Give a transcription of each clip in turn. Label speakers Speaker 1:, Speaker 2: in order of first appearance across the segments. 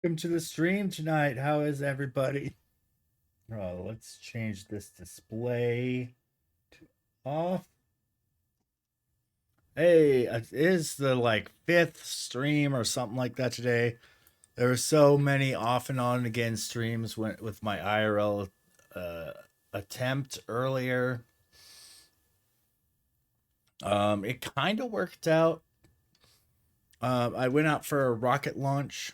Speaker 1: Welcome to the stream tonight. How is everybody? Oh, let's change this display to off. Hey, it is the fifth stream or something like that today. There were so many off and on again streams with my IRL uh, attempt earlier. It kind of worked out. I went out for a rocket launch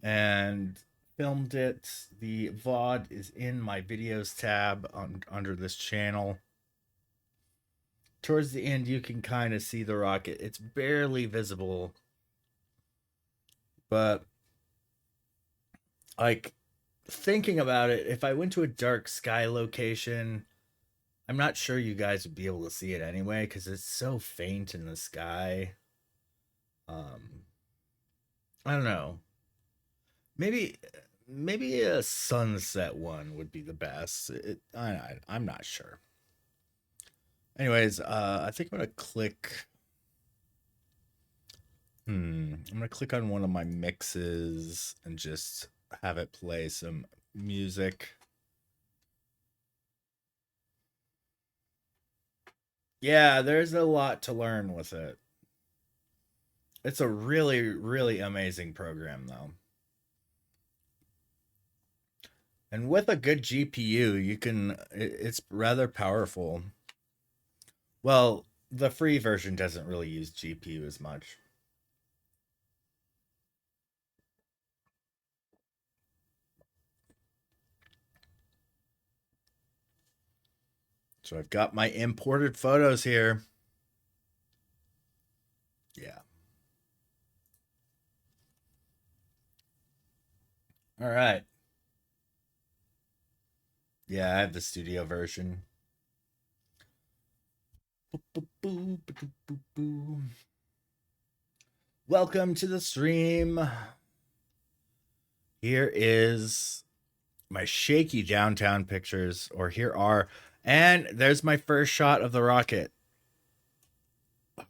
Speaker 1: and filmed it. The VOD is in my videos tab under this channel. Towards the end, you can kind of see the rocket. It's barely visible, but like thinking about it, if I went to a dark sky location, I'm not sure you guys would be able to see it anyway because it's so faint in the sky. Um, I don't know. Maybe maybe a sunset one would be the best. I'm not sure. Anyways, I think I'm gonna click. I'm gonna click on one of my mixes and just have it play some music. Yeah, there's a lot to learn with it. It's a really, really amazing program, though. And with a good GPU, it's rather powerful. Well, the free version doesn't really use GPU as much. So I've got my imported photos here. Yeah. All right. Yeah, I have the studio version. Welcome to the stream. Here is my shaky downtown pictures, or here are, and there's my first shot of the rocket.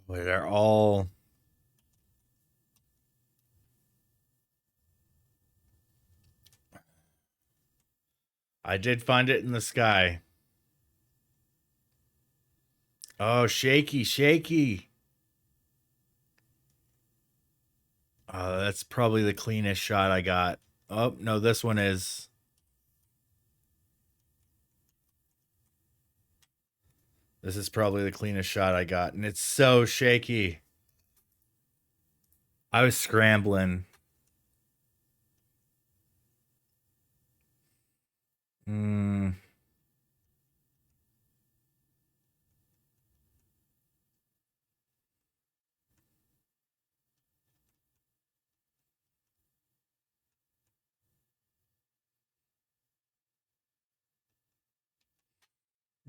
Speaker 1: They're all. I did find it in the sky. Oh, shaky, shaky. That's probably the cleanest shot I got. Oh, no, this one is. This is probably the cleanest shot I got, and it's so shaky. I was scrambling. Mm.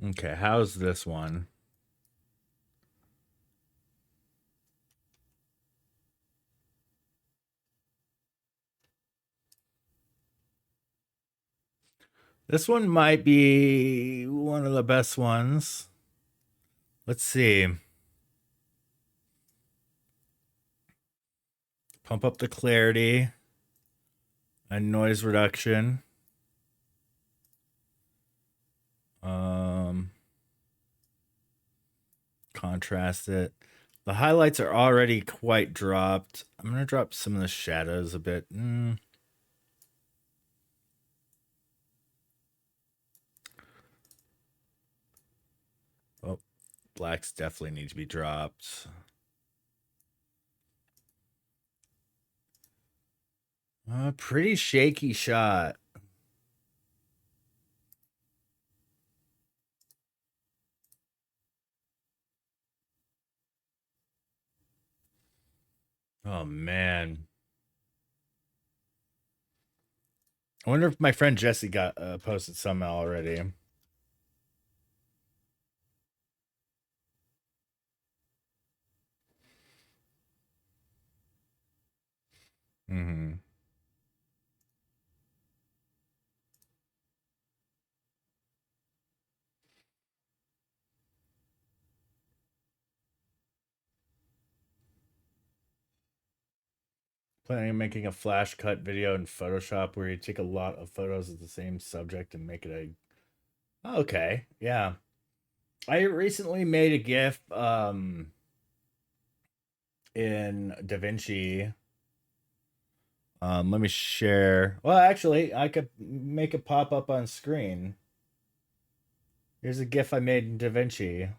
Speaker 1: Okay, how's this one? This one might be one of the best ones. Let's see. Pump up the clarity and noise reduction. Um, Contrast it. The highlights are already quite dropped. I'm gonna drop some of the shadows a bit. Oh, blacks definitely need to be dropped. Pretty shaky shot. Oh man. I wonder if my friend Jesse got posted some already. Mm-hmm. Planning on making a flash cut video in Photoshop where you take a lot of photos of the same subject and make it a. Okay, yeah. I recently made a GIF in DaVinci. Let me share. Well, actually, I could make it pop up on screen. Here's a GIF I made in DaVinci.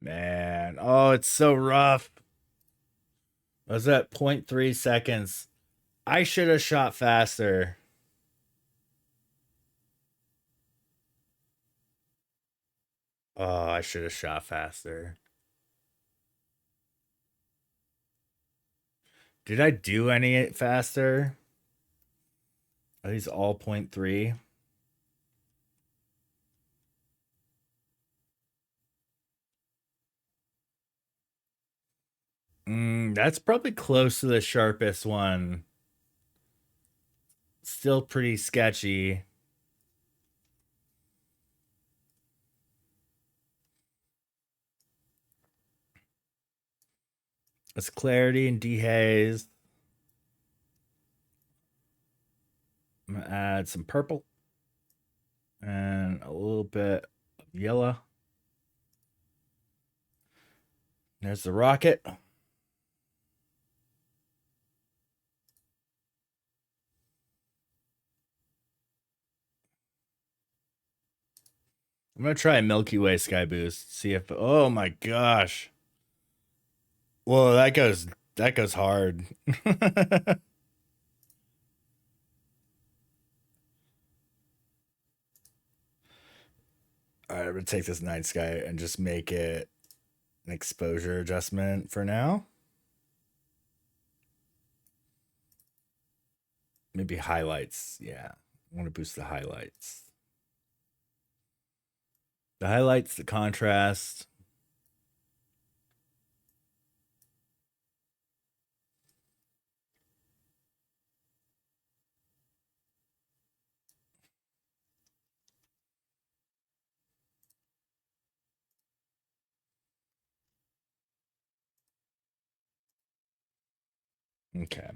Speaker 1: Man, oh, it's so rough. I was at 0.3 seconds. I should have shot faster. Oh, I should have shot faster. Did I do any faster? Are these all 0.3? That's probably close to the sharpest one. Still pretty sketchy. It's clarity and dehaze. I'm gonna add some purple and a little bit of yellow. There's the rocket. I'm gonna try a Milky Way sky boost. See if. Oh my gosh. Whoa, that goes hard. All right, I'm gonna take this night sky and just make it an exposure adjustment for now. Maybe highlights. Yeah, I want to boost the highlights. The highlights, the contrast. Okay.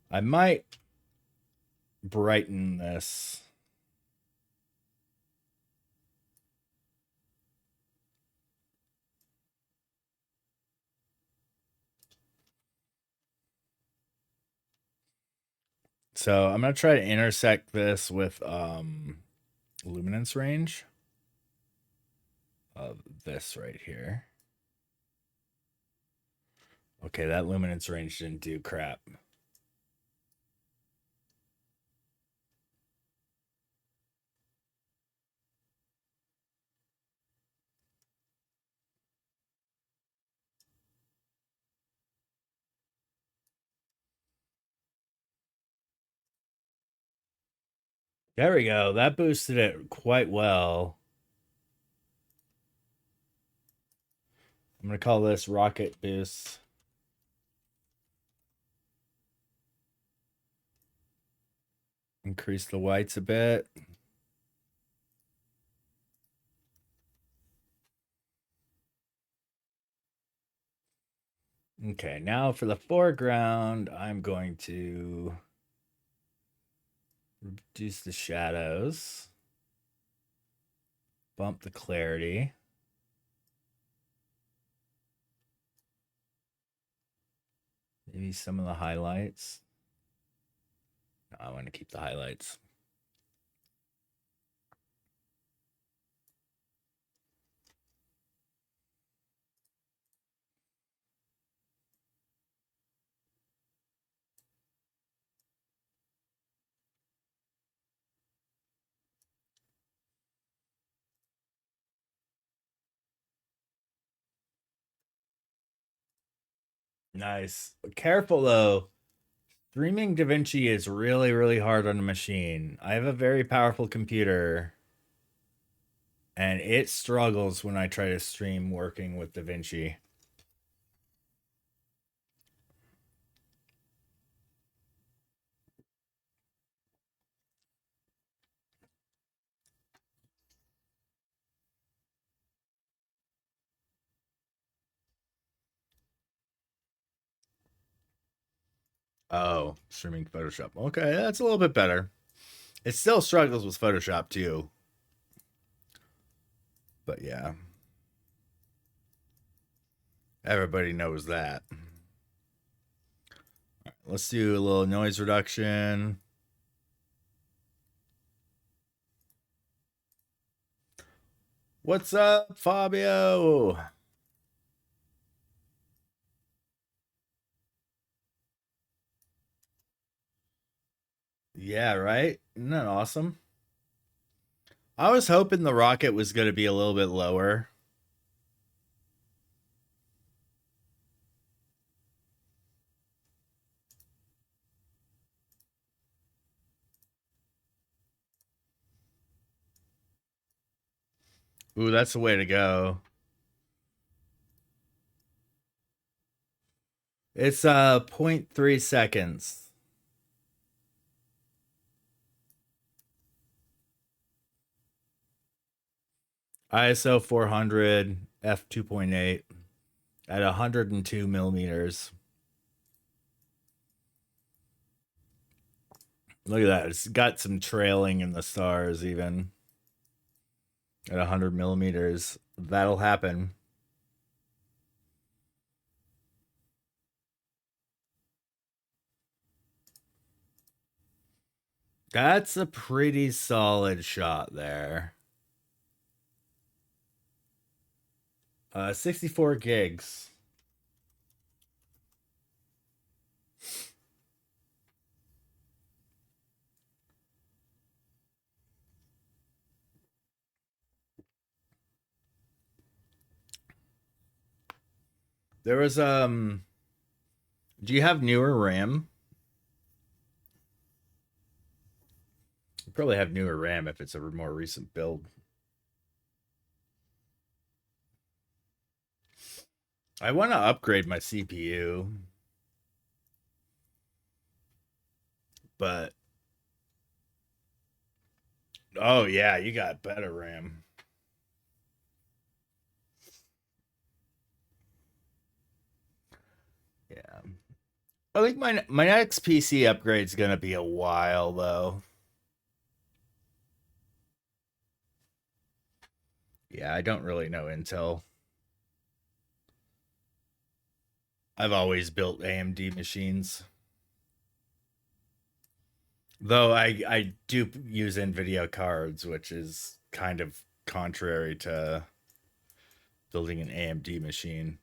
Speaker 1: I might brighten this. So I'm gonna try to intersect this with luminance range of this right here. Okay, that luminance range didn't do crap. There we go. That boosted it quite well. I'm gonna call this rocket boost. Increase the whites a bit. Okay, now for the foreground, I'm going to reduce the shadows, bump the clarity. Maybe some of the highlights. No, I want to keep the highlights. Nice. Careful though. Streaming DaVinci is really, really hard on a machine. I have a very powerful computer, and it struggles when I try to stream working with DaVinci. Oh, streaming Photoshop. Okay, that's a little bit better. It still struggles with Photoshop too. But yeah, everybody knows that. Let's do a little noise reduction. What's up, Fabio? Yeah, right? Isn't that awesome? I was hoping the rocket was going to be a little bit lower. Ooh, that's the way to go. It's zero point 0.3 seconds. ISO 400, f 2.8 at 102 millimeters. Look at that. It's got some trailing in the stars even at 100 millimeters. That'll happen. That's a pretty solid shot there. 64 gigs. There was do you have newer RAM? You probably have newer RAM if it's a more recent build. I want to upgrade my CPU, but oh yeah, you got better RAM. Yeah. I think my next PC upgrade's gonna be a while though. Yeah, I don't really know Intel. I've always built AMD machines. Though I do use Nvidia cards, which is kind of contrary to building an AMD machine.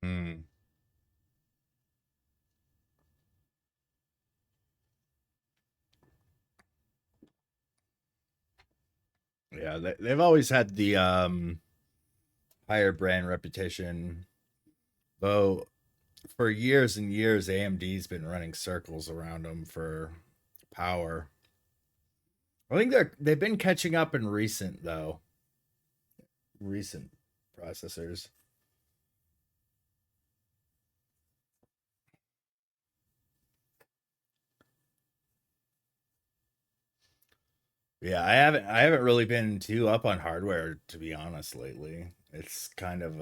Speaker 1: Hmm. Yeah, they've always had the higher brand reputation. Though for years and years, AMD's been running circles around them for power. I think they've been catching up in recent processors. Yeah, I haven't really been too up on hardware to be honest lately. It's kind of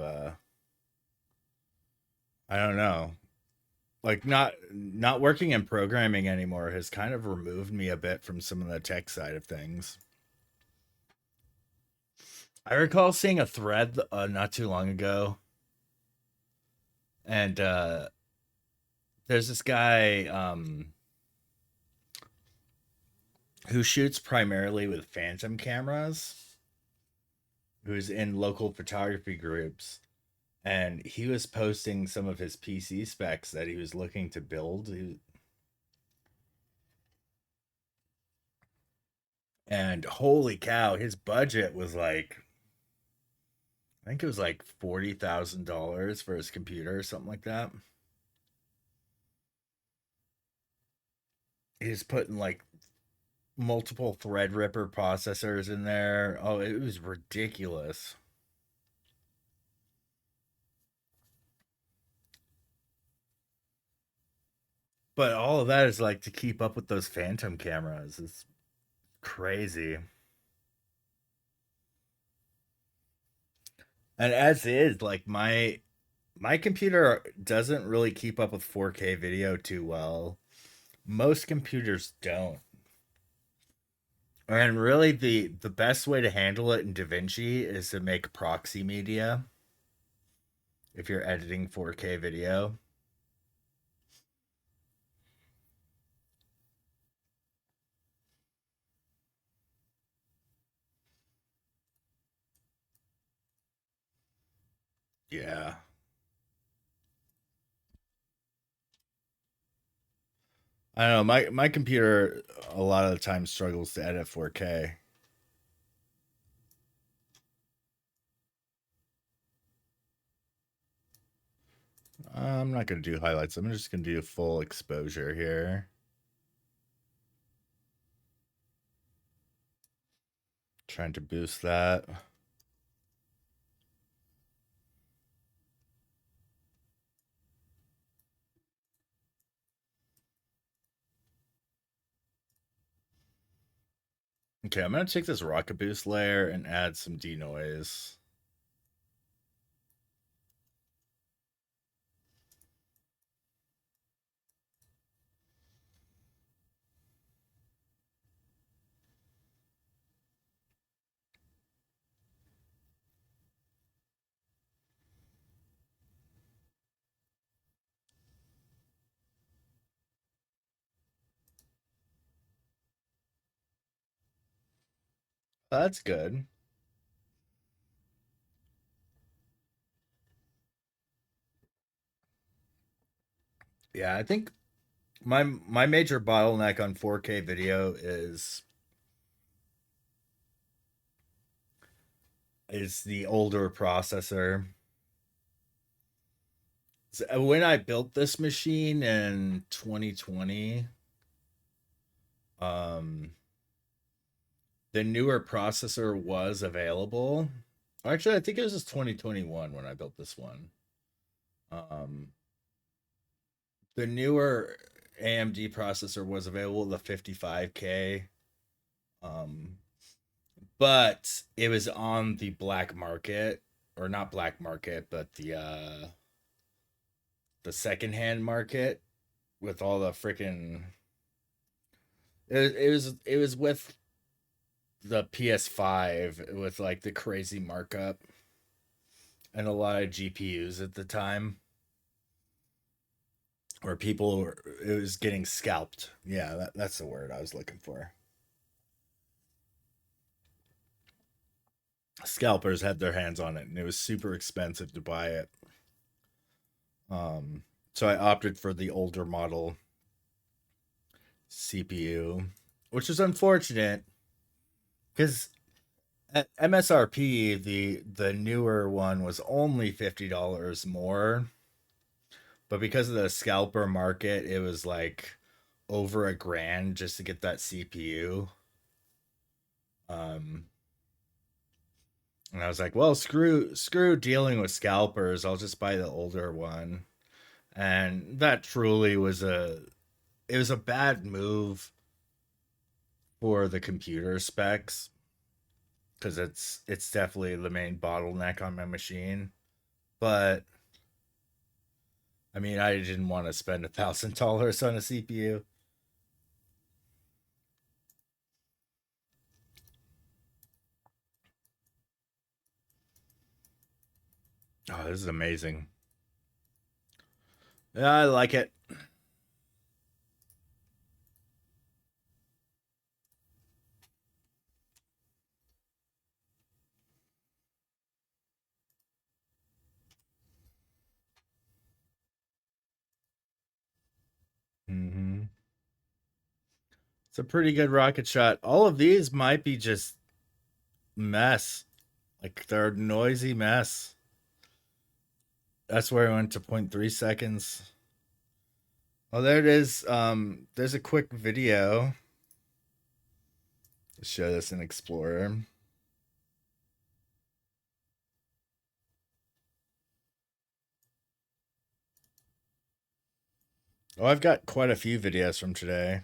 Speaker 1: I don't know. Like not working in programming anymore has kind of removed me a bit from some of the tech side of things. I recall seeing a thread not too long ago, and there's this guy who shoots primarily with phantom cameras, who's in local photography groups, and he was posting some of his PC specs that he was looking to build. And holy cow, his budget was like I think it was like $40,000 for his computer or something like that. He's putting like multiple Threadripper processors in there. Oh, it was ridiculous. But all of that is like to keep up with those Phantom cameras. It's crazy. And as is, like my computer doesn't really keep up with 4K video too well. Most computers don't. And really the best way to handle it in DaVinci is to make proxy media if you're editing 4K video. Yeah. I don't know. My computer a lot of the time struggles to edit 4K. I'm not gonna do highlights. I'm just gonna do full exposure here. Trying to boost that. Okay, I'm gonna take this rocket boost layer and add some denoise. That's good. Yeah, I think my major bottleneck on 4K video is the older processor. So when I built this machine in 2020, um, the newer processor was available. Actually, I think it was just 2021 when I built this one. Um, the newer AMD processor was available, the 55K. Um, but it was on the black market, or not black market, but the secondhand market with all the freaking it was with the PS5 with like the crazy markup and a lot of GPUs at the time where people were, it was getting scalped. Yeah, that's the word I was looking for. Scalpers had their hands on it and it was super expensive to buy it. Um so I opted for the older model CPU, which is unfortunate because at MSRP the newer one was only $50 more, but because of the scalper market, it was like over a grand just to get that CPU. Um, and I was like, well, screw dealing with scalpers. I'll just buy the older one. And that truly was a bad move for the computer specs because it's definitely the main bottleneck on my machine. But I mean, I didn't want to spend $1,000 on a CPU. Oh, this is amazing. Yeah, I like it. Mm-hmm. It's a pretty good rocket shot. All of these might be just mess. Like they're a noisy mess. That's where I went to 0.3 seconds. Oh, there it is. There's a quick video to show this in Explorer. Oh, I've got quite a few videos from today.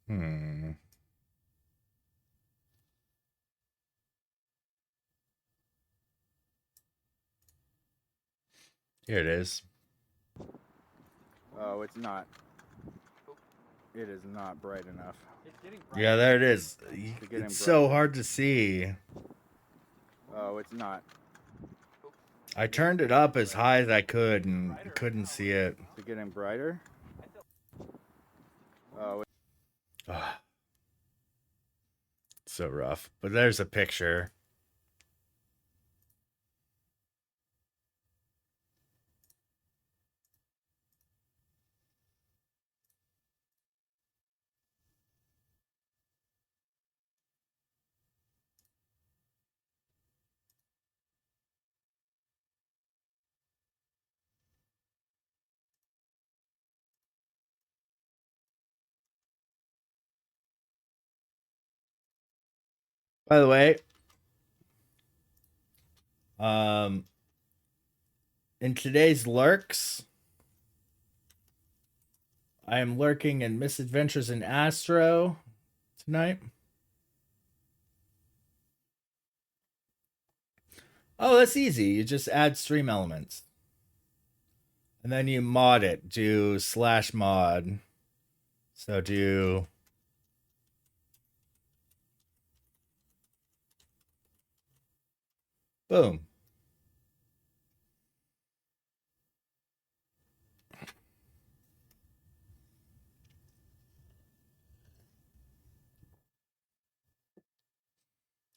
Speaker 1: Hmm. Here it is.
Speaker 2: Oh, it's not. It is not bright enough.
Speaker 1: Yeah, there it is. It's so hard to see.
Speaker 2: Oh, it's not.
Speaker 1: I turned it up as high as I could and couldn't see it.
Speaker 2: Is it getting brighter? Oh,
Speaker 1: Ugh, so rough. But there's a picture. By the way, um, in today's lurks, I am lurking in Misadventures in Astro tonight. Oh, that's easy. You just add stream elements. And then you mod it. Do slash mod. So do boom.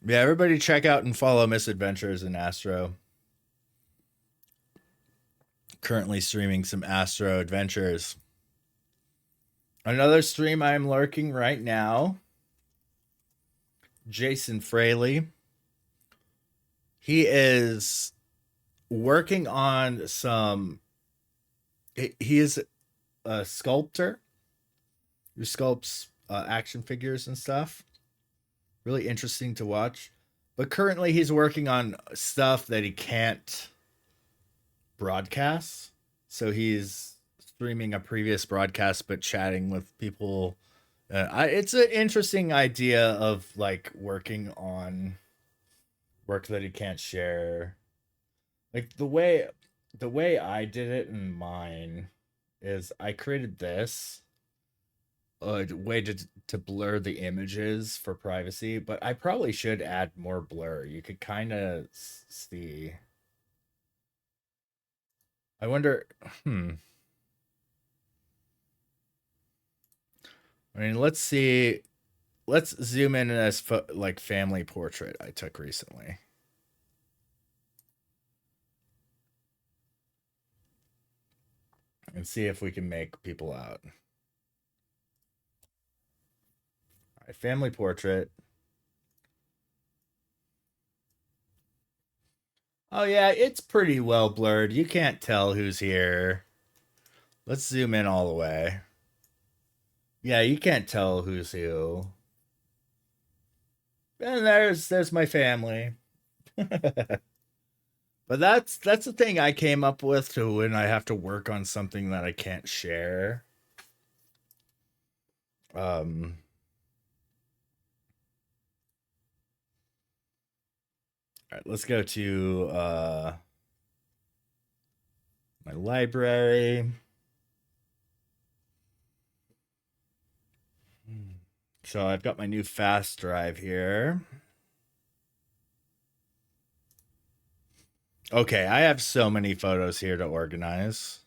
Speaker 1: Yeah, everybody check out and follow Misadventures in Astro. Currently streaming some Astro Adventures. Another stream I'm lurking right now. Jason Fraley. He is working on some. He is a sculptor who sculpts action figures and stuff. Really interesting to watch. But currently, he's working on stuff that he can't broadcast. So he's streaming a previous broadcast, but chatting with people. It's an interesting idea of like working on work that he can't share. Like the way I did it in mine is I created this a way to blur the images for privacy, but I probably should add more blur. You could kind of see. I wonder. Hmm. I mean, let's see. Let's zoom in on this like family portrait I took recently. And see if we can make people out. All right, family portrait. Oh yeah, it's pretty well blurred. You can't tell who's here. Let's zoom in all the way. Yeah, you can't tell who's who. And there's my family. But that's the thing I came up with to when I have to work on something that I can't share. Um all right, let's go to my library. So I've got my new fast drive here. Okay, I have so many photos here to organize.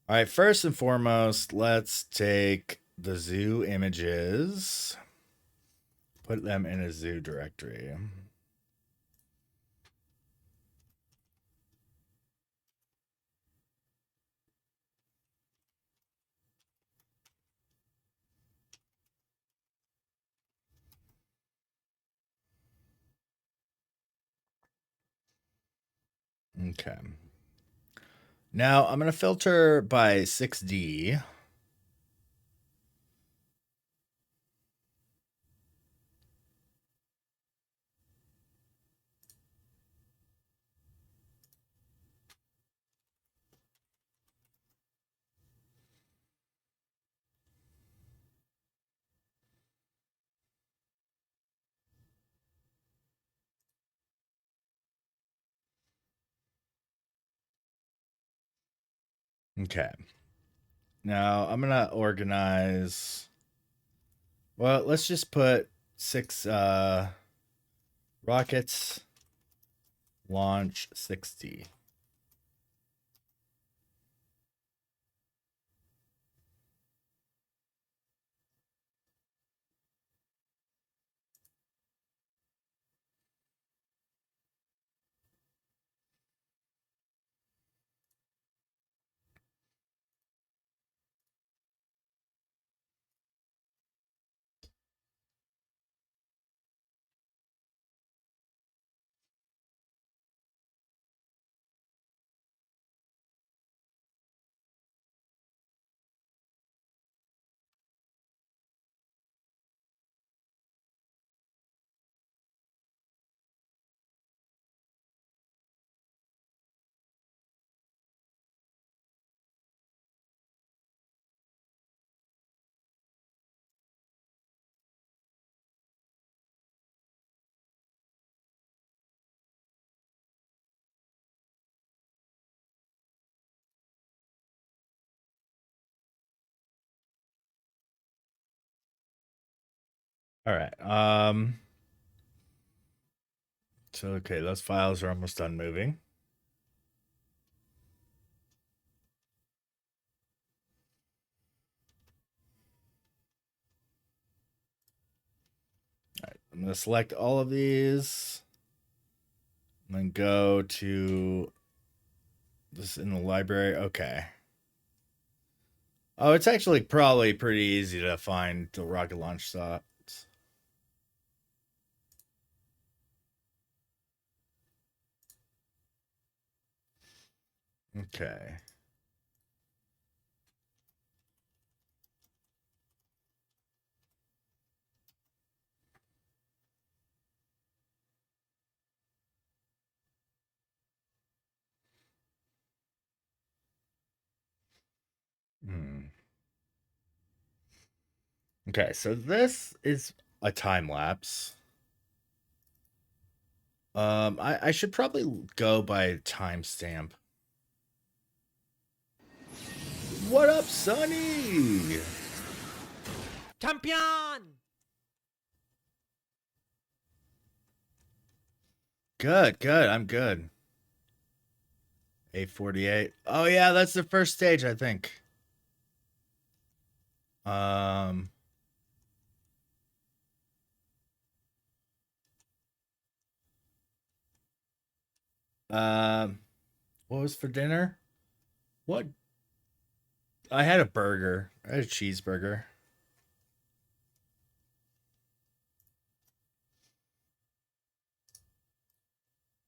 Speaker 1: All right, first and foremost, let's take the zoo images, put them in a zoo directory. Okay. Now I'm going to filter by 6D. Okay. Now I'm going to organize. Well, let's just put 6 rockets launch 60. All right. So okay, those files are almost done moving. I'm going to select all of these and then go to this in the library. Okay. Oh, it's actually probably pretty easy to find the rocket launch slots. Okay. Hmm. Okay, so this is a time lapse. I should probably go by timestamp. What up, Sonny?
Speaker 3: Champion!
Speaker 1: Good, good. I'm good. 848. Oh yeah, that's the first stage, I think. Um um what was for dinner? What? I had a burger. I had a cheeseburger.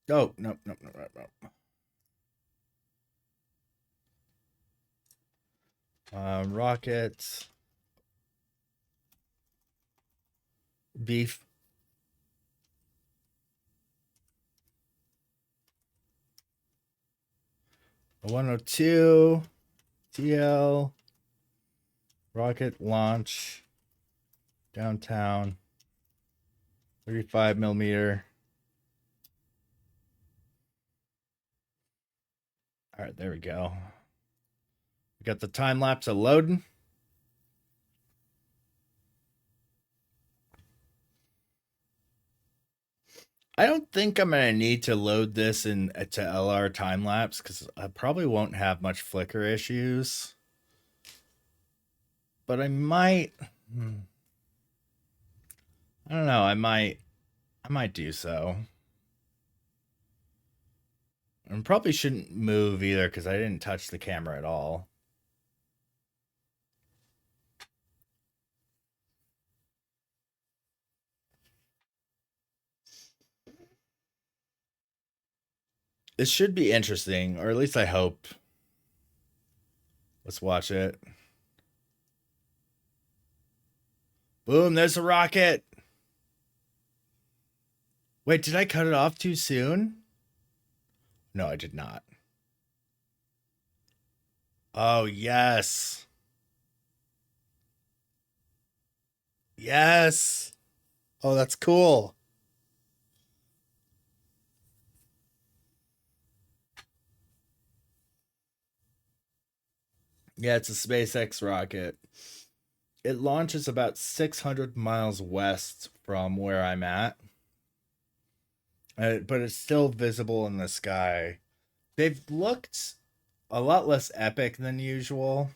Speaker 1: Oh, no, no, no, no, no. Rockets, beef, 102, TL, rocket launch, downtown, 35 millimeter. All right, there we go. We got the time lapse of loading. I don't think I'm gonna need to load this in to LR time lapse because I probably won't have much flicker issues. But I might. I don't know. I might do so. And probably shouldn't move either because I didn't touch the camera at all. It should be interesting, or at least I hope. Let's watch it. Boom, there's a rocket. Wait, did I cut it off too soon? No, I did not. Oh, yes. Yes. Oh, that's cool. Yeah, it's a SpaceX rocket. It launches about 600 miles west from where I'm at, but it's still visible in the sky. They've looked a lot less epic than usual,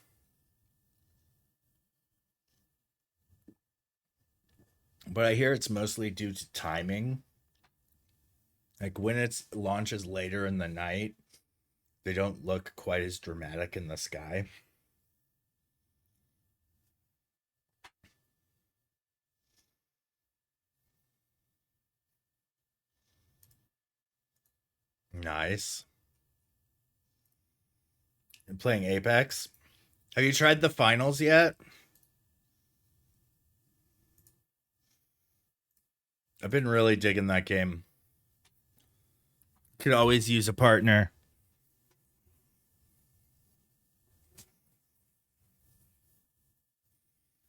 Speaker 1: but I hear it's mostly due to timing. Like when it launches later in the night, they don't look quite as dramatic in the sky. Nice. And playing Apex. Have you tried the finals yet? I've been really digging that game. Could always use a partner.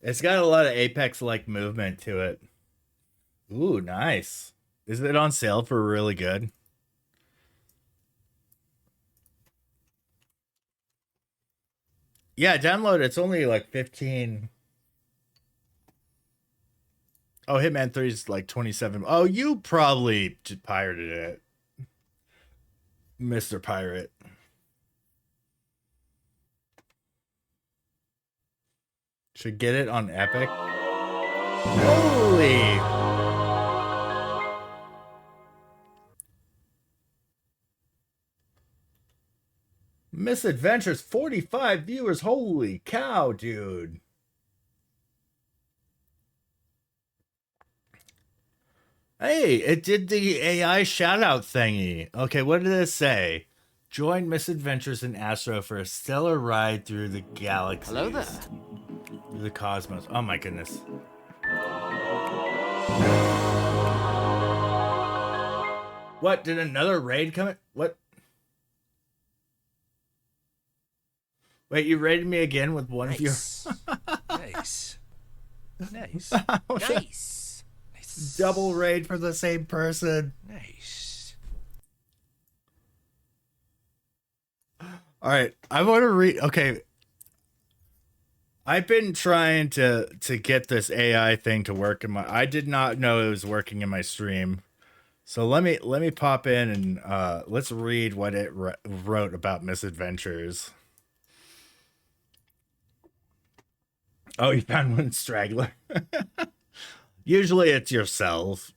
Speaker 1: It's got a lot of Apex like movement to it. Ooh, nice. Is it on sale for really good? Yeah, download. It's only like 15. Oh, Hitman 3 is like 27. Oh, you probably pirated it, Mr. Pirate. Should get it on Epic. Holy. Misadventures 45 viewers. Holy cow, dude. Hey, it did the AI shout out thingy. Okay, what did it say? Join Misadventures in Astro for a stellar ride through the galaxies.
Speaker 3: Hello there.
Speaker 1: Through the cosmos. Oh my goodness. What? Did another raid come in? What? Wait, you raided me again with one of your.
Speaker 3: Nice. Nice.
Speaker 1: Nice.
Speaker 3: Nice.
Speaker 1: Double raid for the same person.
Speaker 3: Nice.
Speaker 1: All right, I want to read. Okay, I've been trying to get this AI thing to work in my. I did not know it was working in my stream, so let me pop in and let's read what it wrote about misadventures. Oh, you found one straggler. Usually it's yourself.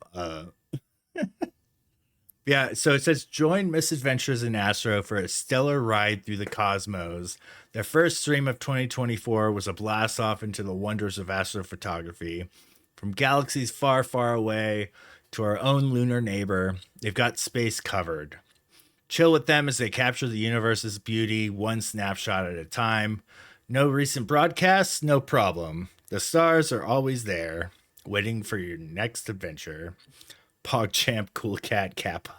Speaker 1: Yeah, so it says join Misadventures in Astro for a stellar ride through the cosmos. Their first stream of 2024 was a blast off into the wonders of astrophotography. From galaxies far, far away to our own lunar neighbor, they've got space covered. Chill with them as they capture the universe's beauty one snapshot at a time. No recent broadcasts, no problem. The stars are always there, waiting for your next adventure. PogChamp Cool Cat Kappa.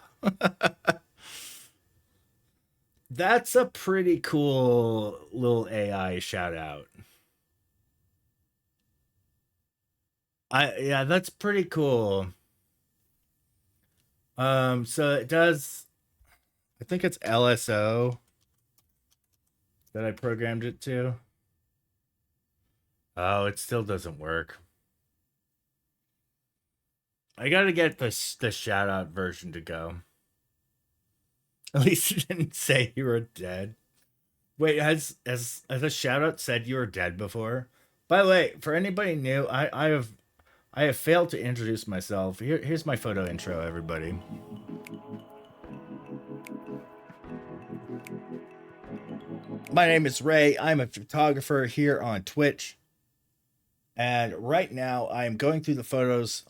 Speaker 1: That's a pretty cool little AI shout out. Yeah, that's pretty cool. So it does. I think it's LSO that I programmed it to. Oh, it still doesn't work. I gotta get the shout out version to go. At least it didn't say you were dead. Wait, has a shout out said you were dead before? By the way, for anybody new, I have failed to introduce myself. Here's my photo intro, everybody. My name is Ray. I'm a photographer here on Twitch. And right now I am going through the photos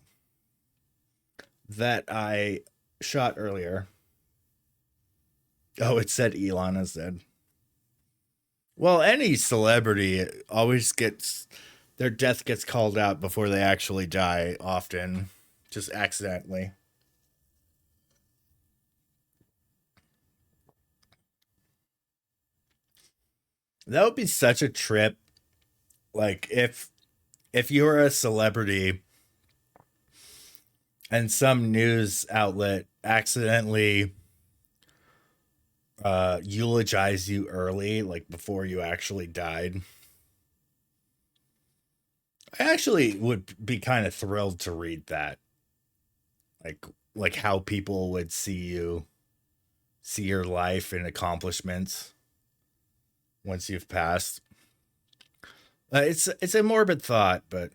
Speaker 1: that I shot earlier. Oh, it said Elon is dead. Well, any celebrity always gets their death gets called out before they actually die, often just accidentally. That would be such a trip. Like if you were a celebrity and some news outlet accidentally eulogize you early, like before you actually died. I actually would be kind of thrilled to read that. Like like how people would see your life and accomplishments once you've passed. It's a morbid thought, but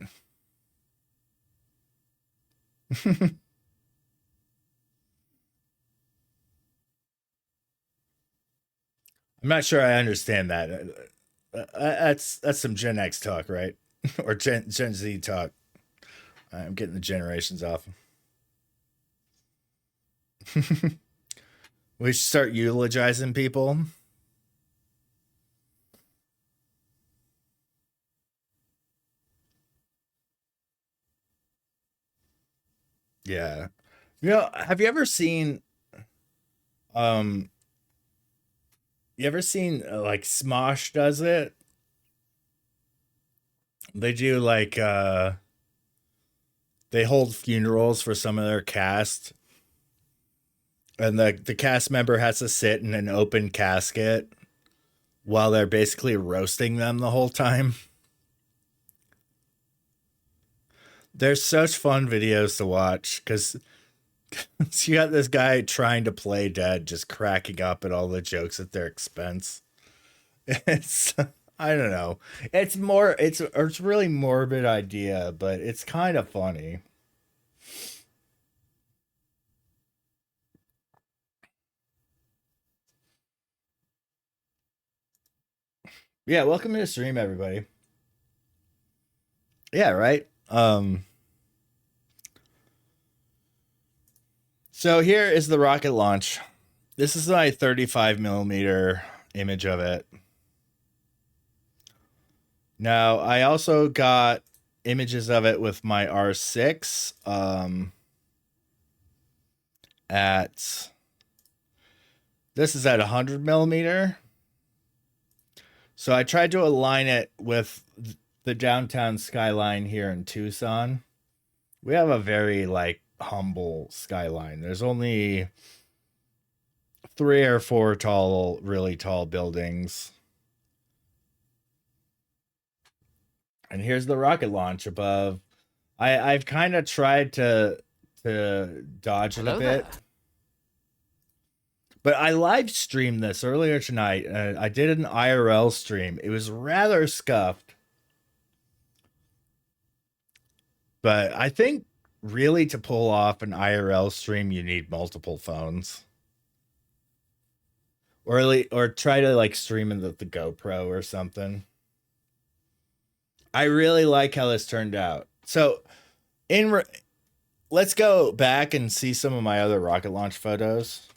Speaker 1: I'm not sure I understand that. That's some Gen X talk, right? Or Gen Z talk. I'm getting the generations off. We should start eulogizing people. Yeah. Have um you ever seen like Smosh does it? They do like they hold funerals for some of their cast, and the cast member has to sit in an open casket while they're basically roasting them the whole time. They're such fun videos to watch because you got this guy trying to play dead, just cracking up at all the jokes at their expense. It's I don't know. It's really morbid idea, but it's kind of funny. Yeah, welcome to the stream, everybody. Yeah, right. So here is the rocket launch. This is my 35 millimeter image of it. Now I also got images of it with my R6 at this is at 100 millimeter. So I tried to align it with the downtown skyline here in Tucson. We have a very like humble skyline. There's only three or four really tall buildings. And here's the rocket launch above. I've kind of tried to dodge it a bit.
Speaker 3: There.
Speaker 1: But I live streamed this earlier tonight. I did an IRL stream. It was rather scuffed. But I think really to pull off an IRL stream, you need multiple phones. Or try to like stream in the GoPro or something. I really like how this turned out. So, let's go back and see some of my other rocket launch photos.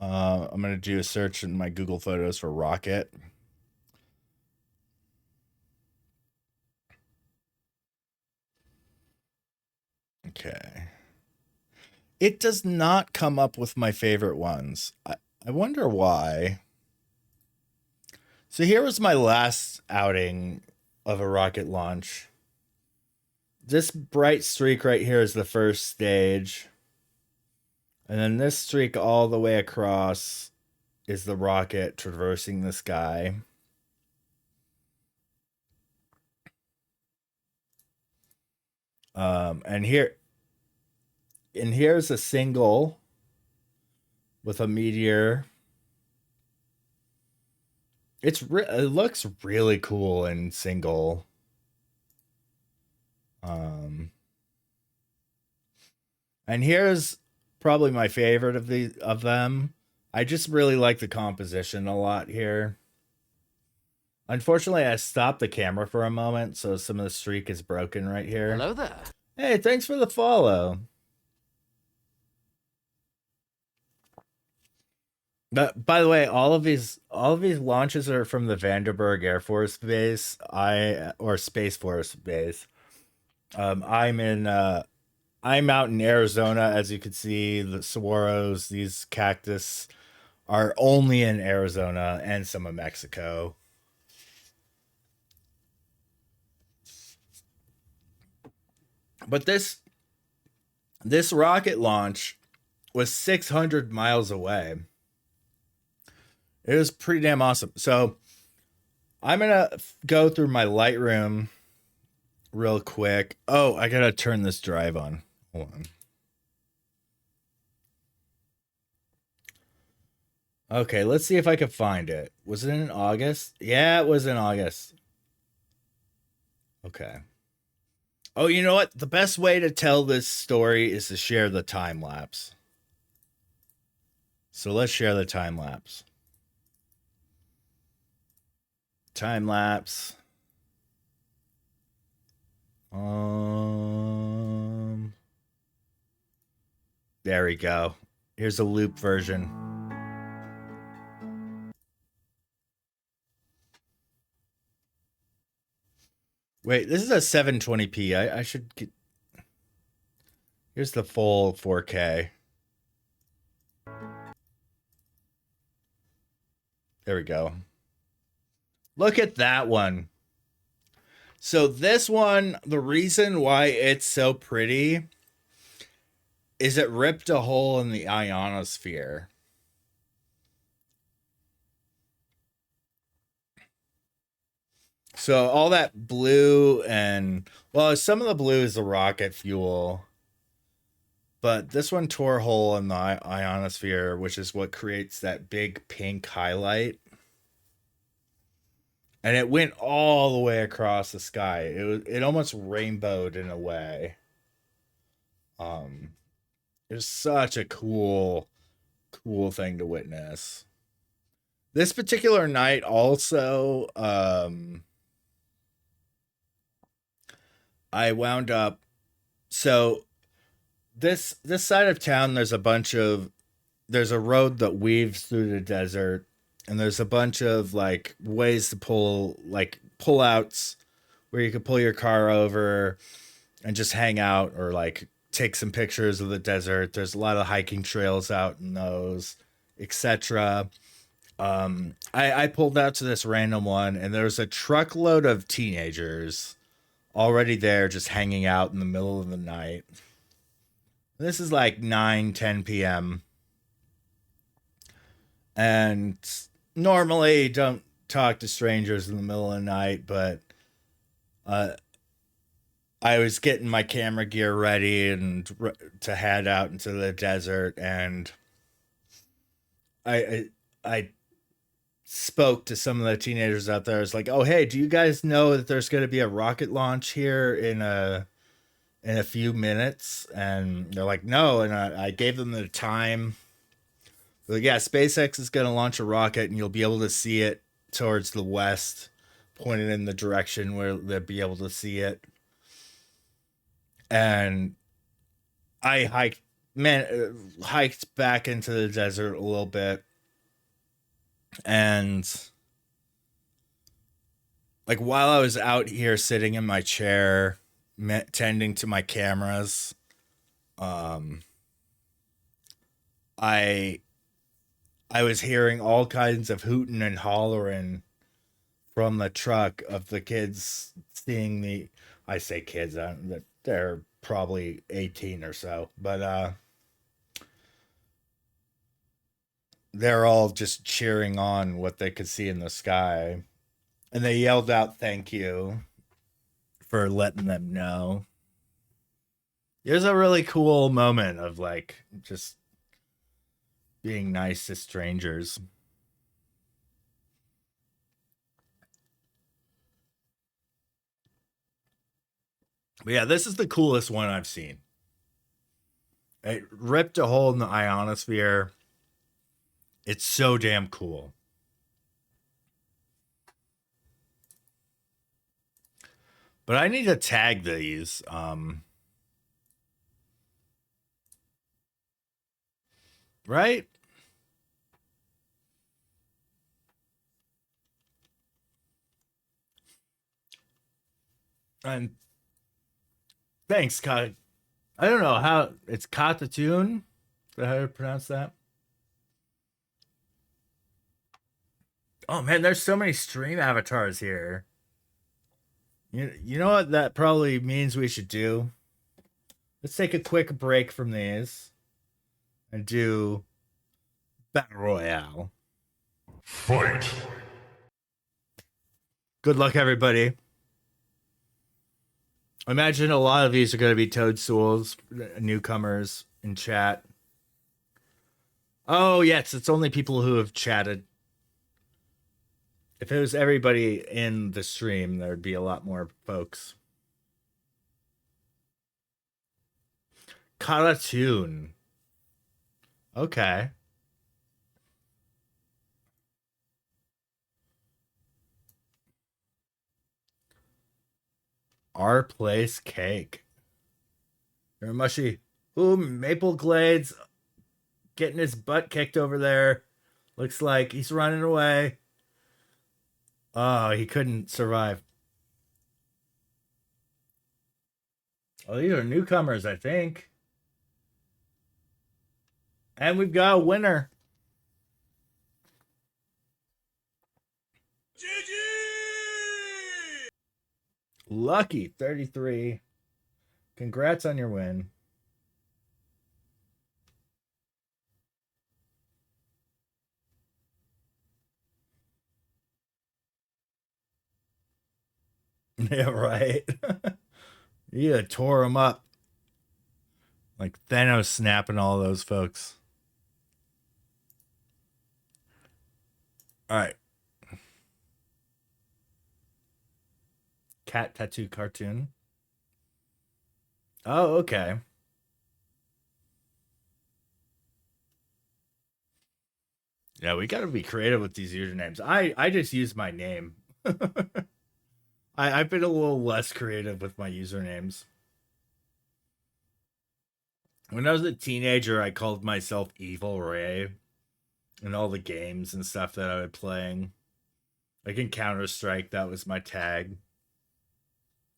Speaker 1: I'm gonna do a search in my Google Photos for rocket. Okay. It does not come up with my favorite ones. I wonder why. So here was my last outing of a rocket launch. This bright streak right here is the first stage. And then this streak all the way across is the rocket traversing the sky. And here's a single with a meteor. It looks really cool in single. And here's probably my favorite of them. I just really like the composition a lot here. Unfortunately, I stopped the camera for a moment, so some of the streak is broken right here.
Speaker 3: Hello there.
Speaker 1: Hey, thanks for the follow. But by the way, all of these launches are from the Vandenberg Air Force Base, or Space Force Base. I'm in I'm out in Arizona, as you can see. The saguaros, these cactus, are only in Arizona and some of Mexico. But this rocket launch was 600 miles away. It was pretty damn awesome. So I'm gonna go through my Lightroom real quick. Oh, I gotta turn this drive on. Hold on. Okay, let's see if I can find it. Was it in August? Yeah, it was in August. Okay. Oh, you know what? The best way to tell this story is to share the time lapse. So let's share the time lapse. Time lapse. There we go. Here's a loop version. Wait, this is a 720p. I should get. Here's the full 4K. There we go. Look at that one. So this one, the reason why it's so pretty is it ripped a hole in the ionosphere. So all that blue and, well, some of the blue is the rocket fuel, but this one tore a hole in the ionosphere, which is what creates that big pink highlight. And it went all the way across the sky. It almost rainbowed in a way. Um, it was such a cool thing to witness. This particular night also, I wound up, so this side of town, there's a road that weaves through the desert, and there's a bunch of like ways to pull outs where you can pull your car over and just hang out, or like take some pictures of the desert. There's a lot of hiking trails out in those, etc. I pulled out to this random one, and there was a truckload of teenagers already there, just hanging out in the middle of the night. This is like 9, 10 p.m. And normally don't talk to strangers in the middle of the night, but uh, I was getting my camera gear ready to head out into the desert, and I spoke to some of the teenagers out there. I was like, "Oh, hey, do you guys know that there's going to be a rocket launch here in a few minutes?" And they're like, "No," and I gave them the time. Like, yeah, SpaceX is going to launch a rocket, and you'll be able to see it towards the west, pointed in the direction where they'll be able to see it. And I hiked back into the desert a little bit, and like while I was out here sitting in my chair, tending to my cameras, um, I I was hearing all kinds of hooting and hollering from the truck of the kids seeing the. I say kids, they're probably 18 or so, but they're all just cheering on what they could see in the sky, and they yelled out "thank you" for letting them know. It was a really cool moment of like just being nice to strangers. But yeah, this is the coolest one I've seen. It ripped a hole in the ionosphere. It's so damn cool. But I need to tag these. Right? And thanks, Ka. I don't know how it's Katatoon. Is that how to pronounce that? Oh man, there's so many stream avatars here. You know what that probably means we should do? Let's take a quick break from these and do Battle Royale.
Speaker 4: Fight!
Speaker 1: Good luck, everybody. I imagine a lot of these are going to be toadstools, newcomers in chat. Oh, yes, it's only people who have chatted. If it was everybody in the stream, there'd be a lot more folks. Cartoon. Okay. Our place cake. You're mushy. Ooh, Maple Glades getting his butt kicked over there. Looks like he's running away. Oh, he couldn't survive. Oh, these are newcomers, I think. And we've got a winner.
Speaker 3: GG!
Speaker 1: Lucky 33. Congrats on your win. Yeah, right. You tore him up. Like Thanos snapping all those folks. All right. Cat tattoo cartoon. Oh, okay. Yeah, we got to be creative with these usernames. I just use my name. I've been a little less creative with my usernames. When I was a teenager, I called myself Evil Ray in all the games and stuff that I was playing. Like in Counter-Strike, that was my tag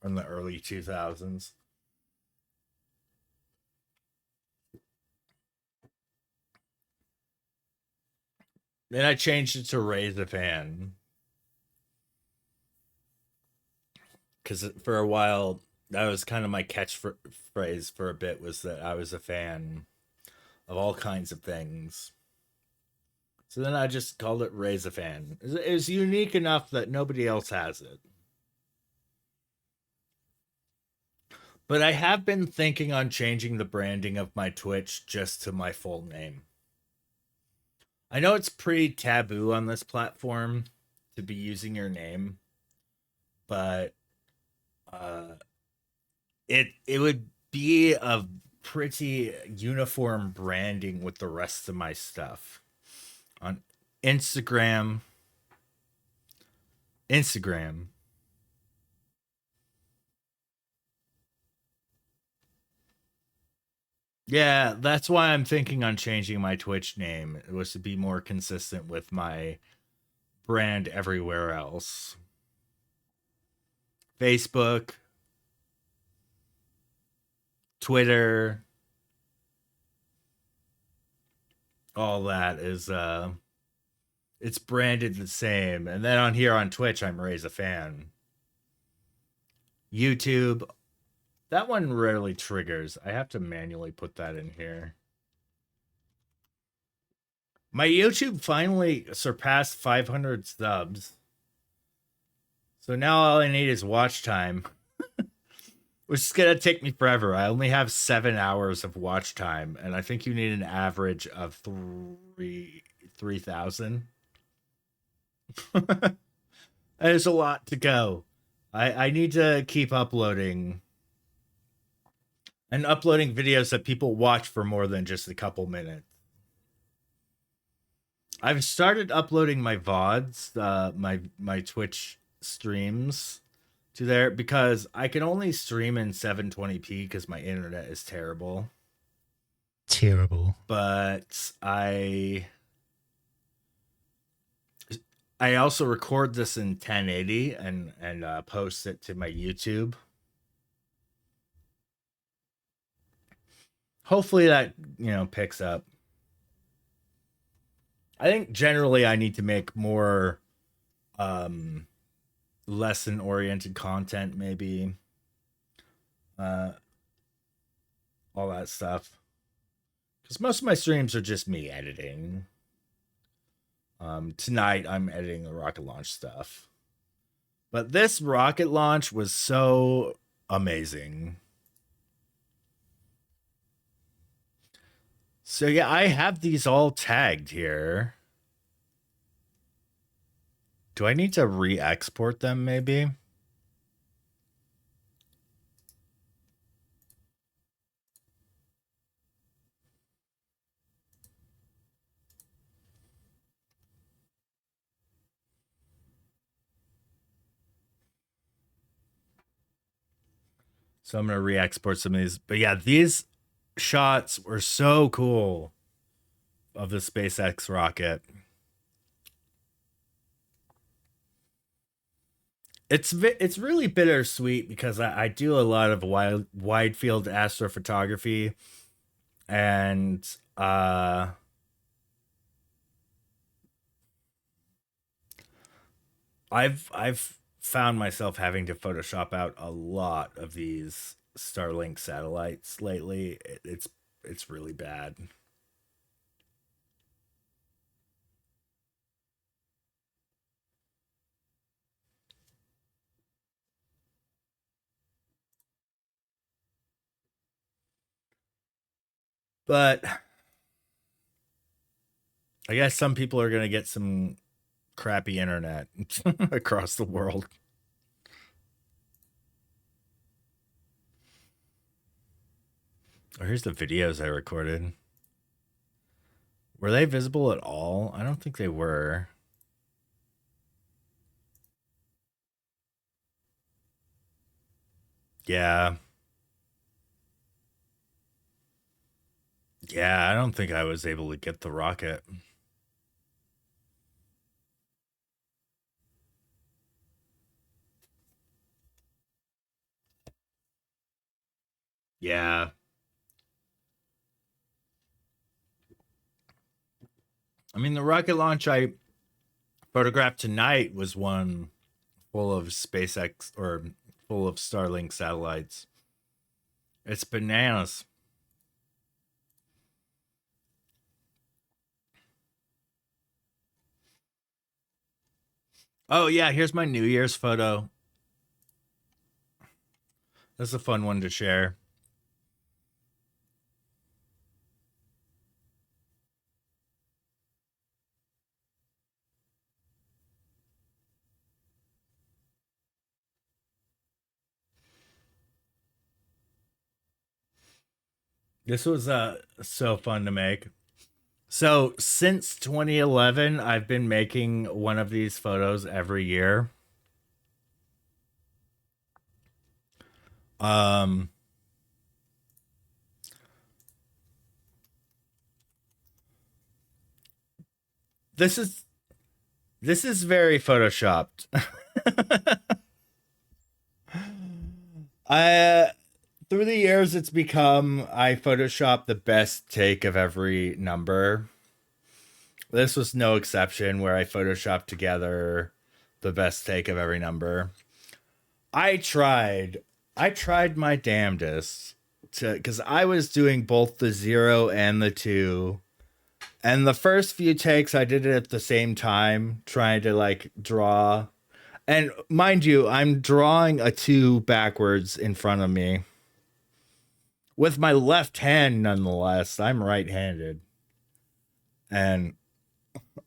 Speaker 1: in the early 2000s. Then I changed it to Raise a Fan. Because for a while, that was kind of my catchphrase for a bit, was that I was a fan of all kinds of things. So then I just called it Raise a Fan. It was unique enough that nobody else has it. But I have been thinking on changing the branding of my Twitch just to my full name. I know it's pretty taboo on this platform to be using your name, but it would be a pretty uniform branding with the rest of my stuff on Instagram. Yeah, that's why I'm thinking on changing my Twitch name. It was to be more consistent with my brand everywhere else. Facebook, Twitter, all that is it's branded the same. And then on here on Twitch, I'm Raise a Fan. YouTube, that one rarely triggers. I have to manually put that in here. My YouTube finally surpassed 500 subs. So now all I need is watch time. Which is going to take me forever. I only have 7 hours of watch time, and I think you need an average of 3,000. There's a lot to go. I need to keep uploading. And uploading videos that people watch for more than just a couple minutes. I've started uploading my VODs, my Twitch streams to there because I can only stream in 720p because my internet is terrible. But I also record this in 1080 and post it to my YouTube hopefully that, picks up. I think generally I need to make more um lesson oriented content, maybe. Uh all that stuff. Because most of my streams are just me editing. Tonight I'm editing the rocket launch stuff. But this rocket launch was so amazing. So yeah, I have these all tagged here. Do I need to re-export them maybe? So I'm going to re-export some of these. But yeah, these shots were so cool of the SpaceX rocket. It's really bittersweet because I do a lot of wide field astrophotography, and I've found myself having to Photoshop out a lot of these Starlink satellites lately. It's really bad. But I guess some people are going to get some crappy internet across the world. Oh, here's the videos I recorded. Were they visible at all? I don't think they were. Yeah. Yeah, I don't think I was able to get the rocket. Yeah. I mean, the rocket launch I photographed tonight was one full of SpaceX or full of Starlink satellites. It's bananas. Oh, yeah, here's my New Year's photo. That's a fun one to share. This was so fun to make. So, since 2011, I've been making one of these photos every year. Um this is very photoshopped. I through the years it's become I photoshop the best take of every number. This was no exception where I photoshopped together the best take of every number. I tried my damnedest to cuz I was doing both the 0 and the 2. And the first few takes I did it at the same time trying to like draw. And mind you, I'm drawing a 2 backwards in front of me. With my left hand, nonetheless. I'm right handed. And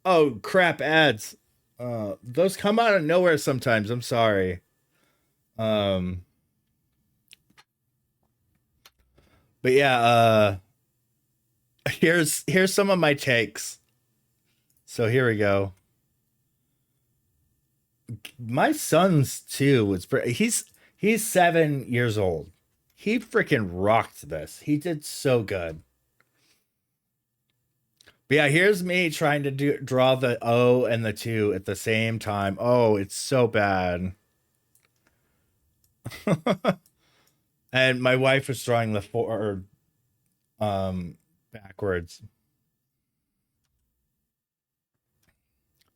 Speaker 1: oh, crap, ads. Those come out of nowhere sometimes. I'm sorry. Um, but yeah, here's some of my takes. So here we go. My son's too was he's 7 years old. He freaking rocked this. He did so good. But yeah, here's me trying to draw the O and the 2 at the same time. Oh, it's so bad. And my wife was drawing the 4 backwards.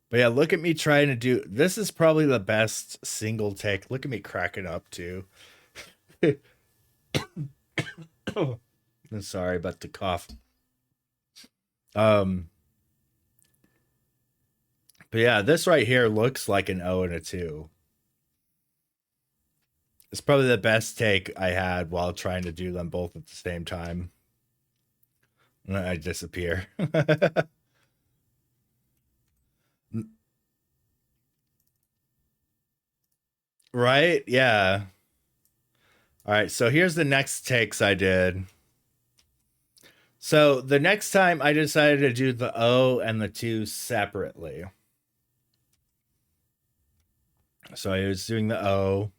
Speaker 1: But yeah, look at me trying to do this is probably the best single take. Look at me cracking up too. I'm sorry about the cough. Um but yeah, this right here looks like an O and a 2. It's probably the best take I had while trying to do them both at the same time. And I disappear. Right? Yeah. All right, so here's the next takes I did. So the next time I decided to do the O and the 2 separately. So I was doing the O.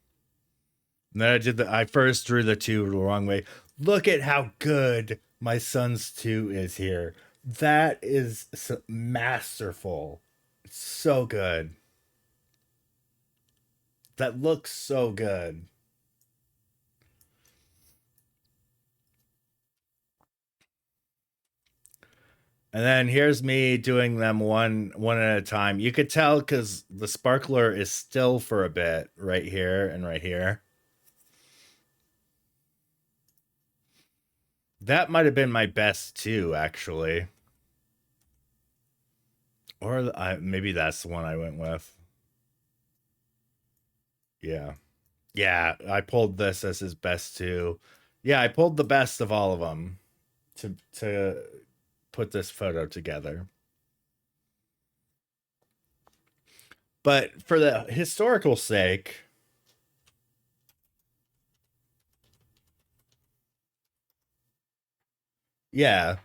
Speaker 1: And then I first drew the 2 the wrong way. Look at how good my son's 2 is here. That is masterful. It's so good. That looks so good. And then here's me doing them one at a time. You could tell because the sparkler is still for a bit right here and right here. That might have been my best too, actually. Or maybe that's the one I went with. Yeah. Yeah, I pulled this as his best too. Yeah, I pulled the best of all of them to put this photo together. But for the historical sake, yeah.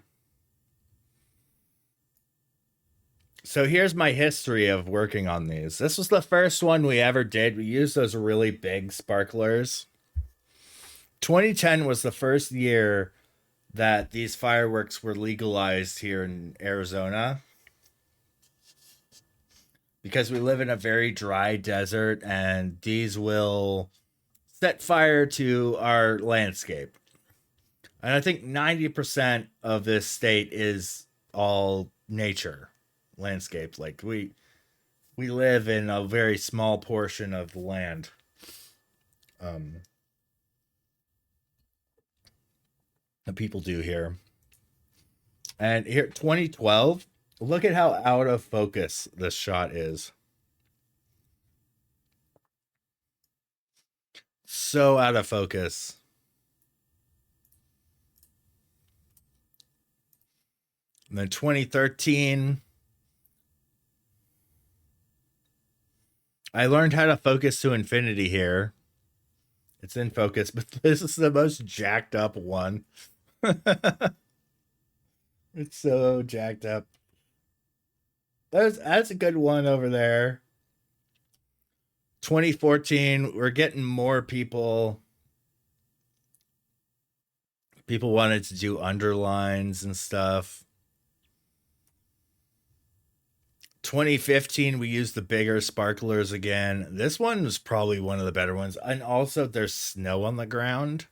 Speaker 1: So here's my history of working on these. This was the first one we ever did. We used those really big sparklers. 2010 was the first year that these fireworks were legalized here in Arizona because we live in a very dry desert and these will set fire to our landscape. And I think 90% of this state is all nature landscapes. Like we live in a very small portion of the land. Um that people do here. And here 2012, look at how out of focus this shot is. So out of focus. And then 2013, I learned how to focus to infinity here. It's in focus, but this is the most jacked up one. It's so jacked up. That's a good one over there. 2014, we're getting more people. People wanted to do underlines and stuff. 2015, we used the bigger sparklers again. This one was probably one of the better ones. And also, there's snow on the ground.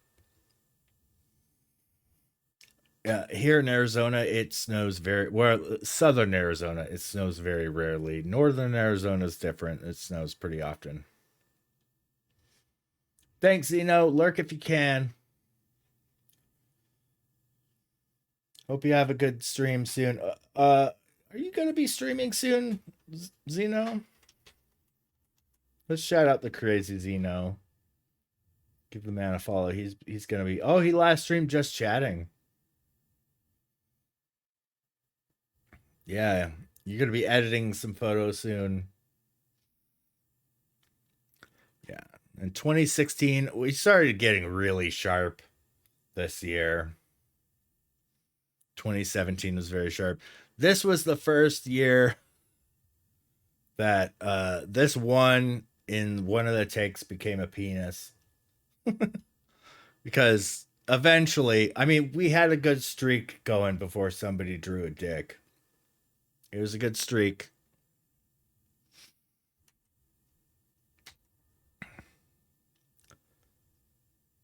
Speaker 1: Here in Arizona, it snows southern Arizona, it snows very rarely. Northern Arizona is different. It snows pretty often. Thanks, Zeno. Lurk if you can. Hope you have a good stream soon. Are you going to be streaming soon, Zeno? Let's shout out the crazy Zeno. Give the man a follow. He's going to be. Oh, he last streamed just chatting. Yeah, you're going to be editing some photos soon. Yeah. In 2016, we started getting really sharp this year. 2017 was very sharp. This was the first year that this one in one of the takes became a penis. Because eventually, I mean, we had a good streak going before somebody drew a dick. It was a good streak.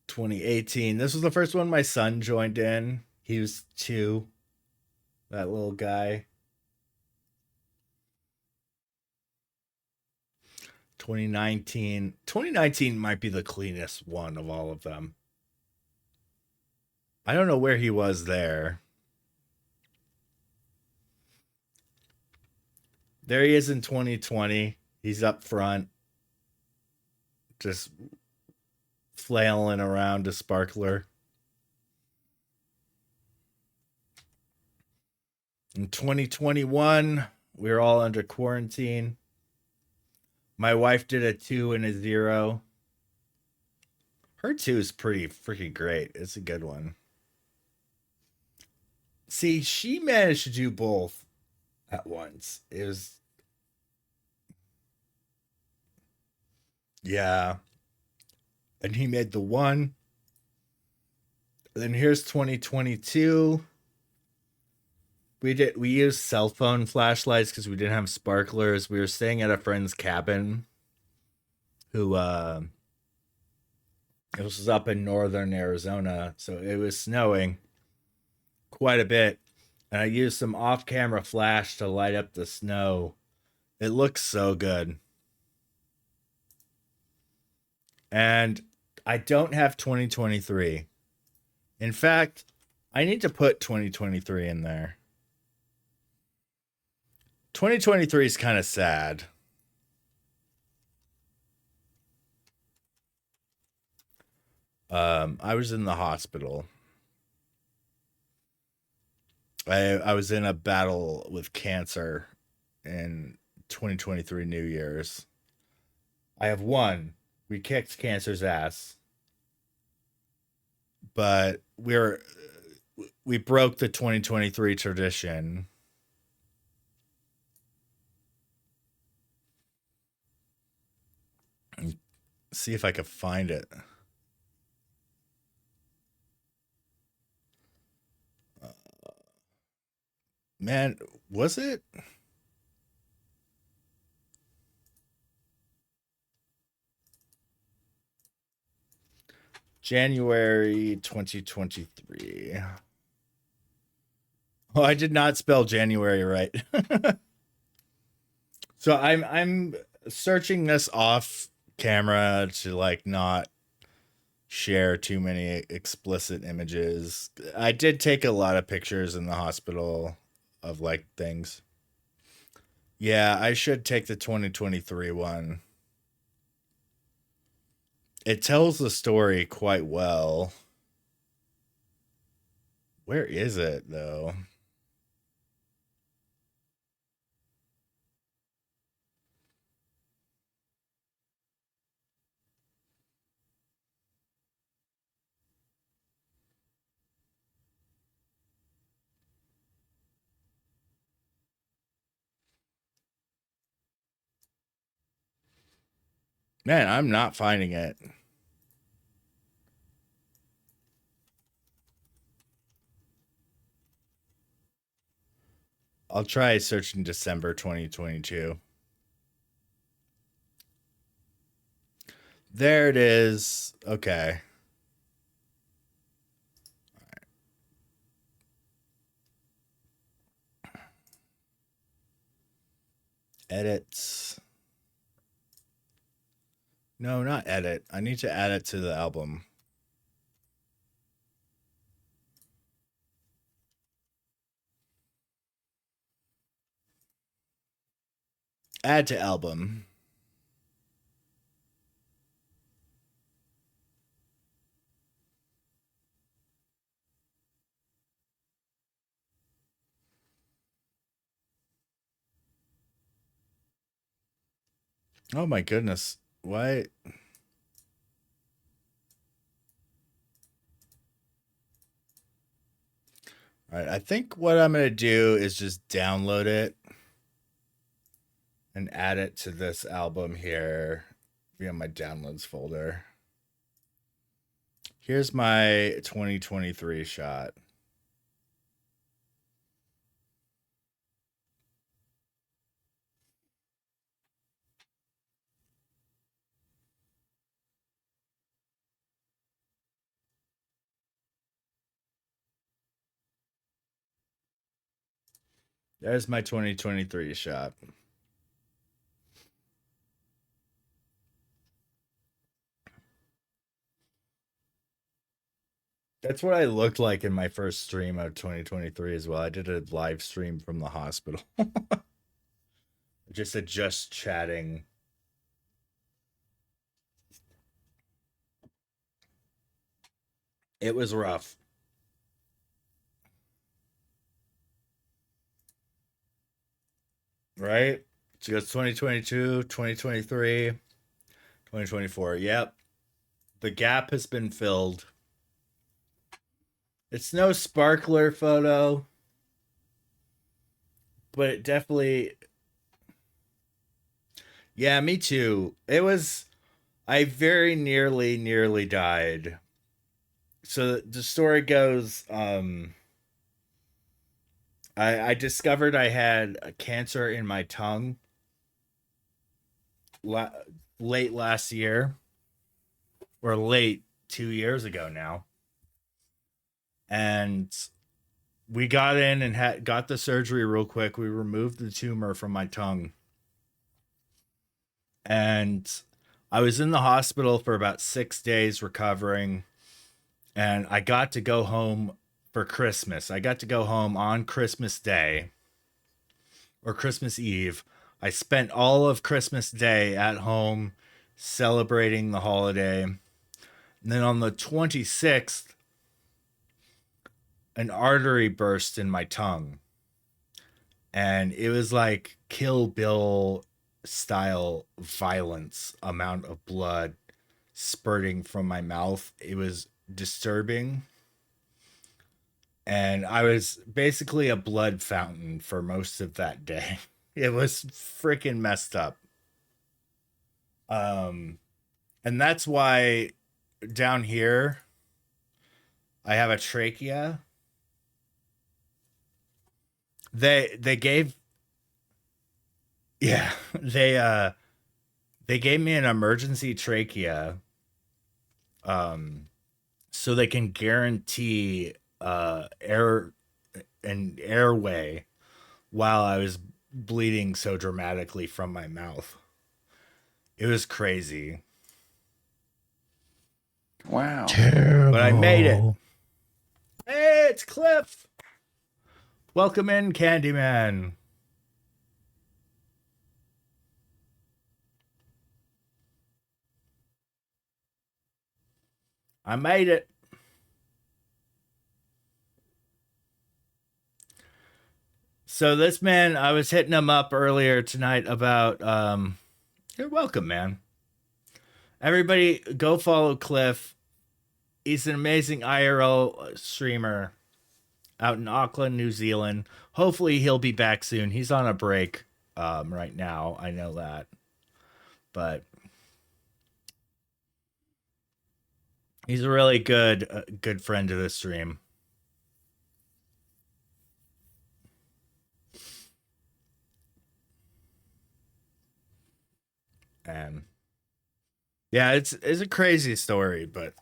Speaker 1: ...2018. This was the first one my son joined in. He was 2. That little guy. 2019. 2019 might be the cleanest one of all of them. I don't know where he was there. There he is in 2020. He's up front, just flailing around a sparkler. In 2021, we were all under quarantine. My wife did a 2 and a 0. Her 2 is pretty freaking great. It's a good one. See, she managed to do both at once. It was, yeah. And he made the 1. Then here's 2022. We used cell phone flashlights because we didn't have sparklers. We were staying at a friend's cabin who it was up in northern Arizona, so it was snowing quite a bit. And I used some off-camera flash to light up the snow. It looks so good. And I don't have 2023. In fact, I need to put 2023 in there. 2023 is kind of sad. I was in the hospital. I was in a battle with cancer in 2023 New Year's. I have won. We kicked cancer's ass. But we broke the 2023 tradition. See if I can find it. Man, was it? January 2023. Oh, I did not spell January right. So I'm searching this off camera to like not share too many explicit images. I did take a lot of pictures in the hospital of like things. Yeah, I should take the 2023 one. It tells the story quite well. Where is it though? Man, I'm not finding it. I'll try searching December 2022. There it is. Okay. Edits. No, not edit. I need to add it to the album. Add to album. Oh my goodness. Why? All right, I think what I'm going to do is just download it and add it to this album here via my downloads folder. Here's my 2023 shot. There's my 2023 shot. That's what I looked like in my first stream of 2023 as well. I did a live stream from the hospital. just chatting. It was rough. Right? So it's 2022, 2023, 2024. Yep. The gap has been filled. It's no sparkler photo, but it definitely. Yeah, me too. It was. I very nearly died. So the story goes, I discovered I had a cancer in my tongue la- late last year, or late 2 years ago now. And we got in and got the surgery real quick. We removed the tumor from my tongue. And I was in the hospital for about 6 days recovering. And I got to go home for Christmas. I got to go home on Christmas Day or Christmas Eve. I spent all of Christmas Day at home celebrating the holiday. And then on the 26th, an artery burst in my tongue. And it was like Kill Bill style violence, amount of blood spurting from my mouth. It was disturbing. And I was basically a blood fountain for most of that day. It was freaking messed up. And that's why down here I have a trachea. They gave yeah, they gave me an emergency trachea so they can guarantee air and airway while I was bleeding so dramatically from my mouth. It was crazy.
Speaker 2: Wow.
Speaker 4: Terrible.
Speaker 1: But I made it. Hey, it's Cliff. Welcome in, Candyman. I made it. So this man, I was hitting him up earlier tonight about you're welcome, man. Everybody go follow Cliff. He's an amazing IRL streamer out in Auckland, New Zealand. Hopefully he'll be back soon. He's on a break right now. I know that. But he's a really good friend of the stream. And yeah, it's a crazy story, but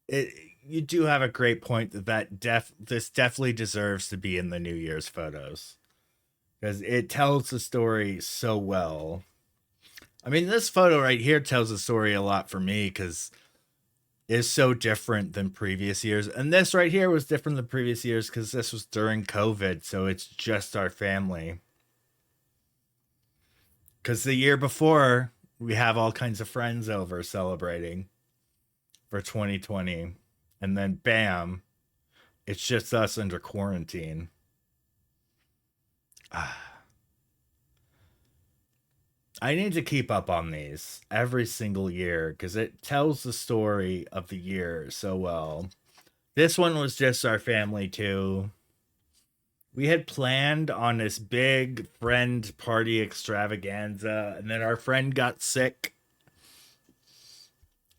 Speaker 1: it you do have a great point this definitely deserves to be in the New Year's photos because it tells the story so well. I mean, this photo right here tells the story a lot for me because it's so different than previous years, and this right here was different than previous years because this was during COVID, so it's just our family. Because the year before, we have all kinds of friends over celebrating for 2020, and then bam, it's just us under quarantine. I need to keep up on these every single year because it tells the story of the year so well. This one was just our family too. We had planned on this big friend party extravaganza, and then our friend got sick,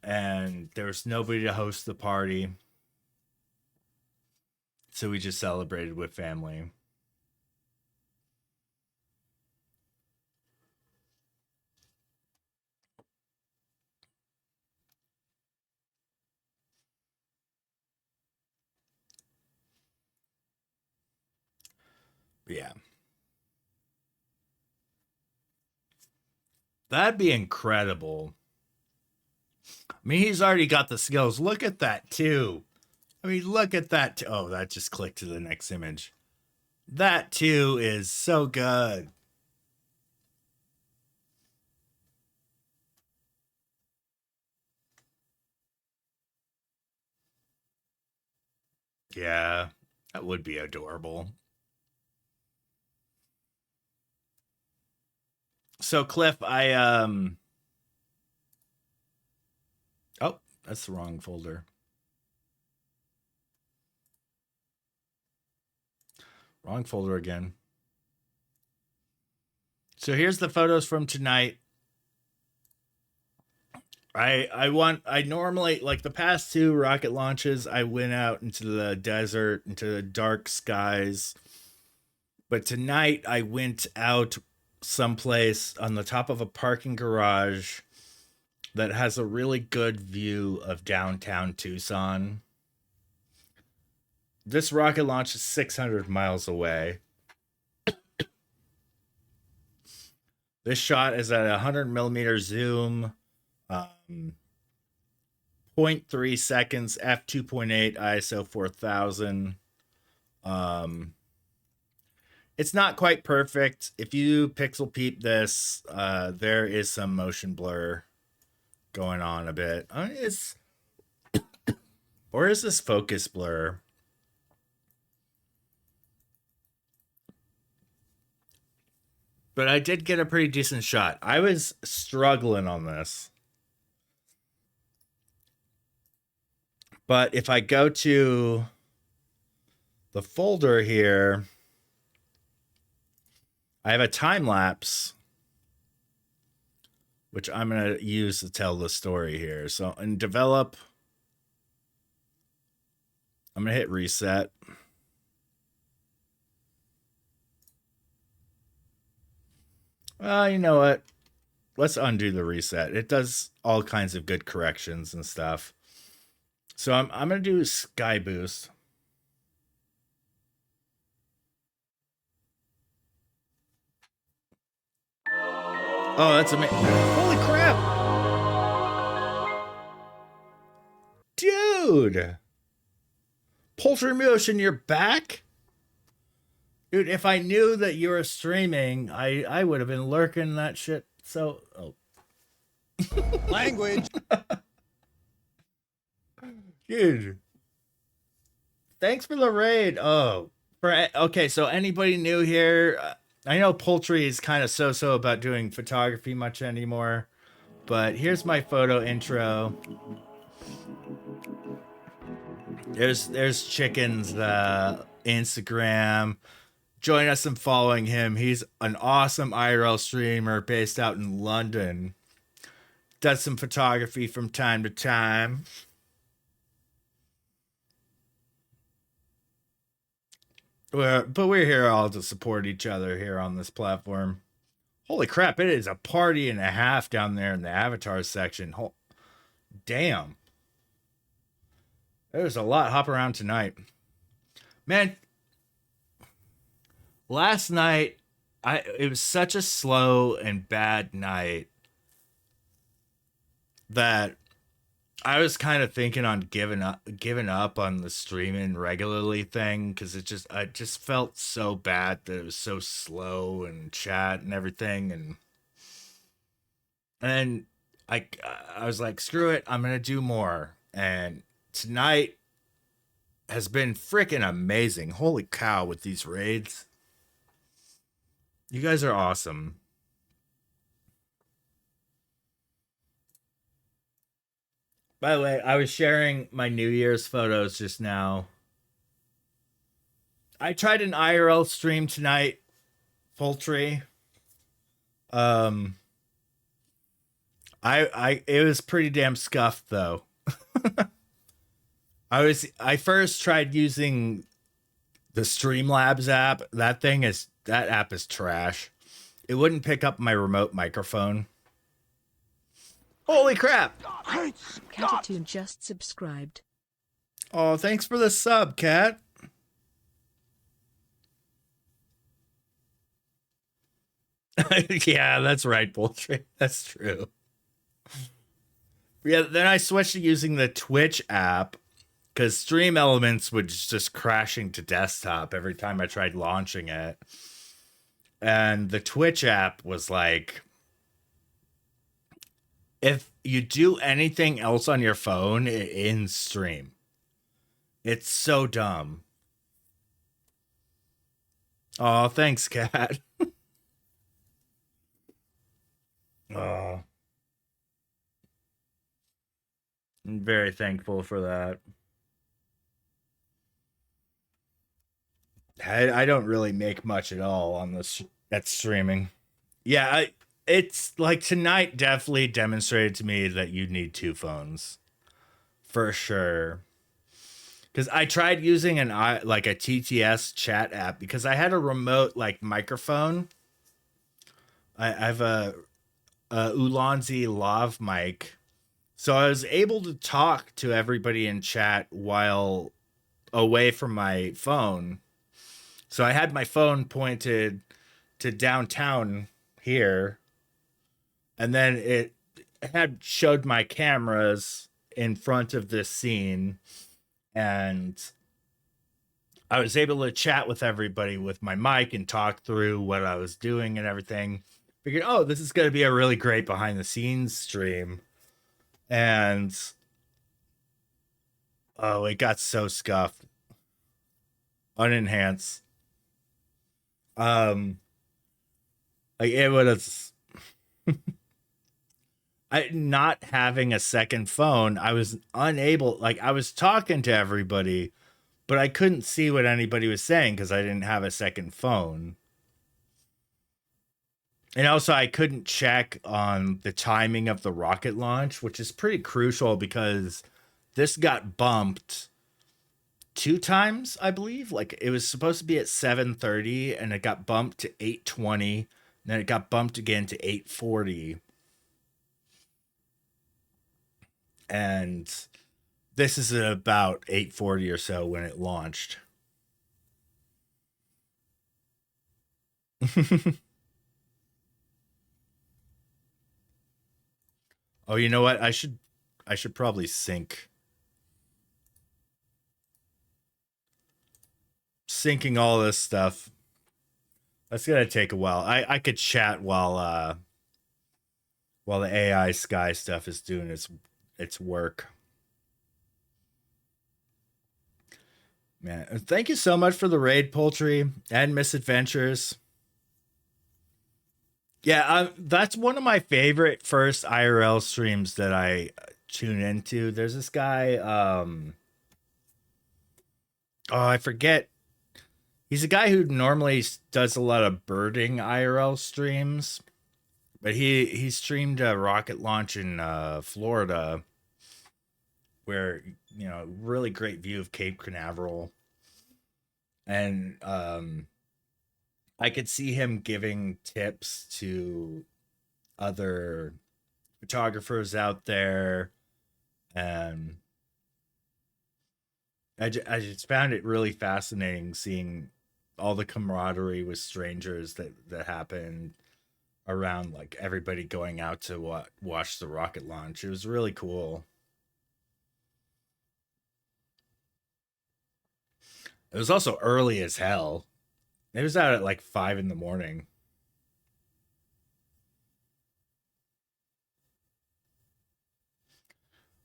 Speaker 1: and there was nobody to host the party. So we just celebrated with family. Yeah. That'd be incredible. I mean, he's already got the skills. Look at that, too. I mean, look at that. Oh, that just clicked to the next image. That, too, is so good. Yeah, that would be adorable. So, Cliff, oh, that's the wrong folder. Wrong folder again. So here's the photos from tonight. I normally, like the past 2 rocket launches, I went out into the desert, into the dark skies. But tonight I went out someplace on the top of a parking garage that has a really good view of downtown Tucson. This rocket launch is 600 miles away. This shot is at 100 millimeter zoom, 0.3 seconds, f2.8, ISO 4000. It's not quite perfect. If you pixel peep this, there is some motion blur going on a bit. Or is this focus blur? But I did get a pretty decent shot. I was struggling on this. But if I go to the folder here, I have a time lapse, which I'm going to use to tell the story here. So in develop, I'm going to hit reset. Well, you know what? Let's undo the reset. It does all kinds of good corrections and stuff. So I'm going to do sky boost. Oh, that's amazing. Holy crap. Dude. Poultry Motion, you're back? Dude, if I knew that you were streaming, I would have been lurking that shit. So,
Speaker 5: Language.
Speaker 1: Dude. Thanks for the raid. Oh, okay, so anybody new here? I know Poultry is kind of so about doing photography much anymore, but here's my photo intro. There's Chicken's Instagram. Join us in following him. He's an awesome IRL streamer based out in London. Does some photography from time to time. But we're here all to support each other here on this platform. Holy crap, it is a party and a half down there in the avatar section. Damn. There's a lot hop around tonight. Man, last night, it was such a slow and bad night that I was kind of thinking on giving up on the streaming regularly thing, because I just felt so bad that it was so slow and chat and everything, and I was like, screw it, I'm gonna do more. And tonight has been freaking amazing. Holy cow, with these raids. You guys are awesome. By the way, I was sharing my New Year's photos just now. I tried an IRL stream tonight, Poultry. It was pretty damn scuffed though. I first tried using the Streamlabs app. That app is trash. It wouldn't pick up my remote microphone. Holy crap!
Speaker 6: Catitude just subscribed.
Speaker 1: Oh, thanks for the sub, Cat. Yeah, that's right, Poultry. That's true. Yeah, then I switched to using the Twitch app because Stream Elements was just crashing to desktop every time I tried launching it. And the Twitch app was like, if you do anything else on your phone in stream, it's so dumb. Oh, thanks, Cat. Oh, I'm very thankful for that. I don't really make much at all on this at streaming. Yeah, it's like tonight definitely demonstrated to me that you need two phones for sure. Because I tried using like a TTS chat app because I had a remote like microphone. I have a Ulanzi lav mic, so I was able to talk to everybody in chat while away from my phone. So I had my phone pointed to downtown here, and then it had showed my cameras in front of this scene, and I was able to chat with everybody with my mic and talk through what I was doing and everything. Figured, oh, this is going to be a really great behind the scenes stream. And oh, it got so scuffed. Unenhanced. Um like it was I not having a second phone, I was unable, like I was talking to everybody, but I couldn't see what anybody was saying because I didn't have a second phone. And also, I couldn't check on the timing of the rocket launch, which is pretty crucial because this got bumped two times, I believe. Like it was supposed to be at 7:30 and it got bumped to 8:20, then it got bumped again to 8:40. And this is at about 8:40 or so when it launched. Oh, you know what? I should probably syncing all this stuff. That's gonna take a while. I could chat while the AI Sky stuff is doing its work. Man, thank you so much for the raid, Poultry and Misadventures. Yeah, that's one of my favorite first IRL streams that I tune into. There's this guy. Oh, I forget. He's a guy who normally does a lot of birding IRL streams, but he streamed a rocket launch in Florida, where really great view of Cape Canaveral, and I could see him giving tips to other photographers out there, and I just found it really fascinating seeing all the camaraderie with strangers that happened around, like everybody going out to watch the rocket launch. It was really cool. It was also early as hell. It was out at like 5 in the morning.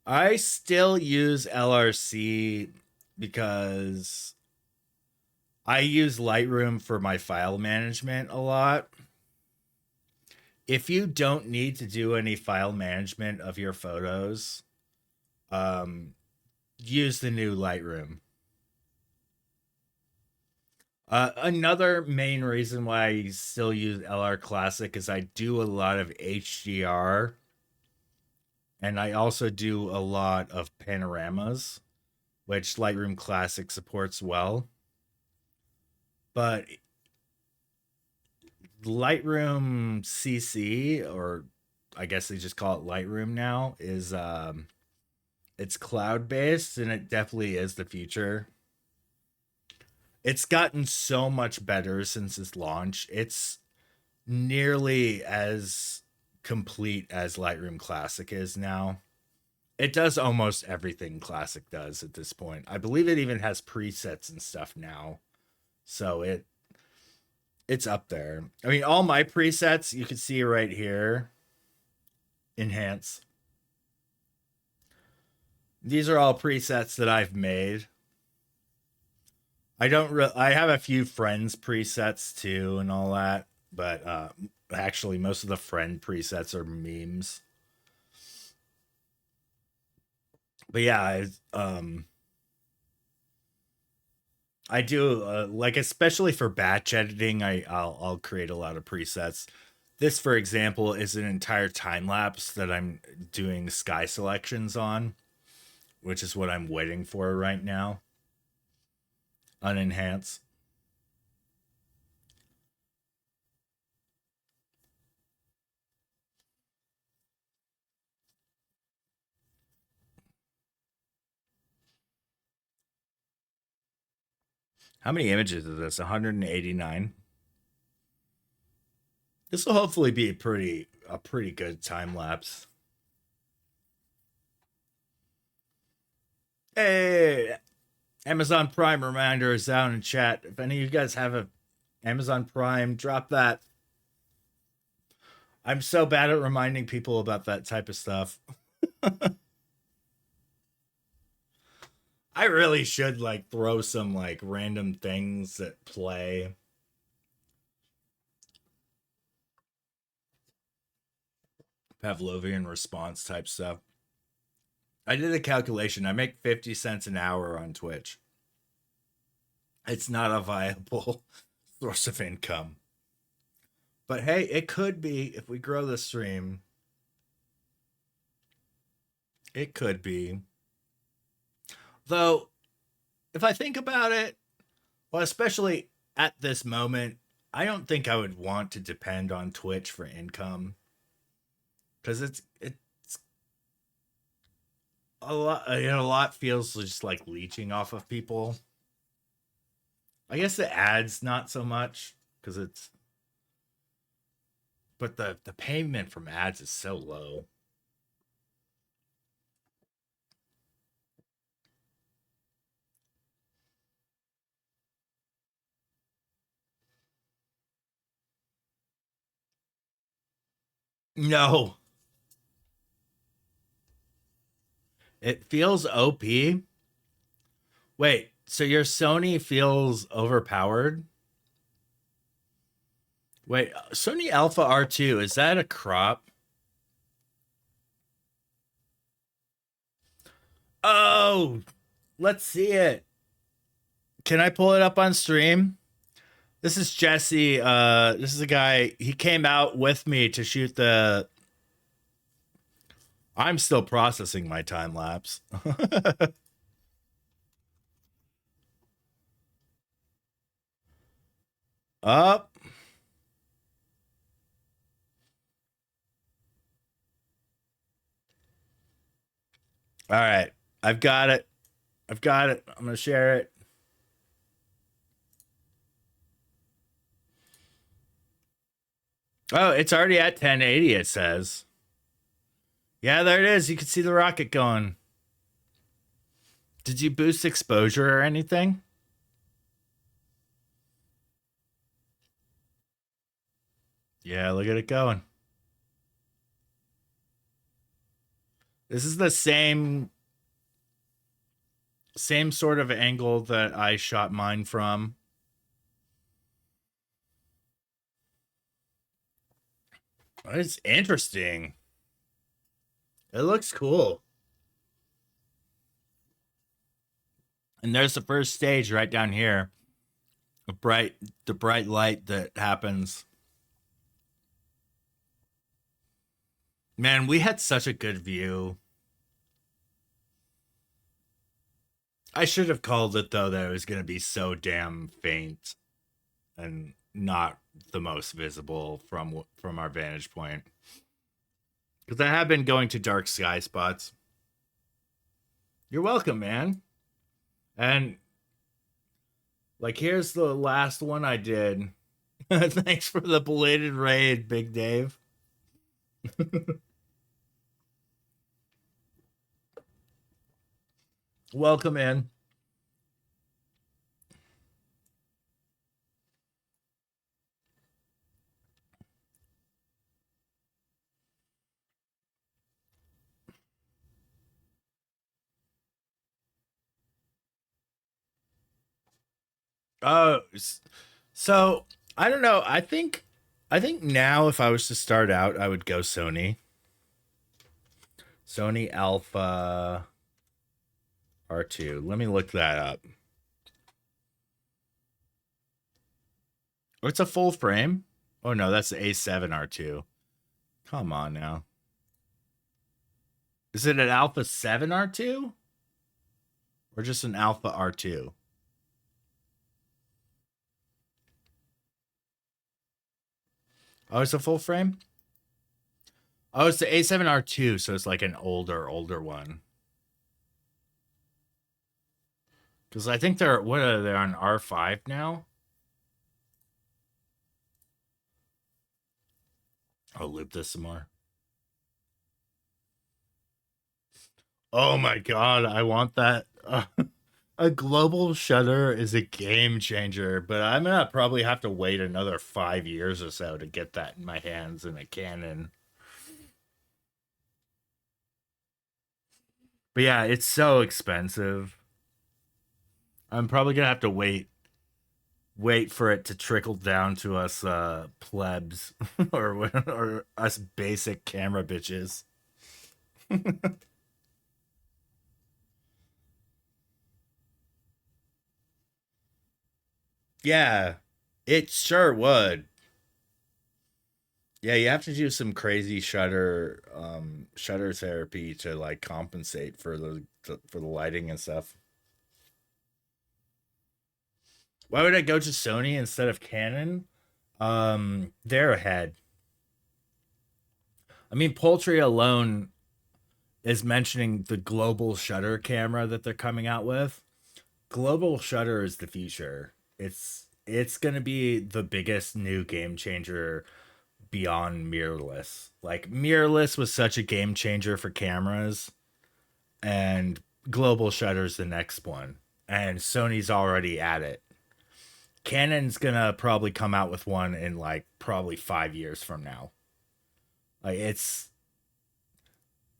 Speaker 1: I still use LRC because I use Lightroom for my file management a lot. If you don't need to do any file management of your photos, um, use the new Lightroom. Another main reason why I still use LR Classic is I do a lot of HDR, and I also do a lot of panoramas, which Lightroom Classic supports well. But Lightroom CC, or I guess they just call it Lightroom now, is it's cloud based, and it definitely is the future. It's gotten so much better since its launch. nearly as complete as Lightroom Classic is now. It does almost everything Classic does at this point. I believe it even has presets and stuff now. So it's up there. I mean, all my presets you can see right here. Enhance. These are all presets that I've made. I have a few friends presets too and all that, but actually most of the friend presets are memes. But yeah, I do like, especially for batch editing, I'll create a lot of presets. This, for example, is an entire time lapse that I'm doing sky selections on, which is what I'm waiting for right now on Enhance. How many images is this? 189. This will hopefully be a pretty good time lapse. Hey, Amazon Prime reminder is down in chat. If any of you guys have a Amazon Prime, drop that. I'm so bad at reminding people about that type of stuff. I really should like throw some like random things that play. Pavlovian response type stuff. I did a calculation. I make 50 cents an hour on Twitch. It's not a viable source of income. But hey, it could be if we grow the stream. It could be. Though, if I think about it, well, especially at this moment, I don't think I would want to depend on Twitch for income. Because it's a lot, a lot feels just like leeching off of people. I guess the ads not so much because it's, but the payment from ads is so low. No, it feels OP. Wait, so your Sony feels overpowered? Wait, Sony Alpha R2, is that a crop? Oh, let's see it. Can I pull it up on stream? This is Jesse. This is a guy. He came out with me to shoot the. I'm still processing my time lapse. Up. All right. I've got it. I've got it. I'm going to share it. Oh, it's already at 1080, it says. Yeah, there it is. You can see the rocket going. Did you boost exposure or anything? Yeah, look at it going. This is the same sort of angle that I shot mine from. It's interesting. It looks cool. And there's the first stage right down here. The bright light that happens. Man, we had such a good view. I should have called it though that it was going to be so damn faint and not the most visible from our vantage point. Because I have been going to dark sky spots. You're welcome, man. And like, here's the last one I did. Thanks for the belated raid, Big Dave. Welcome in. Oh, so I don't know. I think now if I was to start out, I would go Sony. Sony Alpha R2. Let me look that up. Oh, it's a full frame. Oh no, that's the A7 R2. Come on now. Is it an Alpha 7 R2 or just an Alpha R2? Oh, it's a full frame? Oh, it's the A7 R2, so it's like an older one. Because I think they're, what are they, on R5 now? I'll loop this some more. Oh my god, I want that. A global shutter is a game changer, but I'm gonna probably have to wait another 5 years or so to get that in my hands in a Canon. But yeah, it's so expensive. I'm probably gonna have to wait for it to trickle down to us plebs or us basic camera bitches. Yeah, it sure would. Yeah, you have to do some crazy shutter therapy to like compensate for the lighting and stuff. Why would I go to Sony instead of Canon? They're ahead. I mean, Poultry alone is mentioning the global shutter camera that they're coming out with. Global shutter is the future. It's going to be the biggest new game changer beyond mirrorless. Like mirrorless was such a game changer for cameras, and global shutter's the next one. And Sony's already at it. Canon's gonna probably come out with one in like probably 5 years from now. Like it's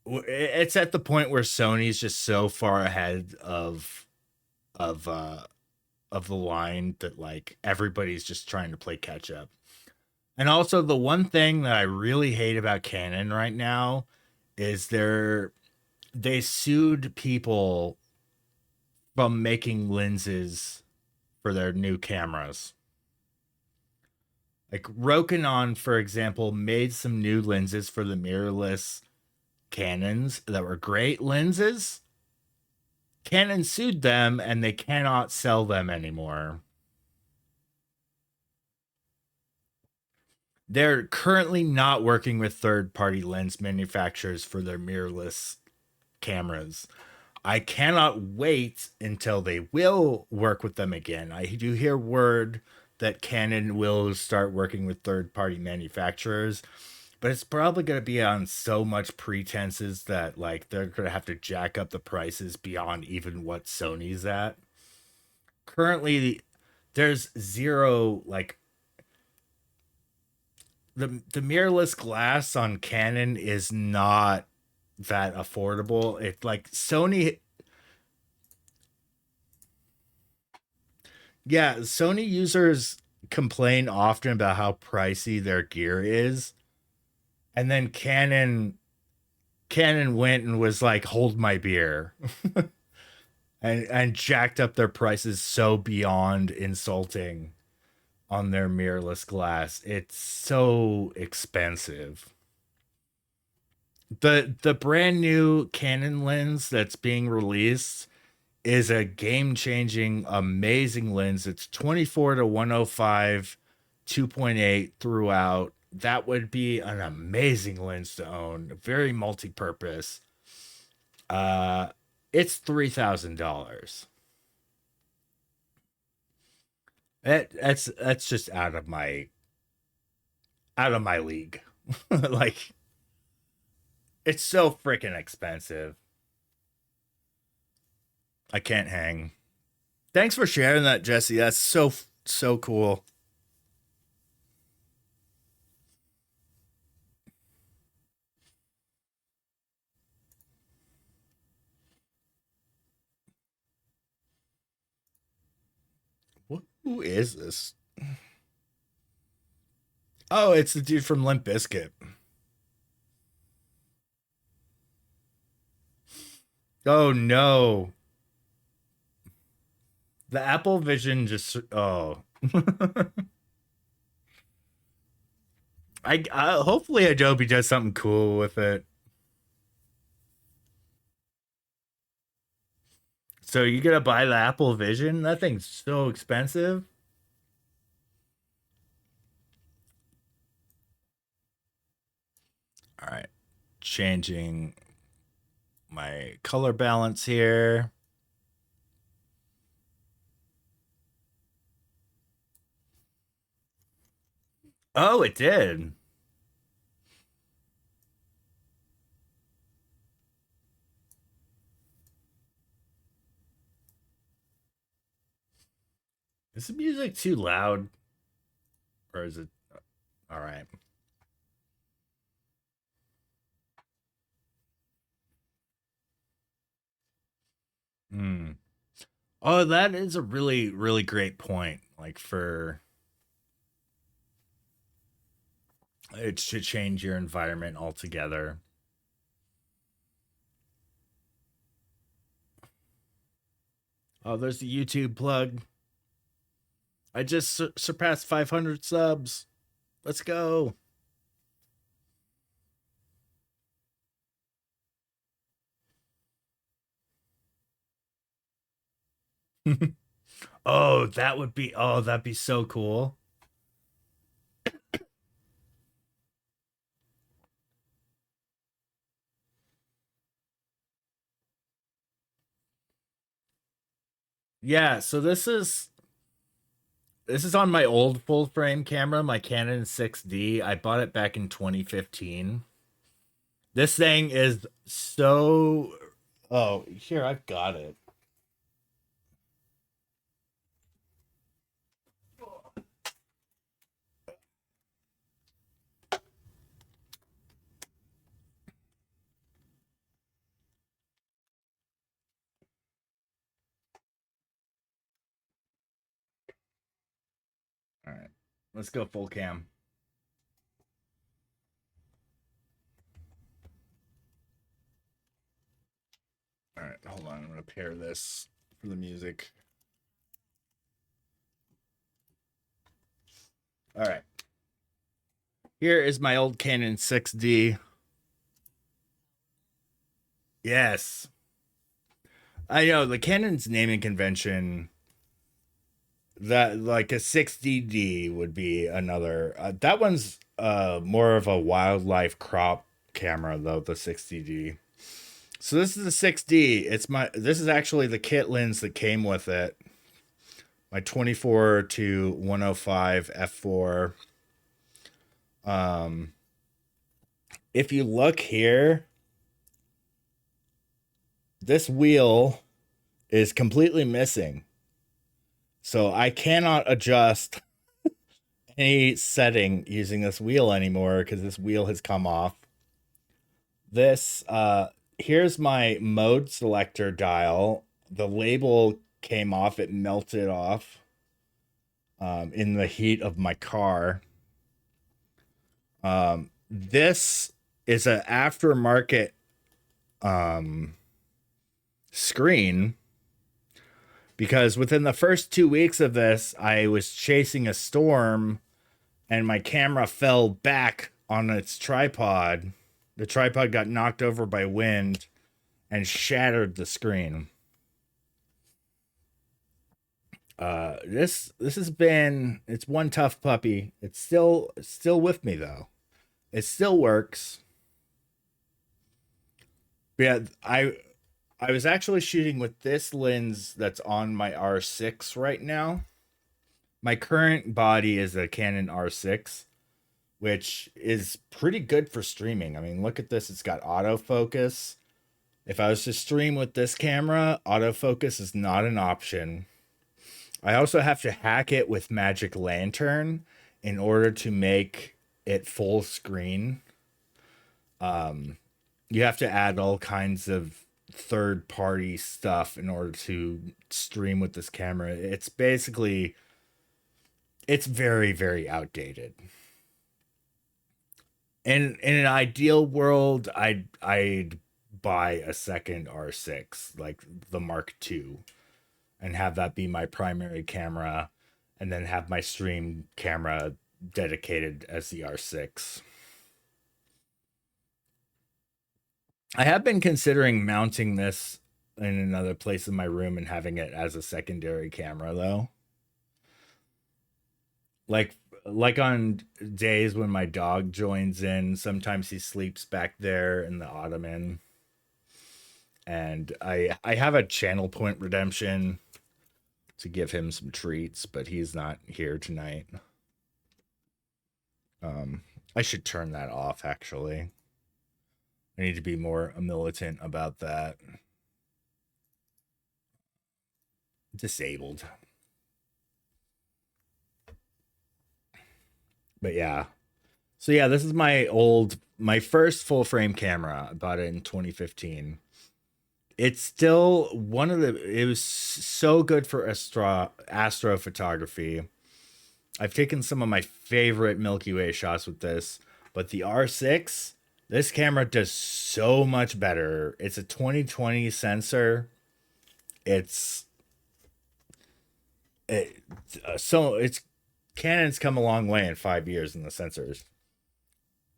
Speaker 1: at the point where Sony's just so far ahead of uh of the line that like everybody's just trying to play catch up. And also the one thing that I really hate about Canon right now is they sued people from making lenses for their new cameras. Like Rokinon, for example, made some new lenses for the mirrorless Canons that were great lenses. Canon sued them and they cannot sell them anymore. They're currently not working with third-party lens manufacturers for their mirrorless cameras. I cannot wait until they will work with them again. I do hear word that Canon will start working with third-party manufacturers, but it's probably going to be on so much pretenses that like they're going to have to jack up the prices beyond even what Sony's at. Currently, there's zero like the mirrorless glass on Canon is not that affordable. It like Sony, yeah, Sony users complain often about how pricey their gear is. And then Canon went and was like, "Hold my beer." And jacked up their prices so beyond insulting on their mirrorless glass. It's so expensive. The brand new Canon lens that's being released is a game-changing, amazing lens. It's 24 to 105, 2.8 throughout. That would be an amazing lens to own. Very multi-purpose. Uh, it's $3,000. That's just out of my league. Like, it's so freaking expensive. I can't hang. Thanks for sharing that, Jesse. That's so cool. Who is this? Oh, it's the dude from Limp Bizkit. Oh no. The Apple Vision just oh. I hopefully Adobe does something cool with it. So you gotta buy the Apple Vision? That thing's so expensive. All right. Changing my color balance here. Oh, it did. Is the music too loud? Or is it all right? Hmm. Oh, that is a really great point. Like for it should change your environment altogether. Oh, there's the YouTube plug. I just surpassed 500 subs. Let's go. Oh, that'd be so cool. Yeah, so this is on my old full frame camera, my Canon 6D. I bought it back in 2015. This thing is so oh, here I've got it. All right. Let's go full cam. All right, hold on. I'm going to pair this for the music. All right. Here is my old Canon 6D. Yes. I know the Canon's naming convention that like a 6DD would be another. That one's more of a wildlife crop camera though, the 6DD. So this is the 6D. This is actually the kit lens that came with it. My 24 to 105 f4. Um if you look here, this wheel is completely missing. So I cannot adjust any setting using this wheel anymore because this wheel has come off. This here's my mode selector dial. The label came off, it melted off in the heat of my car. This is an aftermarket screen because within the first 2 weeks of this, I was chasing a storm and my camera fell back on its tripod. The tripod got knocked over by wind and shattered the screen. This has been it's one tough puppy. It's still with me though. It still works. But yeah, I was actually shooting with this lens that's on my R6 right now. my current body is a Canon R6, which is pretty good for streaming. I mean, look at this. It's got autofocus. If I was to stream with this camera, autofocus is not an option. I also have to hack it with Magic Lantern in order to make it full screen. You have to add all kinds of third party stuff in order to stream with this camera. It's basically it's very, very outdated. In an ideal world, I'd buy a second R6, like the Mark II, and have that be my primary camera, and then have my stream camera dedicated as the R6. I have been considering mounting this in another place in my room and having it as a secondary camera though. Like like on days when my dog joins in, sometimes he sleeps back there in the ottoman. And I have a channel point redemption to give him some treats, but he's not here tonight. I should turn that off actually. I need to be more militant about that. Disabled. But yeah. So yeah, this is my first full frame camera. I bought it in 2015. It's still it was so good for astrophotography. I've taken some of my favorite Milky Way shots with this, but the R6, this camera does so much better. It's a 2020 sensor. It's Canon's come a long way in 5 years in the sensors.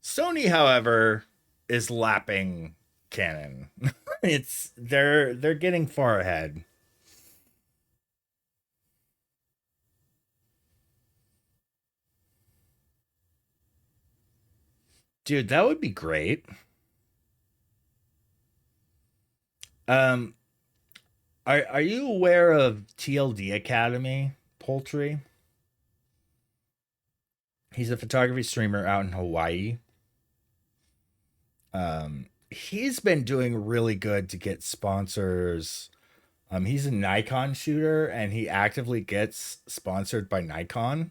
Speaker 1: Sony, however, is lapping Canon. They're getting far ahead. Dude, that would be great. Um, are you aware of TLD Academy, Poultry? He's a photography streamer out in Hawaii. He's been doing really good to get sponsors. He's a Nikon shooter and he actively gets sponsored by Nikon.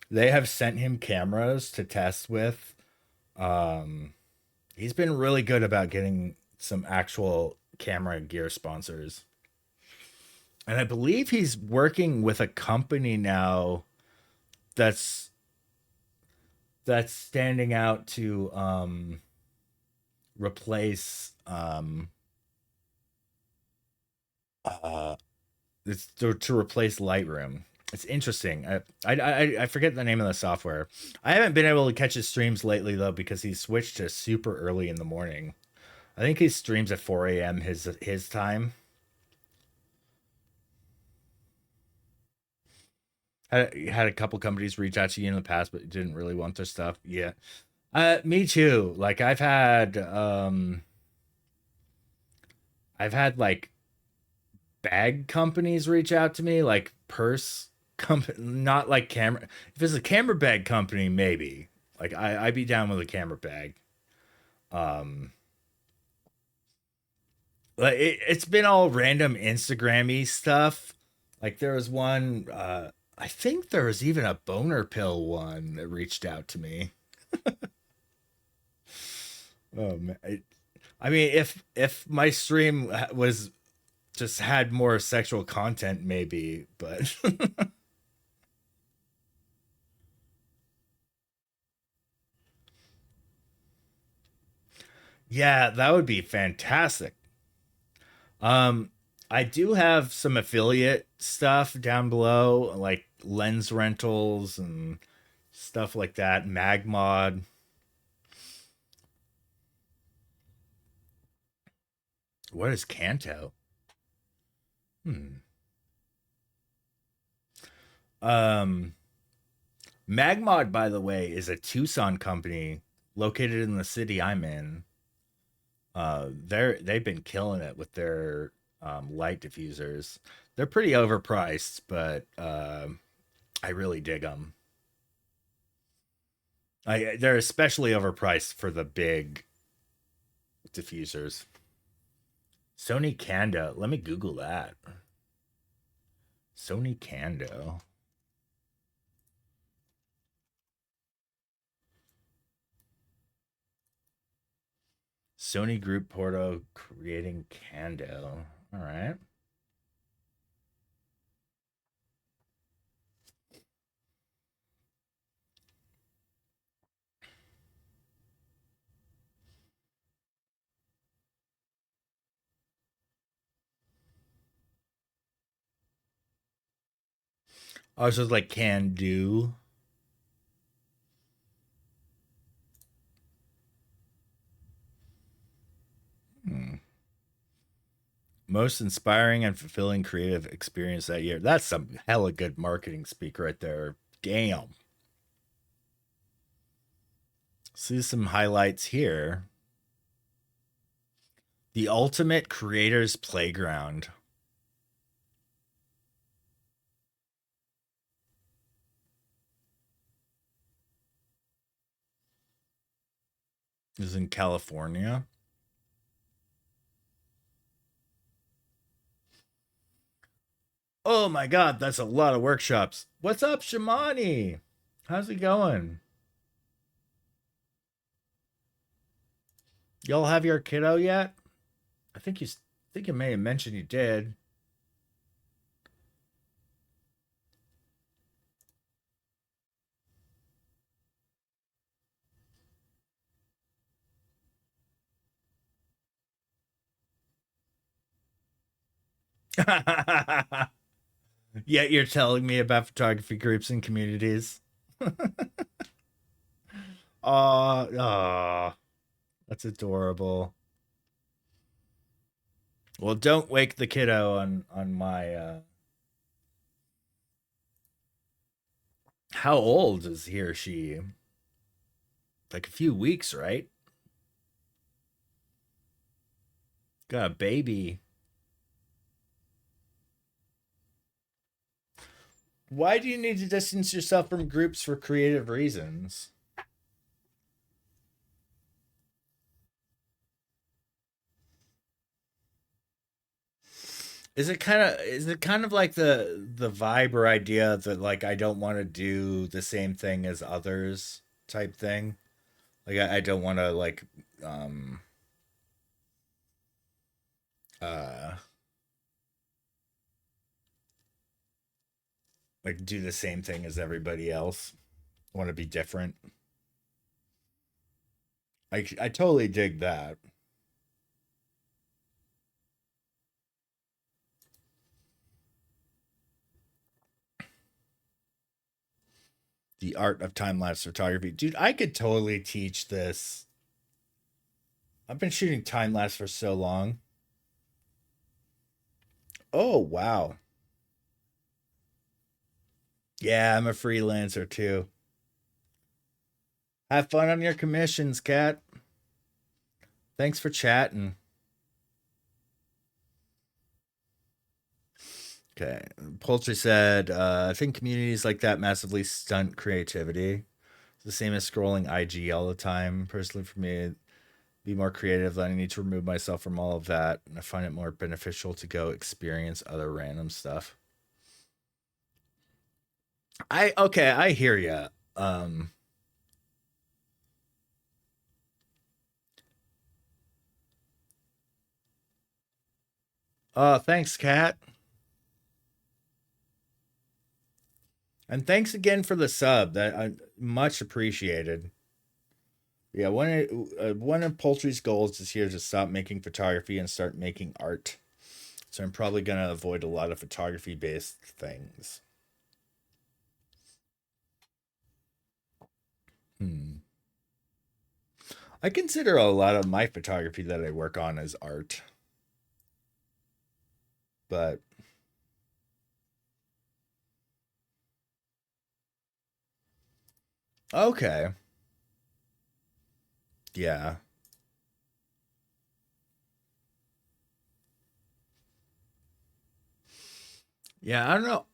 Speaker 1: They have sent him cameras to test with. He's been really good about getting some actual camera gear sponsors. And I believe he's working with a company now that's standing out to replace uh it's to replace Lightroom. It's interesting. I forget the name of the software. I haven't been able to catch his streams lately though because he switched to super early in the morning. I think he streams at 4 a.m. his time. Had a couple companies reach out to you in the past, but didn't really want their stuff. Yeah, me too. Like I've had like bag companies reach out to me, like purse company, not like camera. If it's a camera bag company, maybe. Like I'd be down with a camera bag. Um, like it's been all random Instagrammy stuff. Like there was one. I think there was even a boner pill one that reached out to me. Oh man. I mean, if my stream was just had more sexual content, maybe, but yeah, that would be fantastic. Um, I do have some affiliate stuff down below, like lens rentals and stuff like that. Magmod. What is Kanto? Hmm. Um, Magmod, by the way, is a Tucson company located in the city I'm in. They've been killing it with their light diffusers. They're pretty overpriced, but I really dig them. They're especially overpriced for the big diffusers. Sony Kando. Let me Google that. Sony Kando. Sony Group Porto creating Kando. All right. Oh, so it's like can do. Hmm. Most inspiring and fulfilling creative experience that year. That's some hella good marketing speak right there. Damn. See some highlights here. The ultimate creators playground. This is in California. Oh my god, that's a lot of workshops. What's up, Shamani? How's it going? Y'all have your kiddo yet? I think you may have mentioned you did. Yet you're telling me about photography groups and communities. Aw, that's adorable. Well, don't wake the kiddo on my how old is he or she? Like a few weeks, right? Got a baby. Why do you need to distance yourself from groups for creative reasons? Is it kind of like the vibe or idea that like I don't want to do the same thing as others type thing? Like I don't want to um uh like do the same thing as everybody else. I want to be different. I totally dig that. The art of time lapse photography. Dude, I could totally teach this. I've been shooting time lapse for so long. Oh, wow. Yeah, I'm a freelancer too. Have fun on your commissions, Kat. Thanks for chatting. Okay. Poultry said, I think communities like that massively stunt creativity. It's the same as scrolling IG all the time. Personally, for me, be more creative. I need to remove myself from all of that. And I find it more beneficial to go experience other random stuff. I hear ya. Um, thanks, Kat. And thanks again for the sub. That I much appreciated. Yeah, one of Poultry's goals this year is to stop making photography and start making art. So I'm probably gonna avoid a lot of photography based things. Hmm. I consider a lot of my photography that I work on as art, but okay, yeah, yeah. I don't know.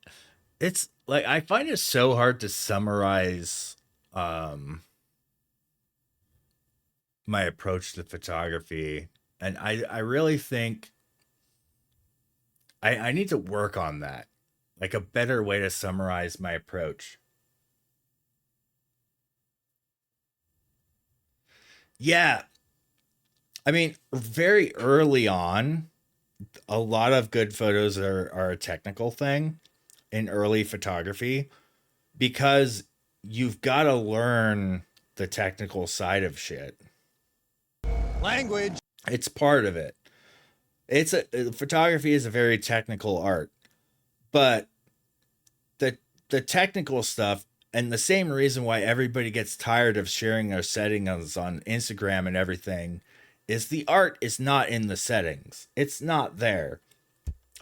Speaker 1: It's like I find it so hard to summarize my approach to photography, and I really think I need to work on that, like a better way to summarize my approach. Yeah, I mean, very early on, a lot of good photos are a technical thing in early photography because you've got to learn the technical side of shit.
Speaker 5: Language.
Speaker 1: It's part of it. Photography is a very technical art, but the the technical stuff, and the same reason why everybody gets tired of sharing their settings on Instagram and everything, is the art is not in the settings. It's not there.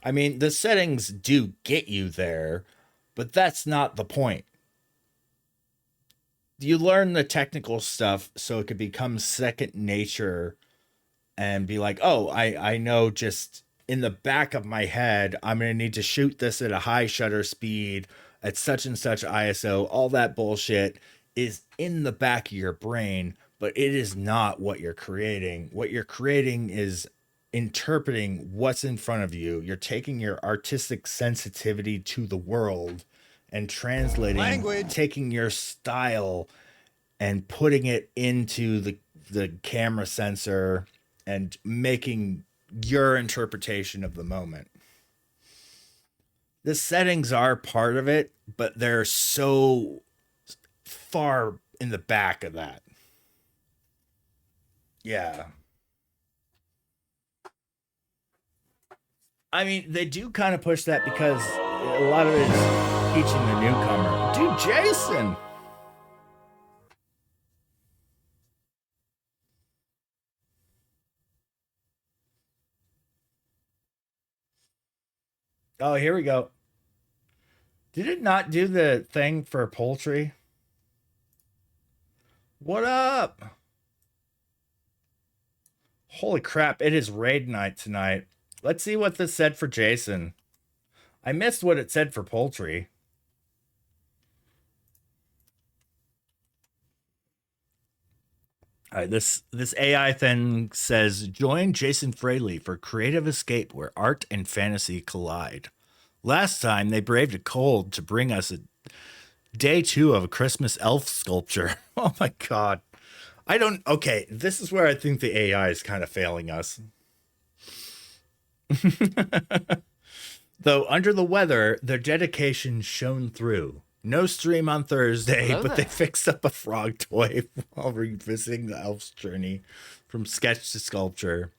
Speaker 1: I mean, the settings do get you there, but that's not the point. You learn the technical stuff so it could become second nature and be like, oh, I know just in the back of my head, I'm going to need to shoot this at a high shutter speed at such and such ISO. All that bullshit is in the back of your brain, but it is not what you're creating. What you're creating is interpreting what's in front of you. You're taking your artistic sensitivity to the world and translating,
Speaker 5: Language.
Speaker 1: taking your style and putting it into the camera sensor and making your interpretation of the moment. The settings are part of it, but they're so far in the back of that. Yeah. I mean, they do kind of push that because a lot of it is teaching the newcomer. Dude, Jason! Oh, here we go. Did it not do the thing for poultry? What up? Holy crap, it is raid night tonight. Let's see what this said for Jason. I missed what it said for poultry. All right, this AI thing says join Jason Fraley for creative escape where art and fantasy collide. Last time they braved a cold to bring us a day 2 of a Christmas elf sculpture. Oh my god. Okay, this is where I think the AI is kind of failing us. Though under the weather, their dedication shone through. No stream on Thursday,
Speaker 7: Hello
Speaker 1: but they
Speaker 7: there.
Speaker 1: fixed up a frog toy while revisiting the elf's journey from sketch to sculpture.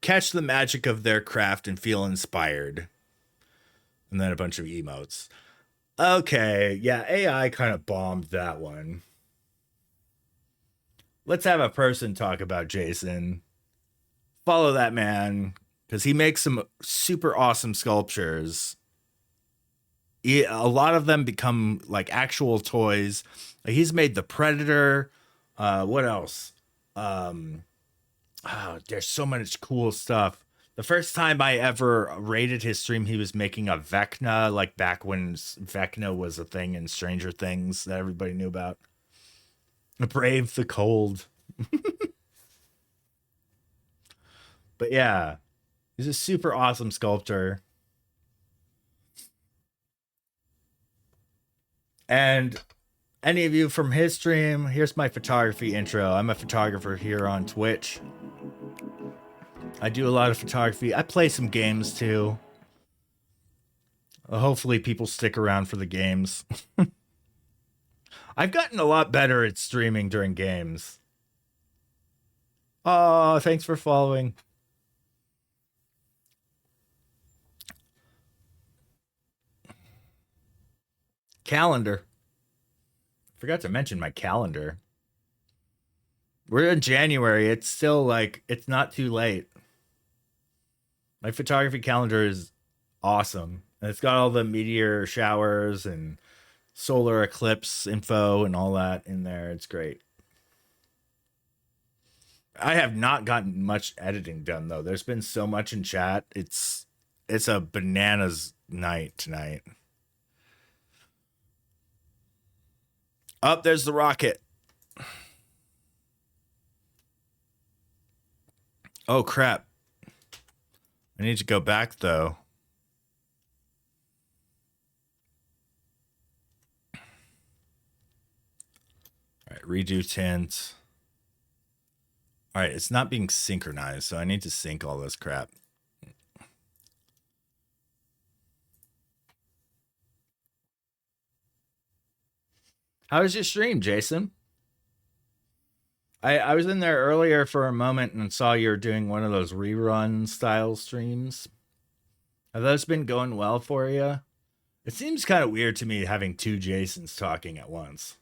Speaker 1: Catch the magic of their craft and feel inspired. And then a bunch of emotes. Okay, yeah, AI kind of bombed that one. Let's have a person talk about Jason. Follow that man, because he makes some super awesome sculptures. A lot of them become like actual toys. He's made the Predator. What else? There's so much cool stuff. The first time I ever rated his stream, he was making a Vecna, like back when Vecna was a thing in Stranger Things that everybody knew about. Brave the Cold. But yeah, he's a super awesome sculptor. And any of you from his stream, here's my photography intro. I'm a photographer here on Twitch. I do a lot of photography. I play some games too. Hopefully people stick around for the games. I've gotten a lot better at streaming during games. Oh, thanks for following. Calendar. Forgot to mention my calendar. We're in January. It's still like, it's not too late. My photography calendar is awesome. And it's got all the meteor showers and solar eclipse info and all that in there. It's great. I have not gotten much editing done though. There's been so much in chat. It's a bananas night tonight. Up there's the rocket. Oh crap. I need to go back though. All right, redo tint. All right, it's not being synchronized, so I need to sync all this crap. How was your stream, Jason? I was in there earlier for a moment and saw you were doing one of those rerun style streams. Have those been going well for you? It seems kind of weird to me having two Jasons talking at once.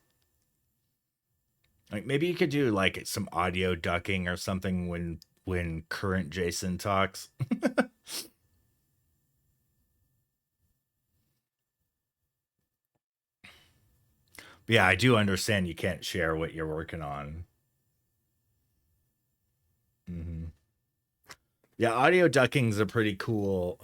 Speaker 1: Like maybe you could do like some audio ducking or something when current Jason talks. Yeah, I do understand you can't share what you're working on. Mm-hmm. Yeah, audio ducking is a pretty cool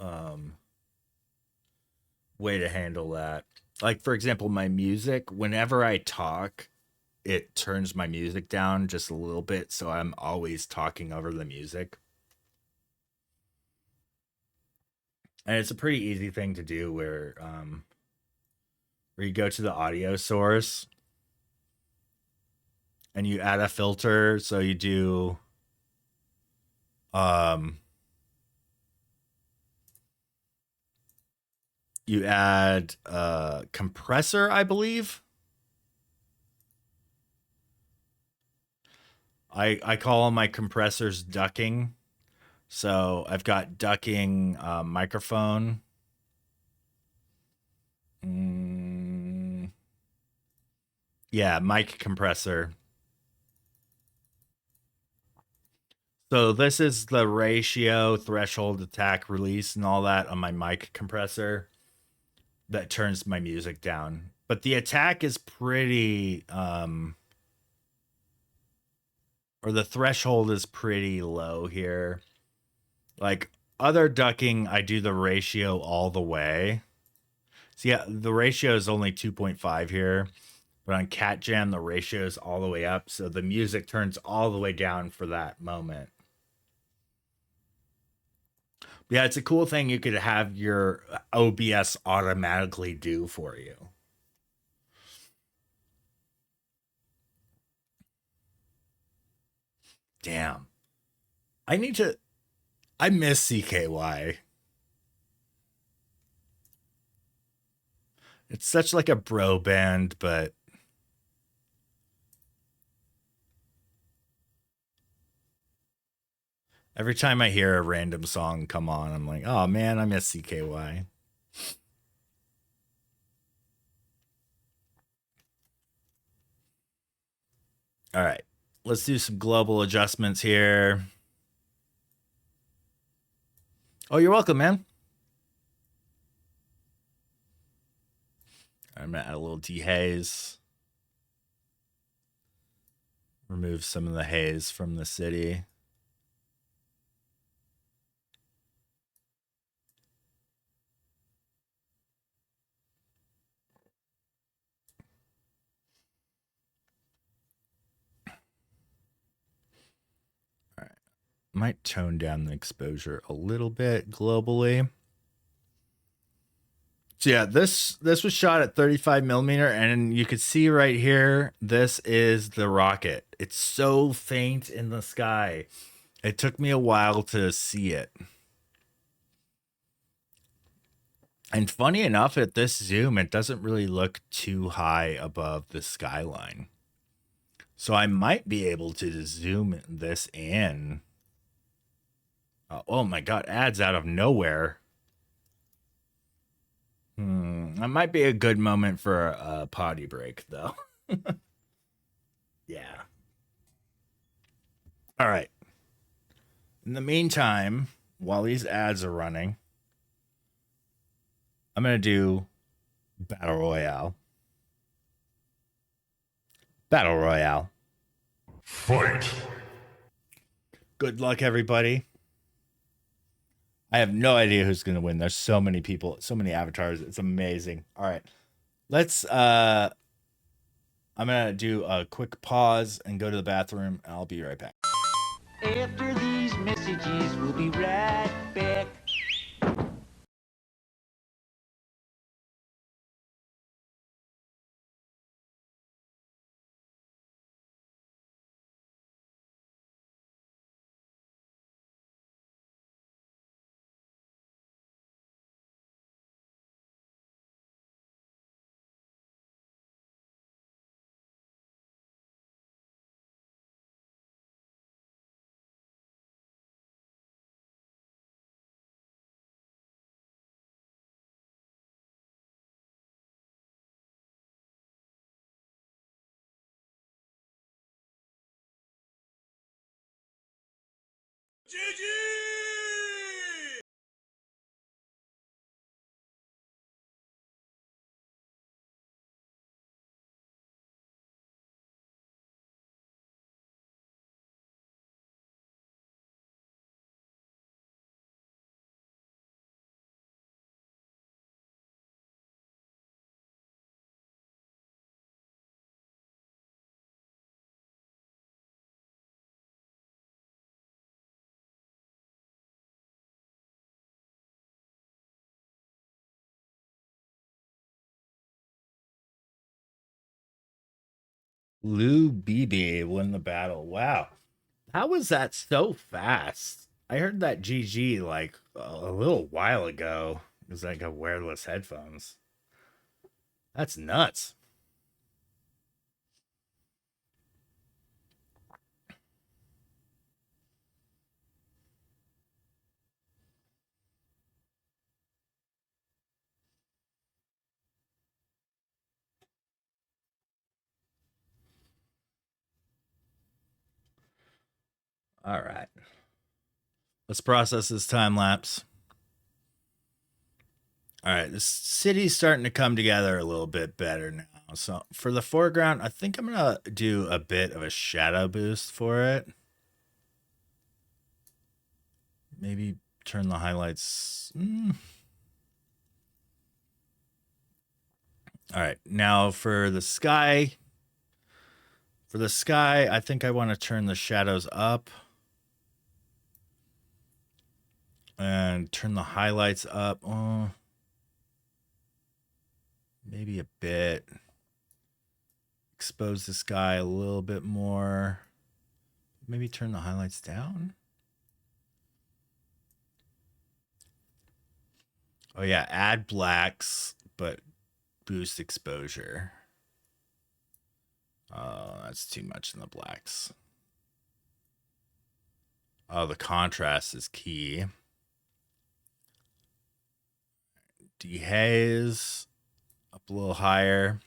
Speaker 1: way to handle that. Like, for example, my music, whenever I talk, it turns my music down just a little bit, so I'm always talking over the music. And it's a pretty easy thing to do where you go to the audio source and you add a filter. So you do you add a compressor, I believe. I call my compressors ducking. So I've got ducking microphone. Yeah, mic compressor. So this is the ratio, threshold, attack, release, and all that on my mic compressor that turns my music down. But the attack is pretty or the threshold is pretty low here. Like other ducking, I do the ratio all the way. So yeah, the ratio is only 2.5 here. But on Cat Jam, the ratio is all the way up. So the music turns all the way down for that moment. Yeah, it's a cool thing you could have your OBS automatically do for you. Damn. I miss CKY. It's such like a bro band, but every time I hear a random song come on, I'm like, oh man, I miss CKY. All right, let's do some global adjustments here. Oh, you're welcome, man. I'm gonna add a little dehaze. Remove some of the haze from the city. All right, might tone down the exposure a little bit globally. So yeah, this was shot at 35 millimeter, and you could see right here, this is the rocket. It's so faint in the sky. It took me a while to see it. And funny enough, at this zoom, it doesn't really look too high above the skyline. So I might be able to zoom this in. Oh my God, ads out of nowhere. That might be a good moment for a potty break, though. Yeah. All right. In the meantime, while these ads are running, I'm going to do Battle Royale. Battle Royale.
Speaker 4: Fight.
Speaker 1: Good luck, everybody. I have no idea who's going to win. There's so many people, so many avatars. It's amazing. All right. Let's I'm going to do a quick pause and go to the bathroom. And I'll be right back.
Speaker 7: After these messages, we'll be right back.
Speaker 1: Lou BB won the battle. Wow. How was that so fast? I heard that GG like a little while ago. It was like a wireless headphones. That's nuts. All right. Let's process this time lapse. All right, this city's starting to come together a little bit better now. So for the foreground, I think I'm gonna do a bit of a shadow boost for it. Maybe turn the highlights. All right, now for the sky. For the sky, I think I want to turn the shadows up. And turn the highlights up. Maybe a bit. Expose the sky a little bit more. Maybe turn the highlights down. Oh yeah, add blacks, but boost exposure. Oh, that's too much in the blacks. Oh, the contrast is key. Dehaze up a little higher.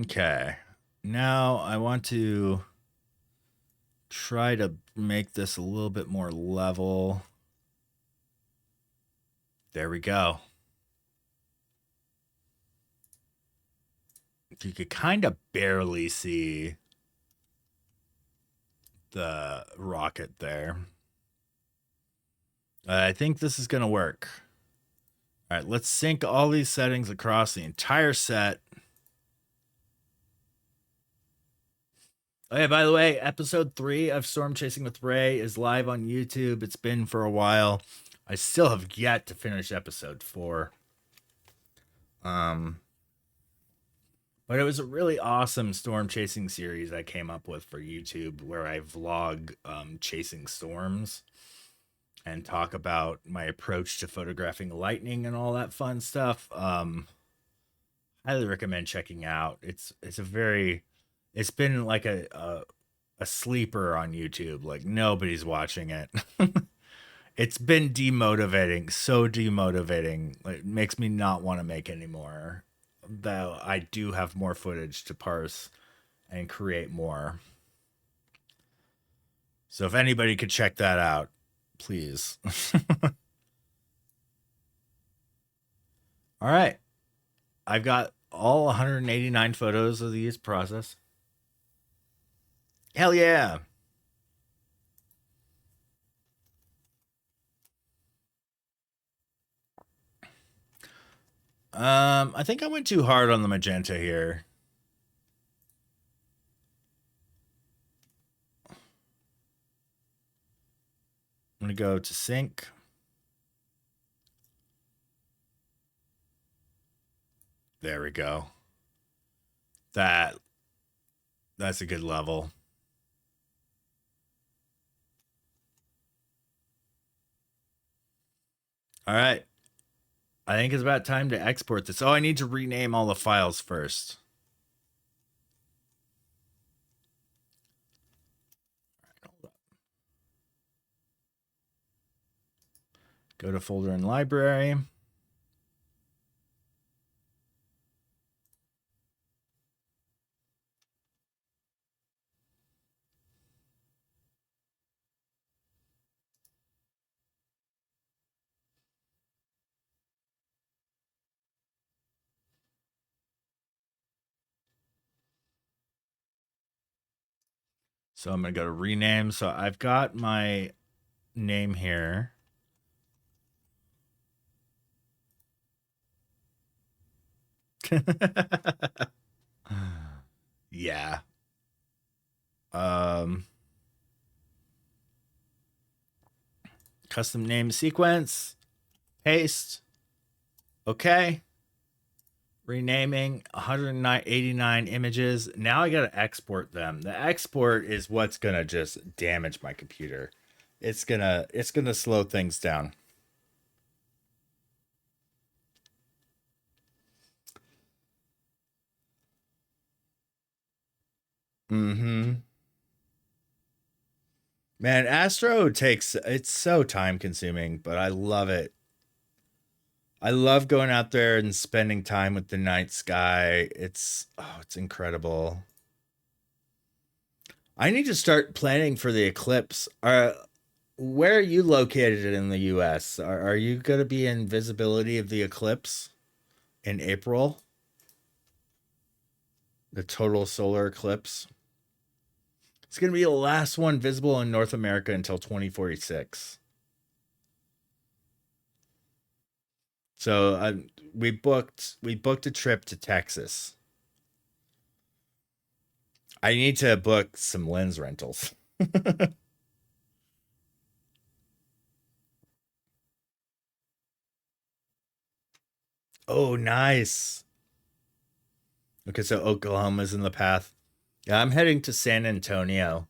Speaker 1: Okay. Now I want to try to make this a little bit more level. There we go. You could kind of barely see the rocket there. I think this is going to work. All right, let's sync all these settings across the entire set. Oh yeah, by the way, episode 3 of Storm Chasing with Ray is live on YouTube. It's been for a while. I still have yet to finish episode 4. But it was a really awesome storm chasing series I came up with for YouTube where I vlog chasing storms and talk about my approach to photographing lightning and all that fun stuff. Highly recommend checking out. It's been like a sleeper on YouTube. Like nobody's watching it. It's been demotivating, so demotivating. It makes me not want to make anymore. Though I do have more footage to parse and create more. So if anybody could check that out, please. All right. I've got all 189 photos of these process. Hell yeah. I think I went too hard on the magenta here. I'm gonna go to sync. There we go. That's a good level. All right. I think it's about time to export this. Oh, I need to rename all the files first. Go to folder and library. So I'm going to go to rename. So I've got my name here. Yeah. Custom name sequence. Paste. Okay. Renaming 189 images. Now I got to export them. The export is what's going to just damage my computer. It's going to slow things down. Mm-hmm. Man, Astro it's so time consuming, but I love it. I love going out there and spending time with the night sky. It's incredible. I need to start planning for the eclipse. Where are you located in the US? Are you going to be in visibility of the eclipse in April? The total solar eclipse. It's going to be the last one visible in North America until 2046. So we booked a trip to Texas. I need to book some lens rentals. Oh, nice. Okay, so Oklahoma's in the path. Yeah, I'm heading to San Antonio.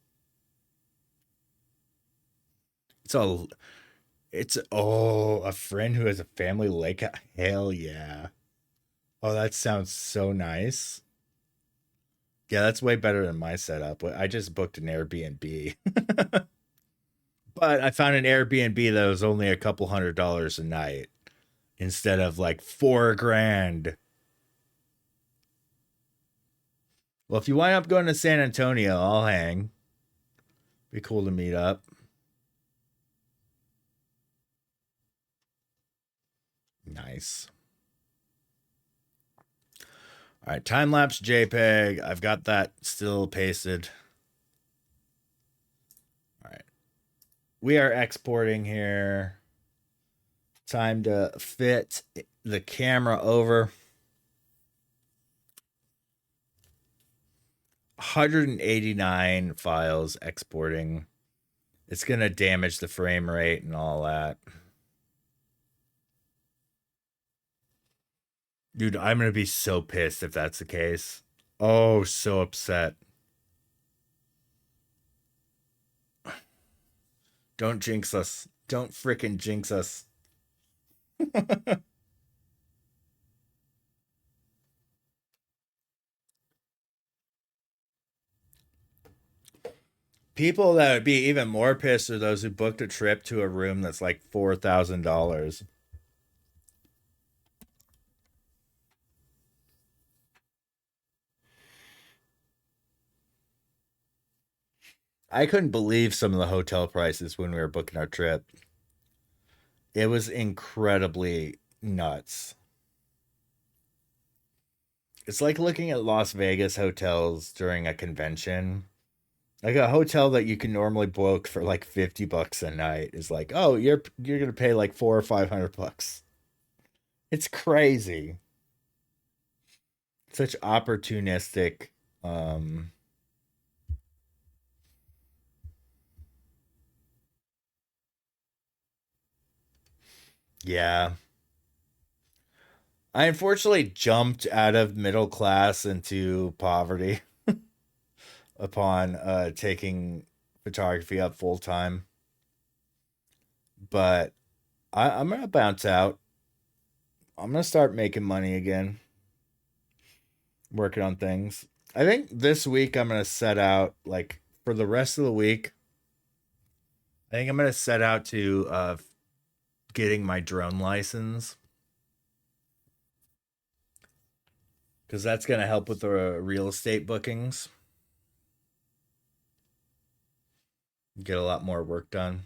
Speaker 1: It's a friend who has a family lake. Hell yeah. Oh, that sounds so nice. Yeah, that's way better than my setup. I just booked an Airbnb. But I found an Airbnb that was only a couple $100 a night instead of like $4,000. Well, if you wind up going to San Antonio, I'll hang. Be cool to meet up. Nice. All right, time lapse JPEG. I've got that still pasted. All right. We are exporting here. Time to fit the camera over. 189 files exporting. It's going to damage the frame rate and all that. Dude, I'm going to be so pissed if that's the case. Oh, so upset. Don't jinx us. Don't frickin' jinx us. People that would be even more pissed are those who booked a trip to a room that's like $4,000. I couldn't believe some of the hotel prices when we were booking our trip. It was incredibly nuts. It's like looking at Las Vegas hotels during a convention. Like a hotel that you can normally book for like $50 a night is like, oh, you're gonna pay like 400 or 500 bucks. It's crazy. Such opportunistic. Um, yeah. I unfortunately jumped out of middle class into poverty upon taking photography up full time. But I'm gonna bounce out. I'm gonna start making money again, working on things. I think this week I'm gonna set out like for the rest of the week. I think I'm gonna set out to getting my drone license because that's gonna help with the real estate bookings. Get a lot more work done.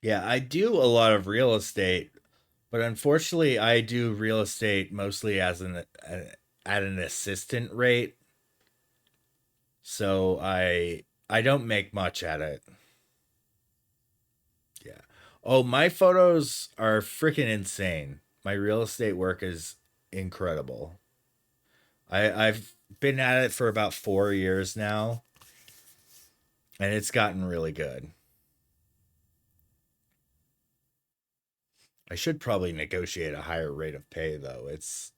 Speaker 1: Yeah, I do a lot of real estate, but unfortunately, I do real estate mostly as at an assistant rate, so I don't make much at it. Yeah. Oh, my photos are freaking insane. My real estate work is incredible. I've been at it for about 4 years now, and it's gotten really good. I should probably negotiate a higher rate of pay though. It's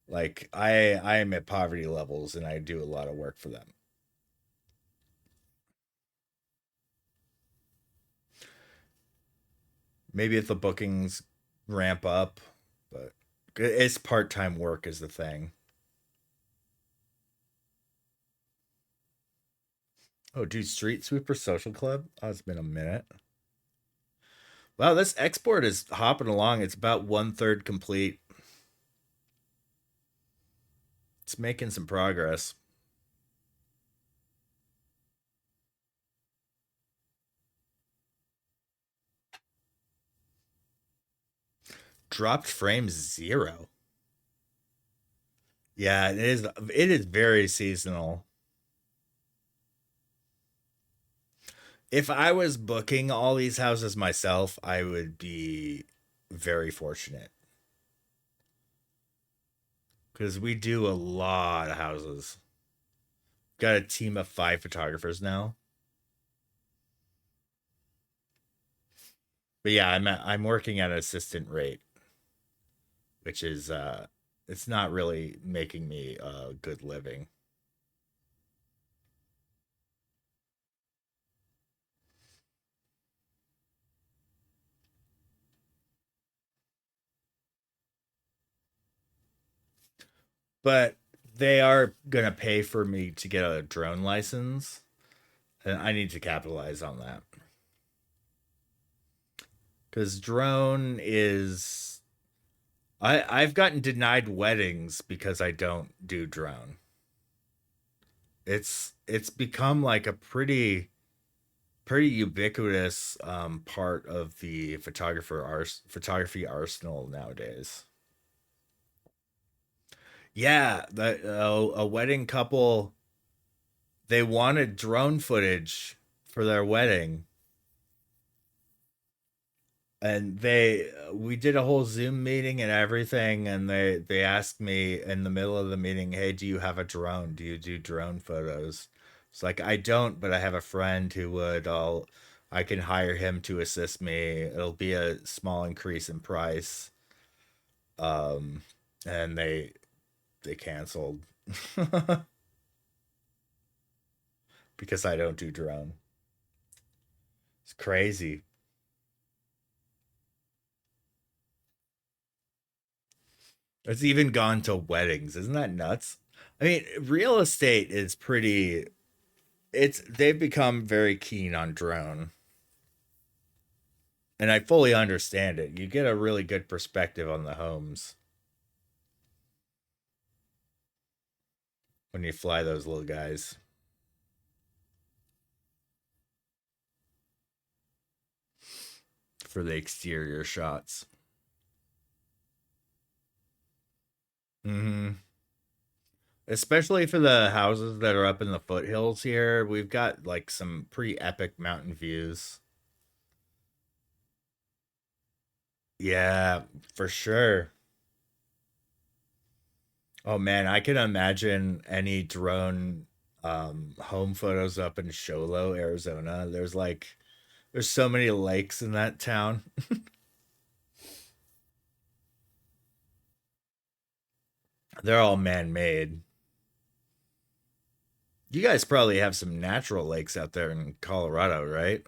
Speaker 1: like I am at poverty levels and I do a lot of work for them. Maybe if the bookings ramp up, but it's part-time work is the thing. Oh, dude, Street Sweeper Social Club? Oh, it's been a minute. Wow, this export is hopping along. It's about 1/3 complete. It's making some progress. Dropped frame 0. Yeah, it is. It is very seasonal. If I was booking all these houses myself, I would be very fortunate because we do a lot of houses. Got a team of 5 photographers now. But yeah, I'm working at an assistant rate, which is it's not really making me a good living. But they are gonna pay for me to get a drone license, and I need to capitalize on that because drone is I've gotten denied weddings because I don't do drone. It's become like a pretty ubiquitous part of the photography arsenal nowadays. Yeah, a wedding couple, they wanted drone footage for their wedding, and they we did a whole Zoom meeting and everything, and they asked me in the middle of the meeting, "Hey, do you have a drone? Do you do drone photos?" It's like I don't, but I have a friend who would. I can hire him to assist me. It'll be a small increase in price. Um, and they canceled because I don't do drone. It's crazy. It's even gone to weddings. Isn't that nuts? I mean, real estate is pretty it's they've become very keen on drone. And I fully understand it. You get a really good perspective on the homes when you fly those little guys. for the exterior shots. Mm-hmm. Especially for the houses that are up in the foothills here, we've got like some pretty epic mountain views. Yeah, for sure. Oh man, I can imagine any drone home photos up in Sholo, Arizona. There's so many lakes in that town. They're all man-made. You guys probably have some natural lakes out there in Colorado, right?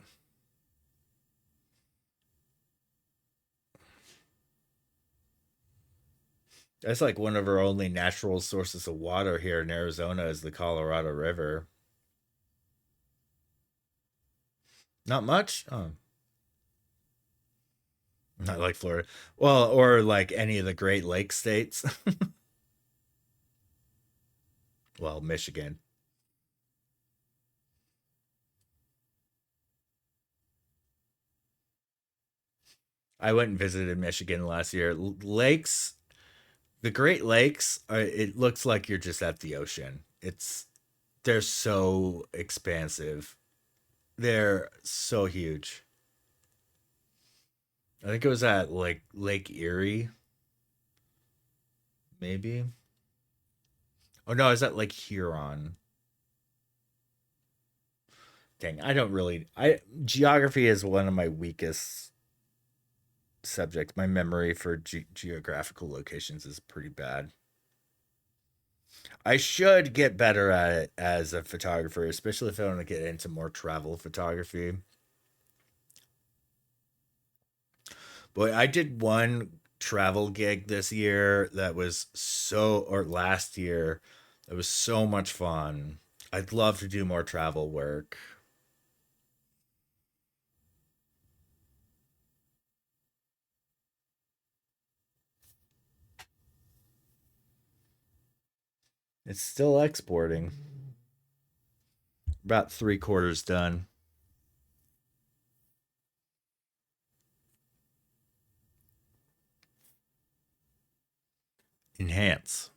Speaker 1: That's like one of our only natural sources of water here in Arizona is the Colorado River. Not much? Oh, not like Florida. Well, or like any of the Great Lakes states. Well, Michigan. I went and visited Michigan last year. Lakes, the Great Lakes, it looks like you're just at the ocean. They're so expansive. They're so huge. I think it was at like Lake Erie, maybe. Oh no, is that Lake Huron? Dang, I don't really. I geography is one of my weakest subjects. My memory for geographical locations is pretty bad. I should get better at it as a photographer, especially if I want to get into more travel photography. Boy, I did one travel gig this year that was or last year, that was so much fun. I'd love to do more travel work. It's still exporting. About three-quarters done. Enhance.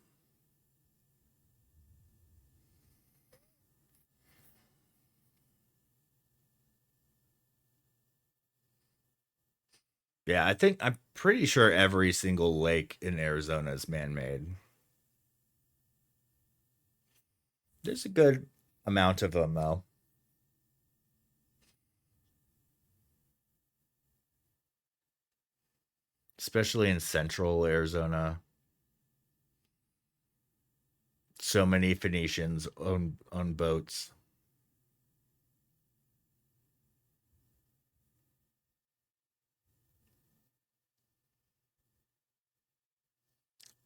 Speaker 1: Yeah, I'm pretty sure every single lake in Arizona is man-made. There's a good amount of them though, especially in central Arizona. So many Phoenicians own boats.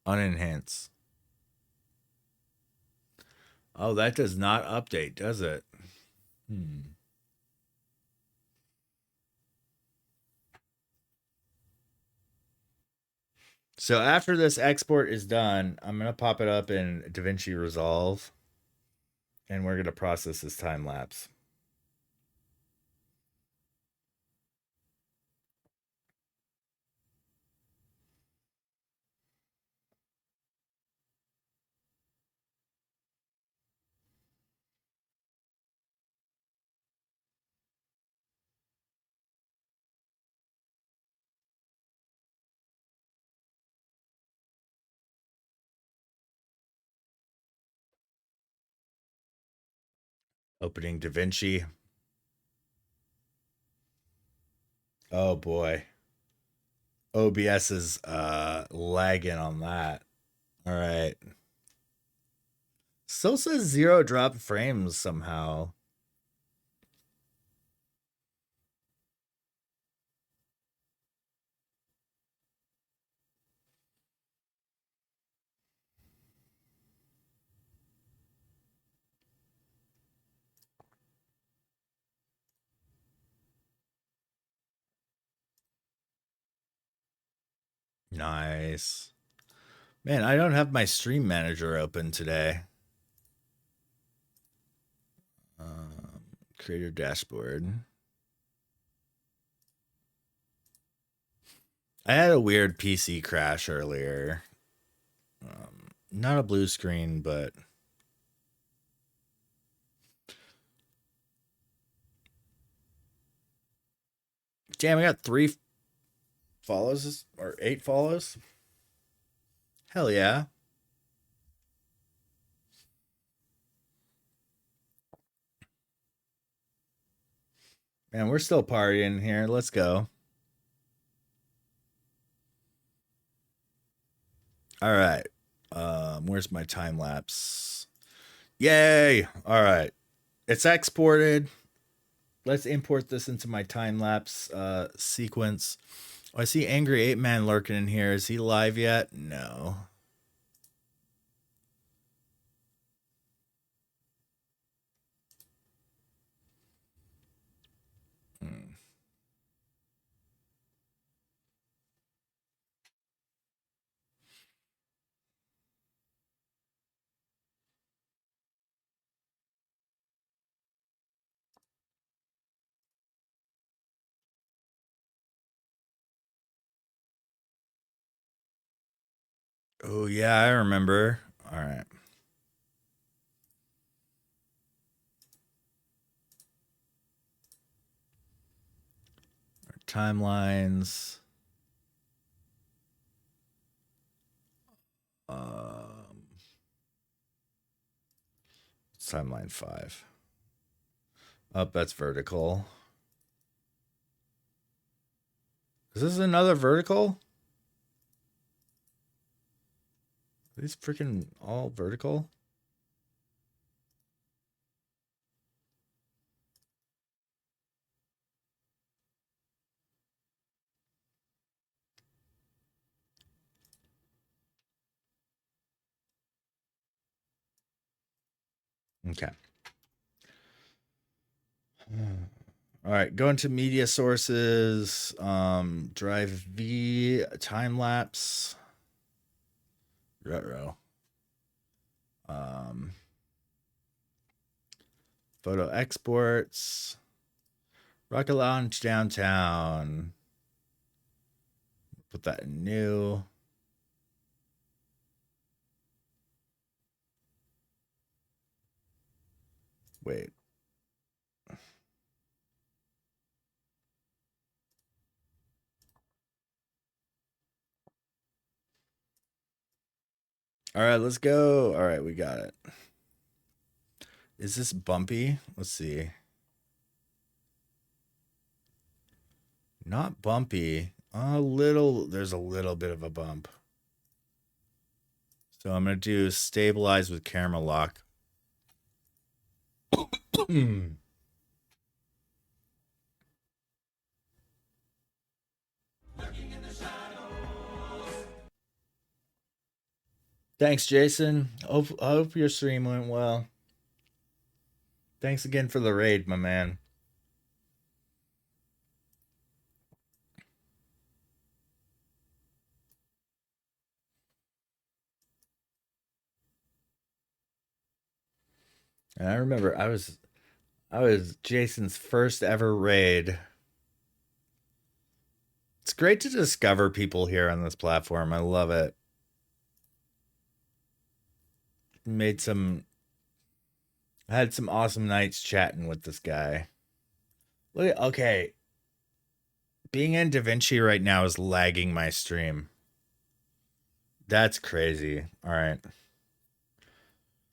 Speaker 1: Unenhance. Oh, that does not update, does it? Hmm. So after this export is done, I'm gonna pop it up in DaVinci Resolve, and we're gonna process this time lapse. Opening DaVinci. Oh boy. OBS is lagging on that. All right. Still says zero drop frames somehow. Nice. Man, I don't have my stream manager open today. Creator dashboard. I had a weird PC crash earlier. Not a blue screen, but damn, I got 3 follows or 8 follows. Hell yeah. Man, we're still partying here. Let's go. All right. Where's my time lapse? Yay! All right. It's exported. Let's import this into my time lapse sequence. Oh, I see Angry Ape Man lurking in here. Is he live yet? No. Oh yeah, I remember. All right. Our timelines. Timeline 5. Up, that's vertical. Is this another vertical? Are these freaking all vertical? Okay. All right, go into media sources, drive V, time lapse, retro, photo exports, Rocket Lounge downtown. Put that in new. Wait. All right, let's go. All right, we got it. Is this bumpy? Let's see. Not bumpy. A little, there's a little bit of a bump. So I'm going to do stabilize with camera lock. Thanks, Jason. I hope your stream went well. Thanks again for the raid, my man. And I remember I was Jason's first ever raid. It's great to discover people here on this platform. I love it. I had some awesome nights chatting with this guy. Look at, okay. Being in DaVinci right now is lagging my stream. That's crazy. All right.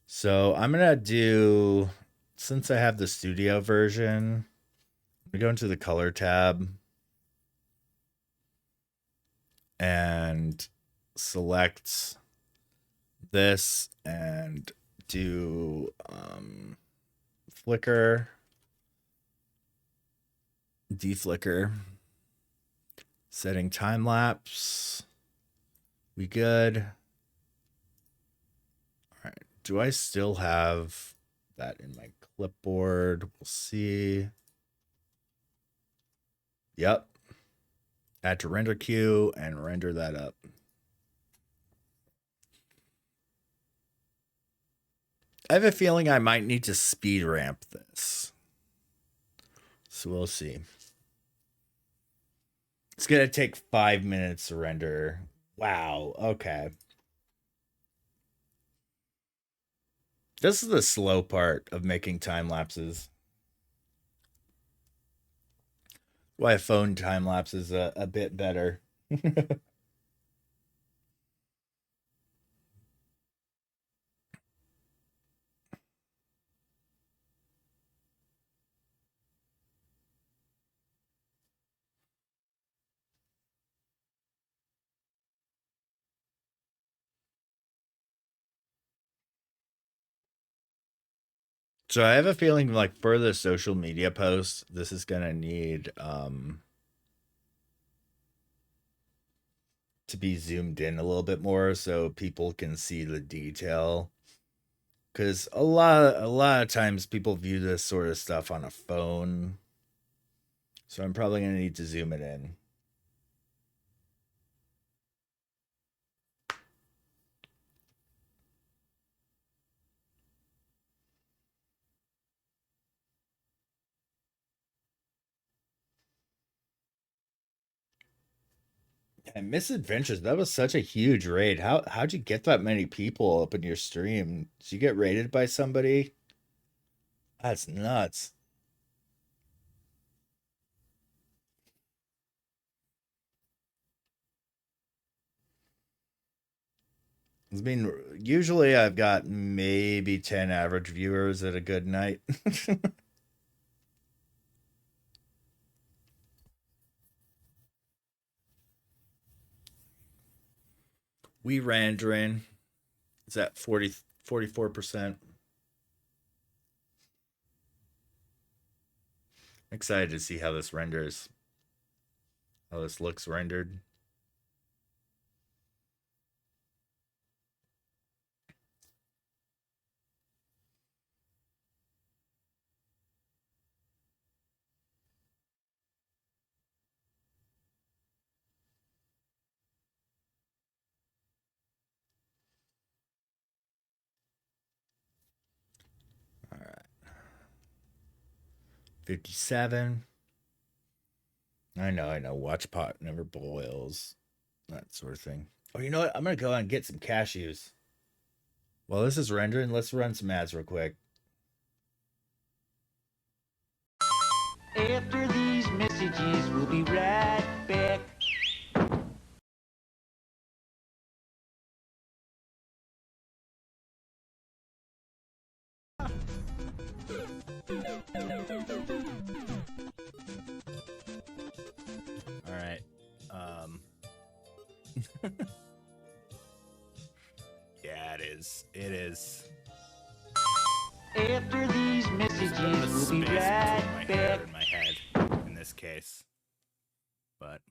Speaker 1: So I'm going to do, since I have the studio version, I'm going to go into the color tab and select this and do flicker, deflicker, setting time lapse. We good. All right. Do I still have that in my clipboard? We'll see. Yep. Add to render queue and render that up. I have a feeling I might need to speed ramp this. So we'll see. It's gonna take 5 minutes to render. Wow. Okay. This is the slow part of making time lapses. Why a phone time lapse is a bit better. So I have a feeling like for the social media posts, this is gonna need to be zoomed in a little bit more so people can see the detail. Cause a lot of times people view this sort of stuff on a phone. So I'm probably gonna need to zoom it in. And Misadventures, that was such a huge raid. How'd you get that many people up in your stream? Did you get raided by somebody? That's nuts. I mean, usually I've got maybe 10 average viewers at a good night. We ran drain. It's at 44%. Excited to see how this renders. How this looks rendered. All right. 57. I know. Watch pot never boils. That sort of thing. Oh, you know what? I'm going to go and get some cashews. While this is rendering, let's run some ads real quick.
Speaker 7: After these messages, we'll be right back.
Speaker 1: All right. Yeah, it is. It is.
Speaker 7: After these messages, we'll be
Speaker 1: Space
Speaker 7: right
Speaker 1: between my hair
Speaker 7: back.
Speaker 1: and my head in this case. But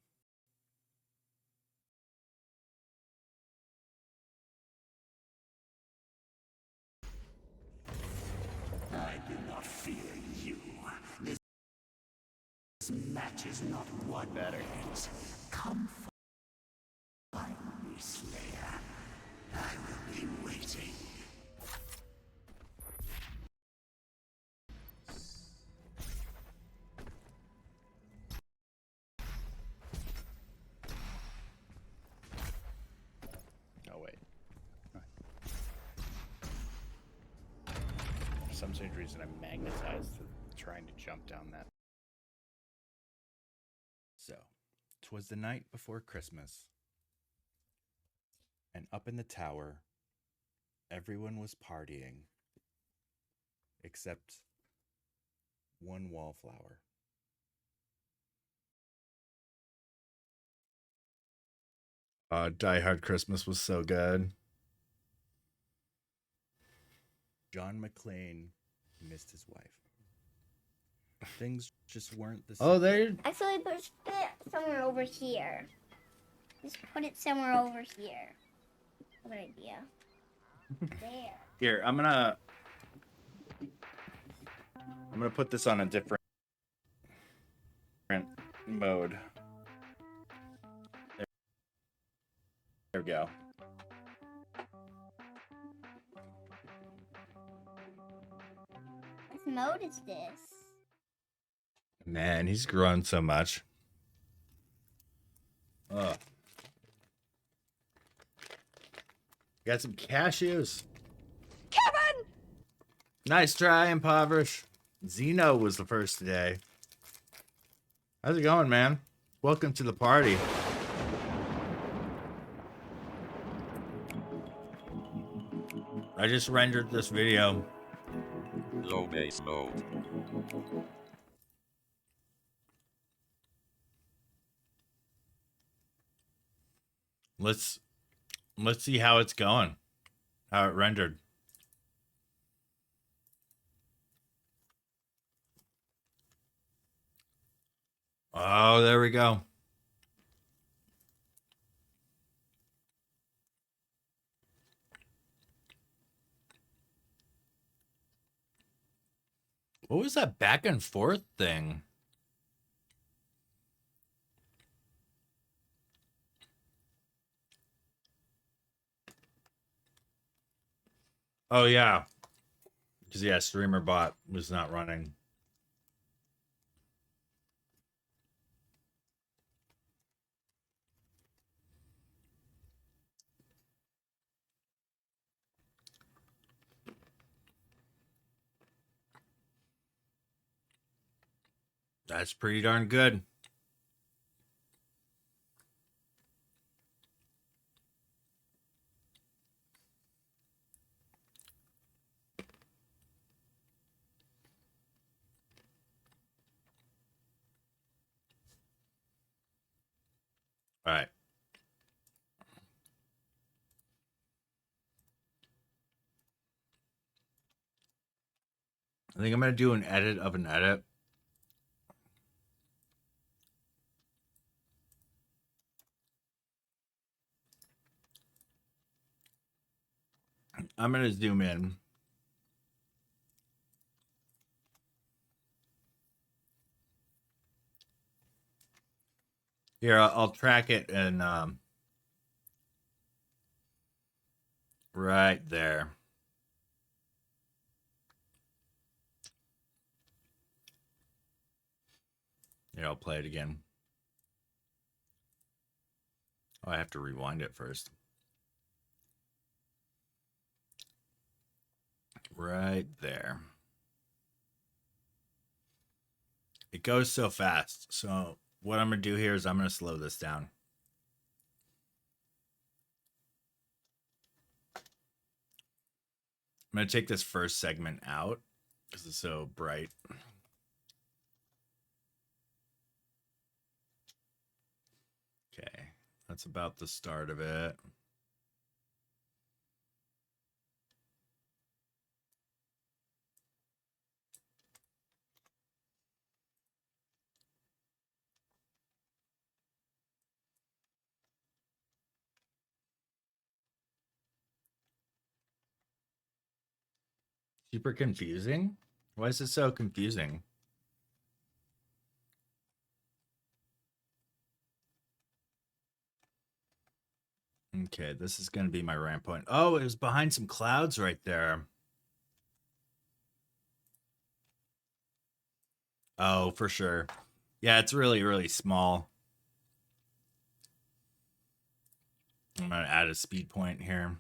Speaker 8: I do not fear you. This match is not won.
Speaker 1: better.
Speaker 8: Come find me, Slayer. I will be waiting.
Speaker 2: Oh wait. For some strange reason, I'm magnetized to trying to jump down that.
Speaker 1: So, 'twas the night before Christmas, and up in the tower, everyone was partying, except one wallflower. Die Hard Christmas was so good. John McClane missed his wife. Things just weren't the same. Oh, there.
Speaker 9: Actually, put it somewhere over here. Just put it somewhere over here. Good idea. There.
Speaker 1: Here, I'm gonna put this on a different mode. There we go.
Speaker 9: What mode is this?
Speaker 1: Man, he's grown so much. Ugh. Got some cashews.
Speaker 6: Kevin!
Speaker 1: Nice try, Impoverish. Zeno was the first today. How's it going, man? Welcome to the party. I just rendered this video.
Speaker 10: Low base mode.
Speaker 1: Let's see how it's going. How it rendered. Oh, there we go. What was that back and forth thing? Oh, yeah. Because, yeah, Streamer Bot was not running. That's pretty darn good. All right. I think I'm going to do an edit of an edit. I'm going to zoom in. Here, I'll track it and right there. Here, I'll play it again. Oh, I have to rewind it first. Right there. It goes so fast. So what I'm going to do here is I'm going to slow this down. I'm going to take this first segment out because it's so bright. Okay, that's about the start of it. Super confusing? Why is it so confusing? Okay, this is going to be my ramp point. Oh, it was behind some clouds right there. Oh, for sure. Yeah, it's really, really small. I'm going to add a speed point here.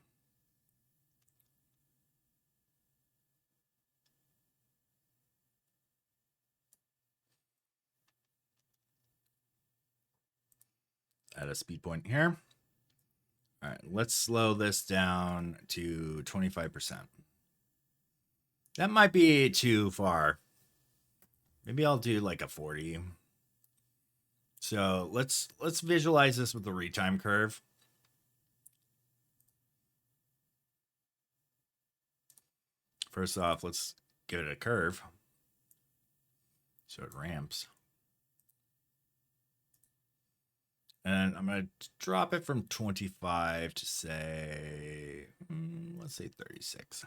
Speaker 1: Add a speed point here. All right, let's slow this down to 25%. That might be too far. Maybe I'll do like a 40. So let's visualize this with the retime curve. First off, let's give it a curve so it ramps. And I'm going to drop it from 25 to say, let's say 36.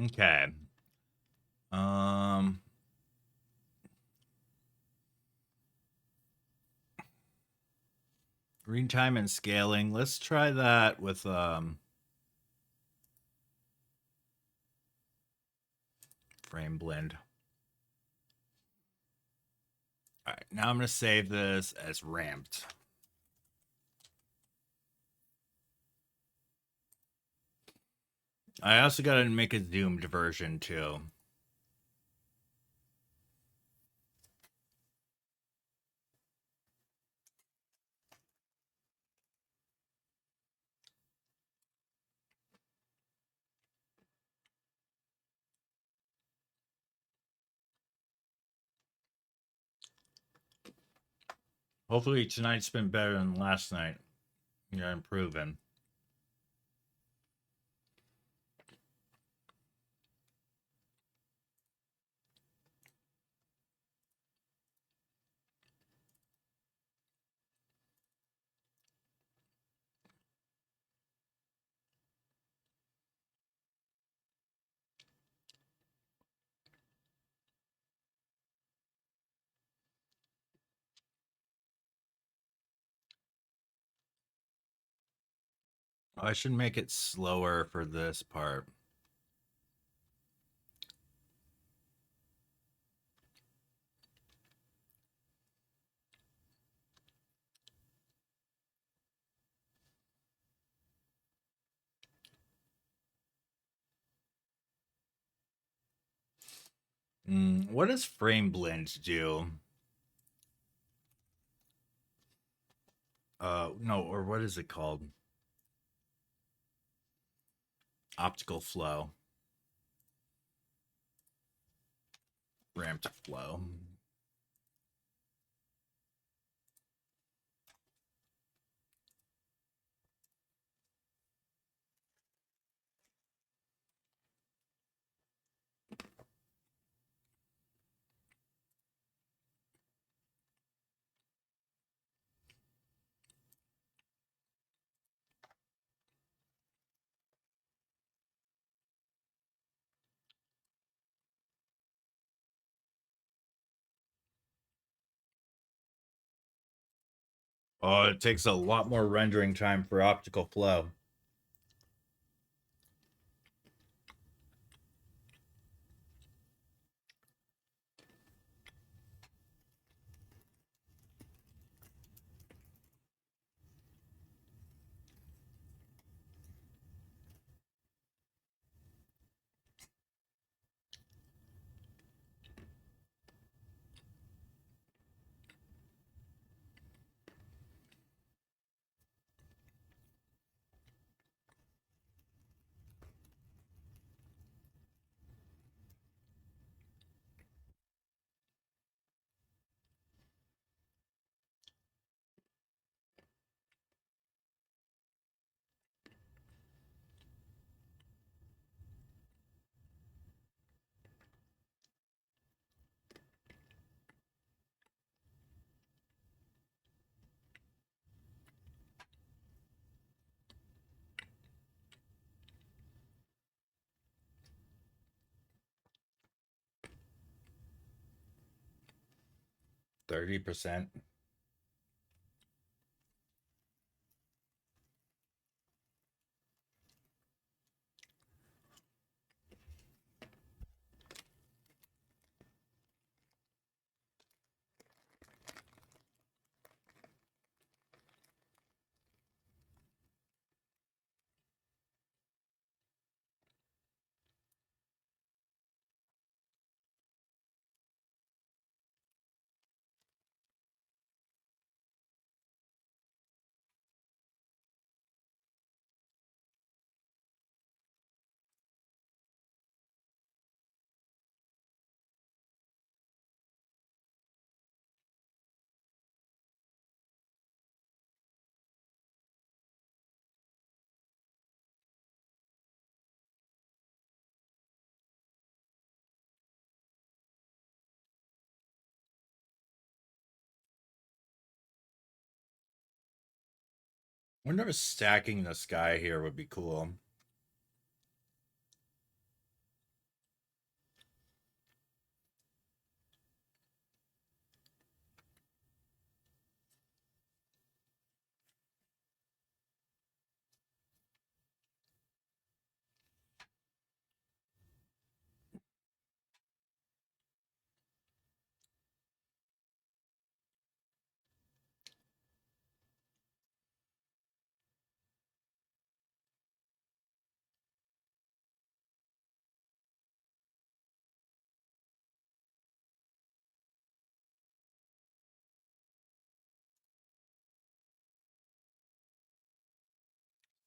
Speaker 1: Okay. Green time and scaling. Let's try that with frame blend. All right, now I'm going to save this as ramped. I also got to make a zoomed version too. Hopefully tonight's been better than last night. You're improving. I should make it slower for this part. What does frame blend do? No, or what is it called? Optical flow. Ramped flow. Oh, it takes a lot more rendering time for optical flow. %30%. Wonder if stacking the sky here would be cool.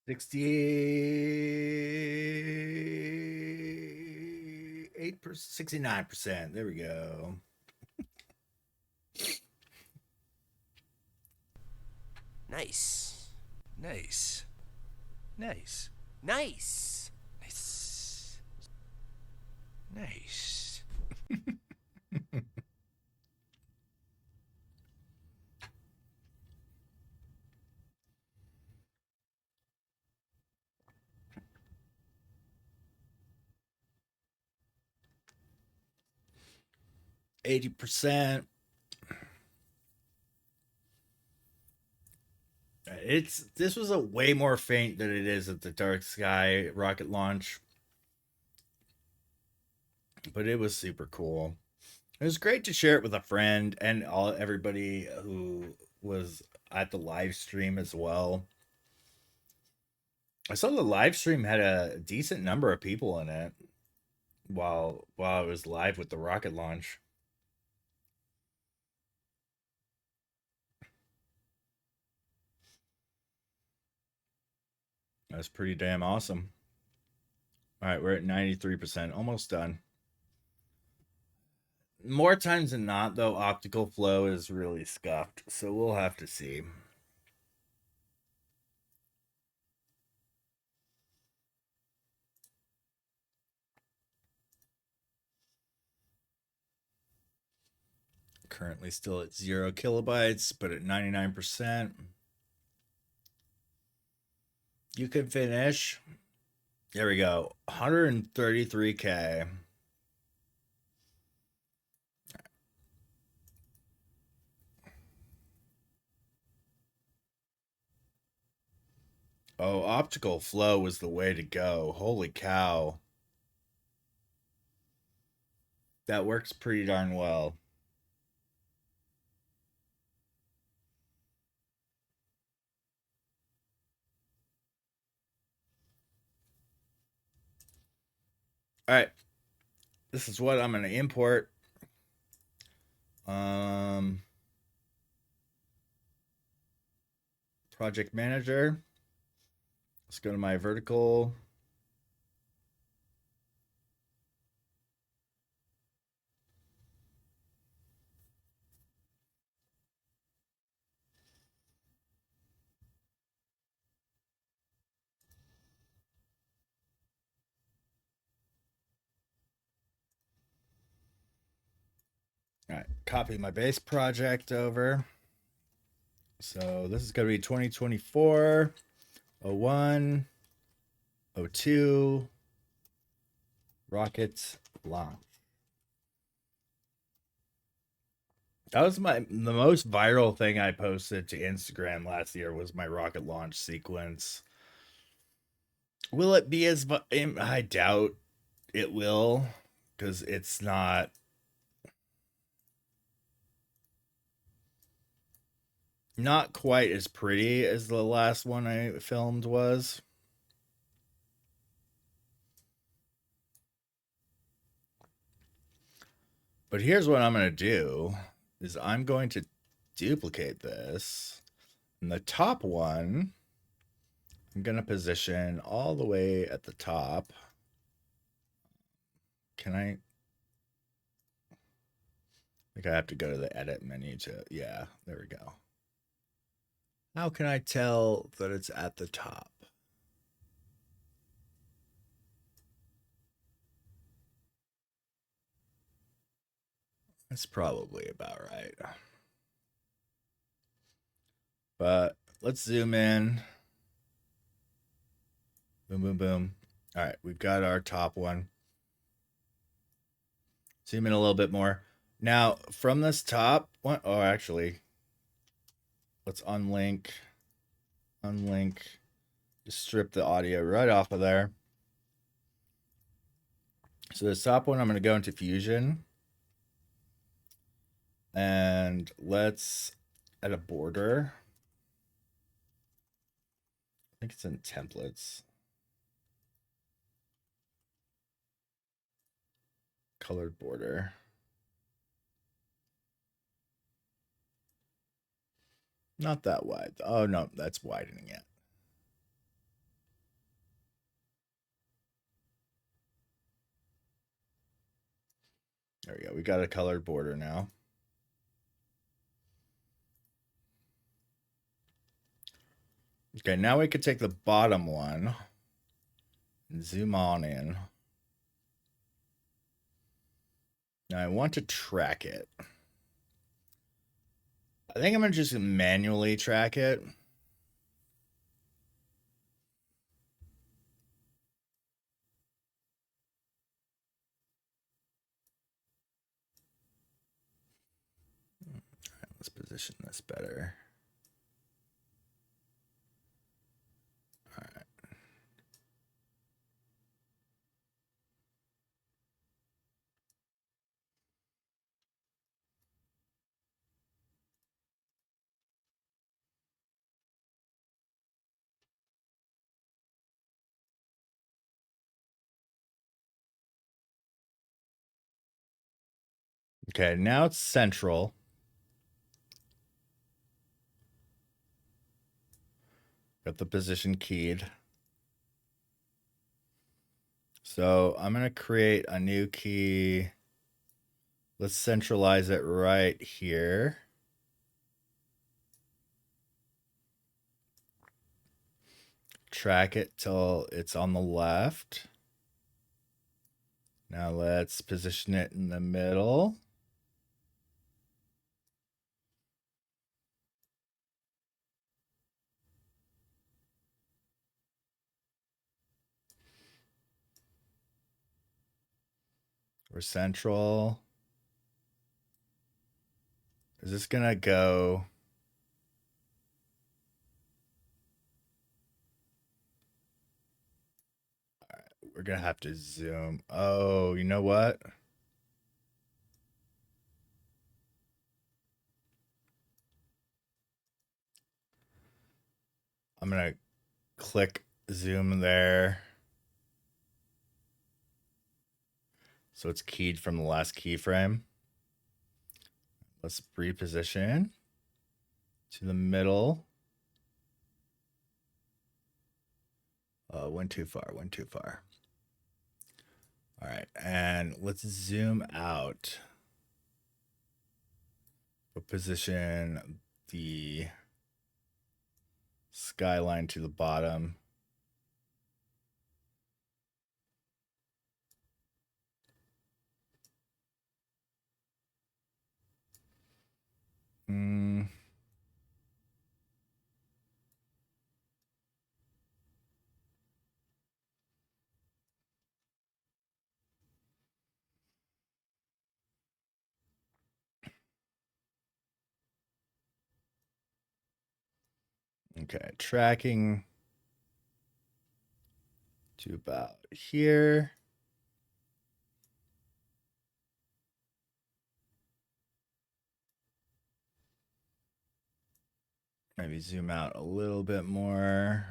Speaker 1: 68%, 69%. There we go.
Speaker 3: Nice. Nice. Nice. Nice. Nice. Nice.
Speaker 1: 80%. This was a way more faint than it is at the Dark Sky rocket launch. But it was super cool. It was great to share it with a friend and everybody who was at the live stream as well. I saw the live stream had a decent number of people in it while it was live with the rocket launch. That's pretty damn awesome. All right, we're at 93%, almost done. More times than not, though, optical flow is really scuffed, so we'll have to see. Currently still at 0 kilobytes, but at 99%. You can finish. There we go. 133K. Oh, optical flow was the way to go. Holy cow. That works pretty darn well. All right. This is what I'm going to import. Project manager. Let's go to my vertical. All right, copy my base project over. So this is going to be 2024, 01, 02, rocket launch. That was the most viral thing I posted to Instagram last year was my rocket launch sequence. Will it be as I doubt it will, because it's not quite as pretty as the last one I filmed was. But here's what I'm going to do is I'm going to duplicate this. And the top one, I'm going to position all the way at the top. Can I think I have to go to the edit menu to, yeah, there we go. How can I tell that it's at the top? That's probably about right. But let's zoom in. Boom, boom, boom. All right, we've got our top one. Zoom in a little bit more. Now, from this top one, oh, actually, let's unlink. Just strip the audio right off of there. So this top one, I'm going to go into Fusion. And let's add a border. I think it's in templates. Colored border. Not that wide. Oh, no, that's widening it. There we go. We got a colored border now. Okay, now we could take the bottom one and zoom on in. Now I want to track it. I think I'm going to just manually track it. All right, let's position this better. All right. Okay, now it's central. Got the position keyed. So I'm going to create a new key. Let's centralize it right here. Track it till it's on the left. Now let's position it in the middle. We're central. Is this gonna go? All right, we're gonna have to zoom. Oh, you know what? I'm gonna click zoom there. So it's keyed from the last keyframe. Let's reposition to the middle. Went too far, went too far. All right, and let's zoom out. We'll position the skyline to the bottom. Okay, tracking to about here. Maybe zoom out a little bit more.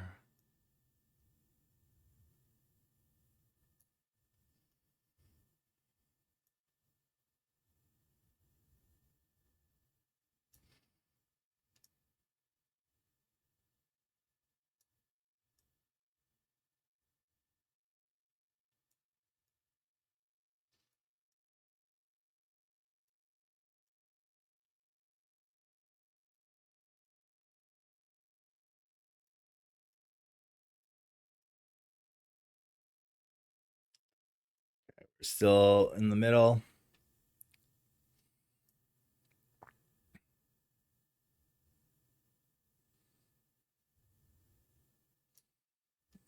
Speaker 1: We're still in the middle.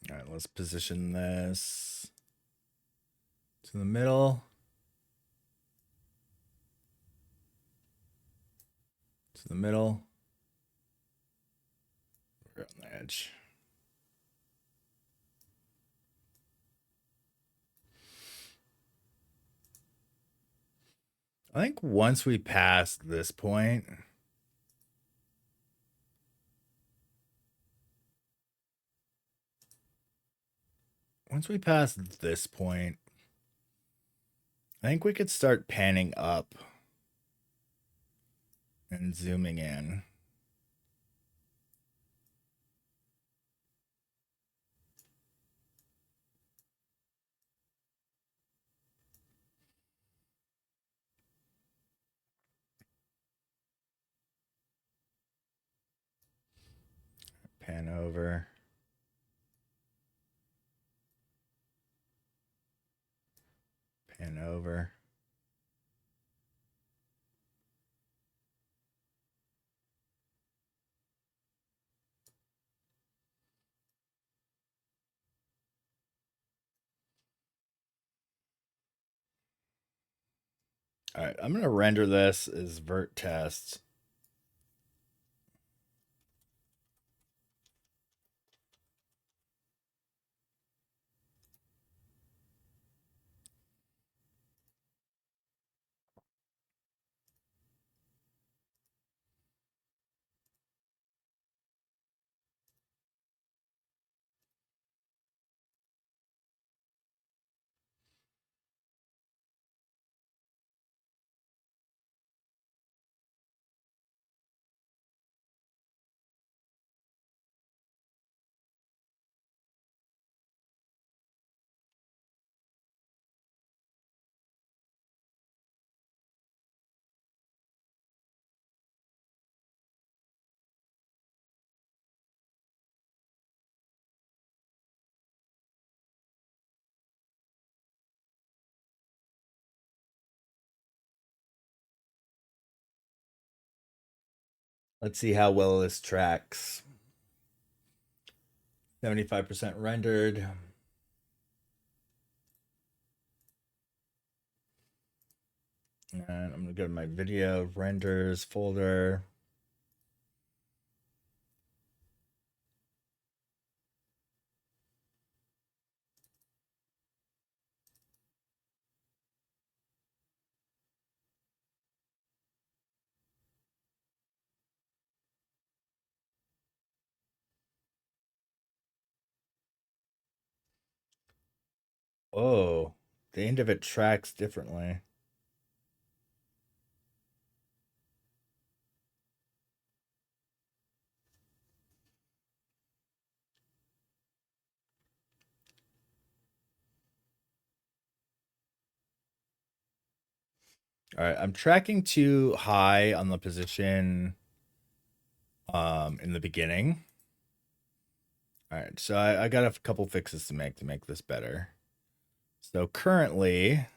Speaker 1: All right, let's position this to the middle. To the middle. We're on the edge. I think once we pass this point, I think we could start panning up and zooming in. Pan over. Pan over. All right, I'm going to render this as vert test. Let's see how well this tracks. 75% rendered. And I'm going to go to my video renders folder. Oh, the end of it tracks differently. All right, I'm tracking too high on the position in the beginning. All right, so I got a couple fixes to make this better. So currently,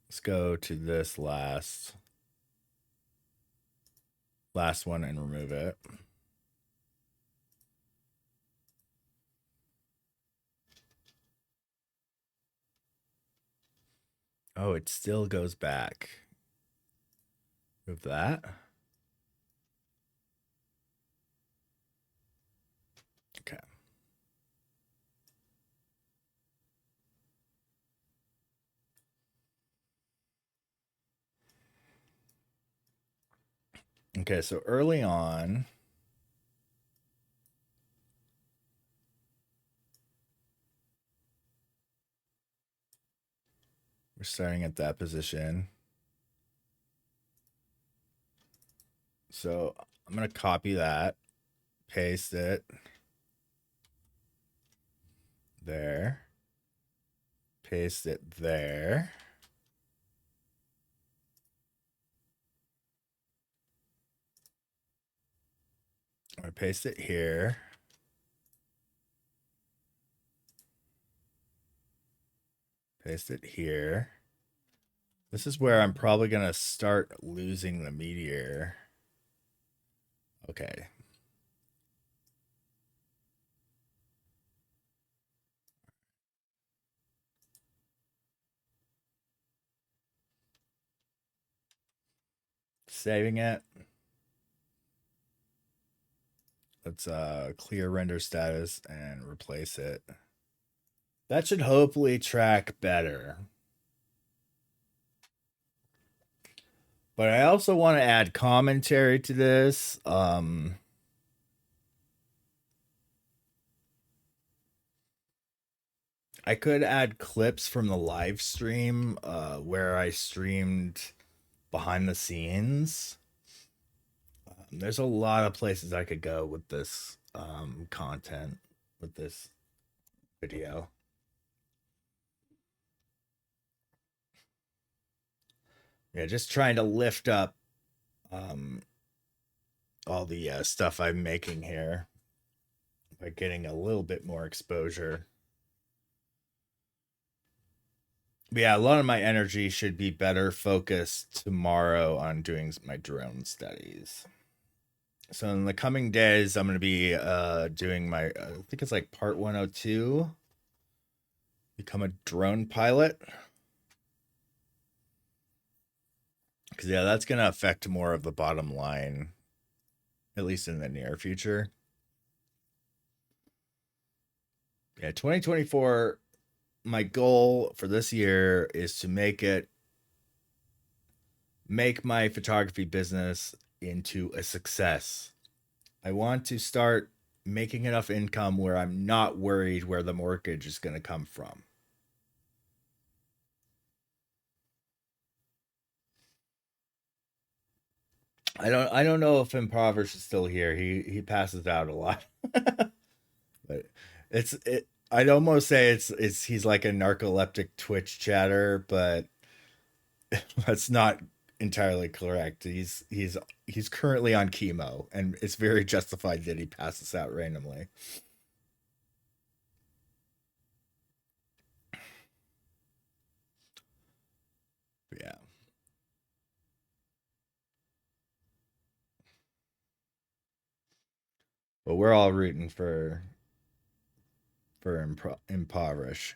Speaker 1: let's go to this last one and remove it. Oh, it still goes back. Move that. Okay. Okay, so early on, we're starting at that position. So I'm going to copy that, paste it there, paste it there. I paste it here. Paste it here. This is where I'm probably going to start losing the meteor. Okay. Saving it. Let's clear render status and replace it. That should hopefully track better. But I also want to add commentary to this. I could add clips from the live stream where I streamed behind the scenes. There's a lot of places I could go with this content, with this video. Yeah, just trying to lift up all the stuff I'm making here by getting a little bit more exposure. But yeah, a lot of my energy should be better focused tomorrow on doing my drone studies. So in the coming days, I'm going to be doing my, I think it's like part 102, become a drone pilot. Because yeah, that's going to affect more of the bottom line, at least in the near future. Yeah, 2024, my goal for this year is to make my photography business into a success. I want to start making enough income where I'm not worried where the mortgage is going to come from. I don't know if Impoverish is still here. He passes out a lot. But I'd almost say it's he's like a narcoleptic Twitch chatter, but that's not entirely correct. He's currently on chemo, and it's very justified that he passes out randomly. Yeah. But we're all rooting for Impoverish.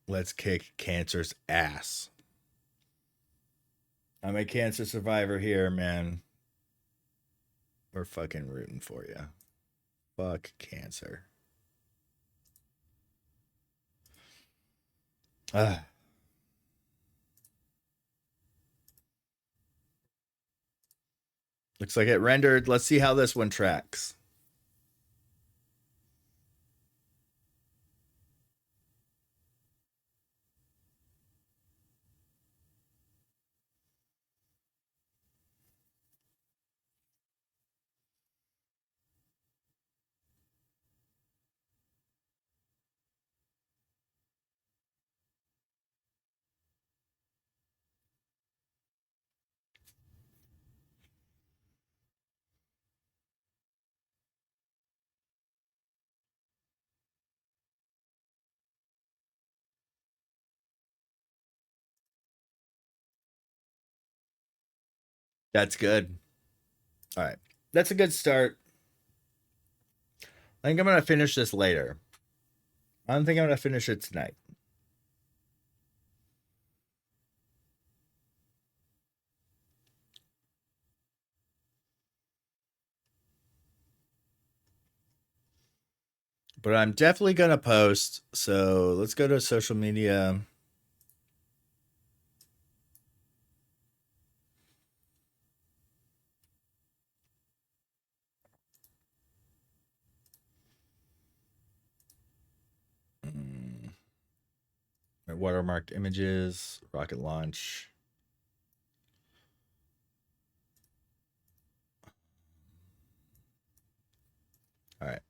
Speaker 1: Let's kick cancer's ass. I'm a cancer survivor here, man. We're fucking rooting for you. Fuck cancer. Ah. Looks like it rendered. Let's see how this one tracks. That's good. All right. That's a good start. I think I'm going to finish this later. I don't think I'm going to finish it tonight. But I'm definitely going to post. So let's go to social media. My watermarked images, rocket launch. All right.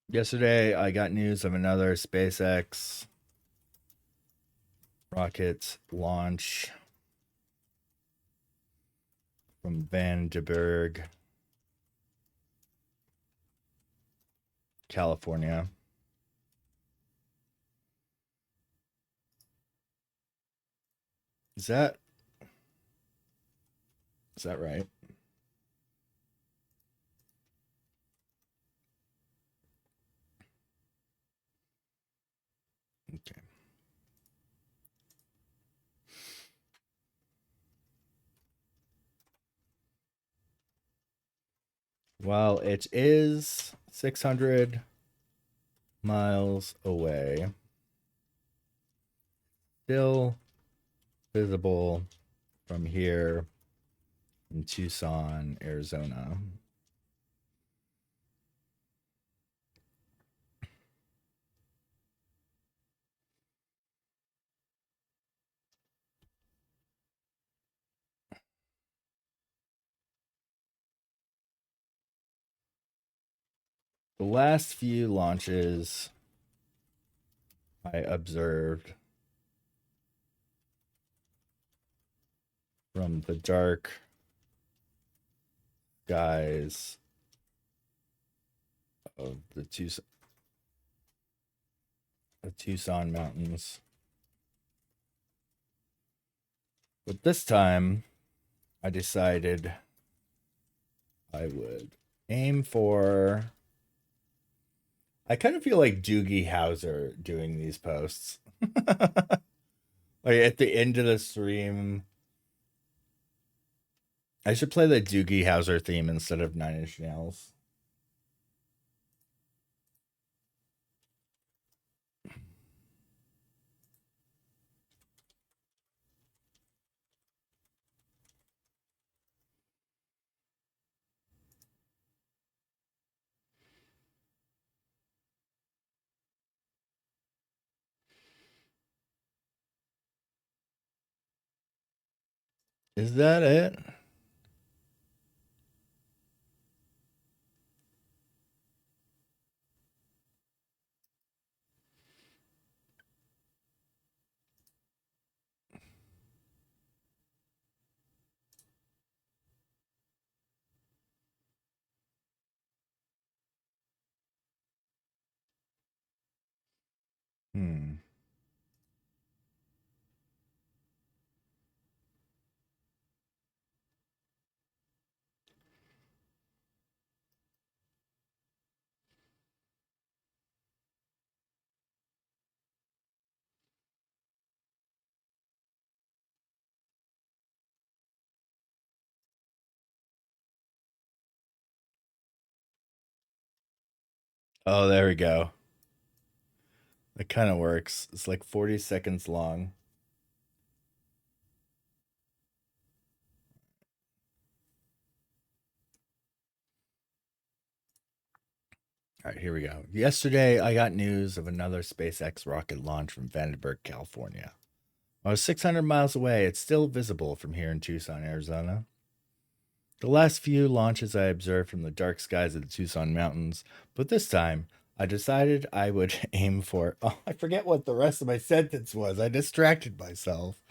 Speaker 1: Yesterday, I got news of another SpaceX rocket launch from Vandenberg, California. Is that right? Okay. Well, it is 600 miles away. Still visible from here in Tucson, Arizona. The last few launches I observed from the dark skies of the Tucson Mountains. But this time, I decided I would aim for... I kind of feel like Doogie Howser doing these posts. Like at the end of the stream, I should play the Doogie Howser theme instead of Nine Inch Nails. Is that it? Oh, there we go. It kind of works. It's like 40 seconds long. All right, here we go. Yesterday, I got news of another SpaceX rocket launch from Vandenberg, California. I was 600 miles away. It's still visible from here in Tucson, Arizona. The last few launches I observed from the dark skies of the Tucson Mountains, but this time I decided I would aim for... Oh, I forget what the rest of my sentence was. I distracted myself.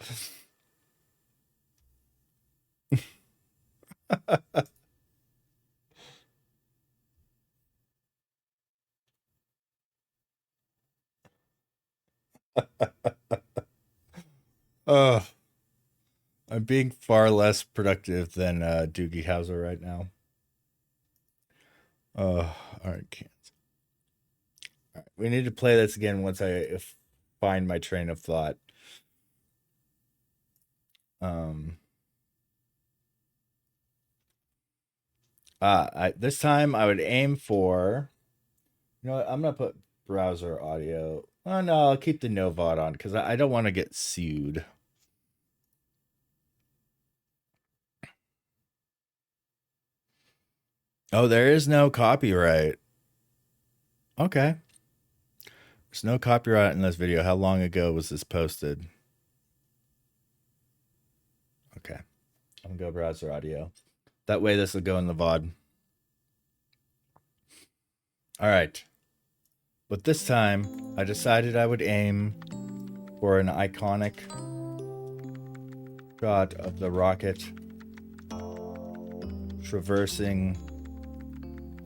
Speaker 1: Oh, I'm being far less productive than Doogie Howser right now. Oh, all right, cancel. All right, we need to play this again once I find my train of thought. This time I would aim for... You know what? I'm gonna put browser audio. Oh no, I'll keep the no VOD on because I don't want to get sued. Oh, there is no copyright. Okay. There's no copyright in this video. How long ago was this posted? Okay. I'm gonna go browser audio. That way this will go in the VOD. All right. But this time, I decided I would aim for an iconic shot of the rocket traversing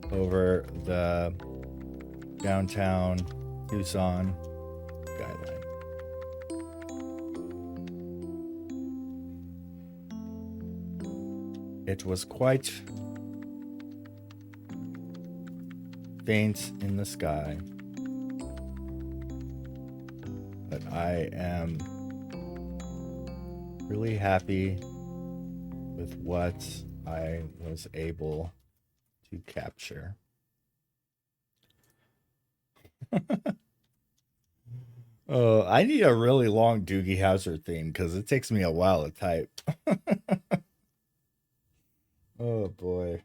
Speaker 1: over the downtown Tucson skyline. It was quite faint in the sky, but I am really happy with what I was able to capture. Oh, I need a really long Doogie Howser theme because it takes me a while to type. Oh boy.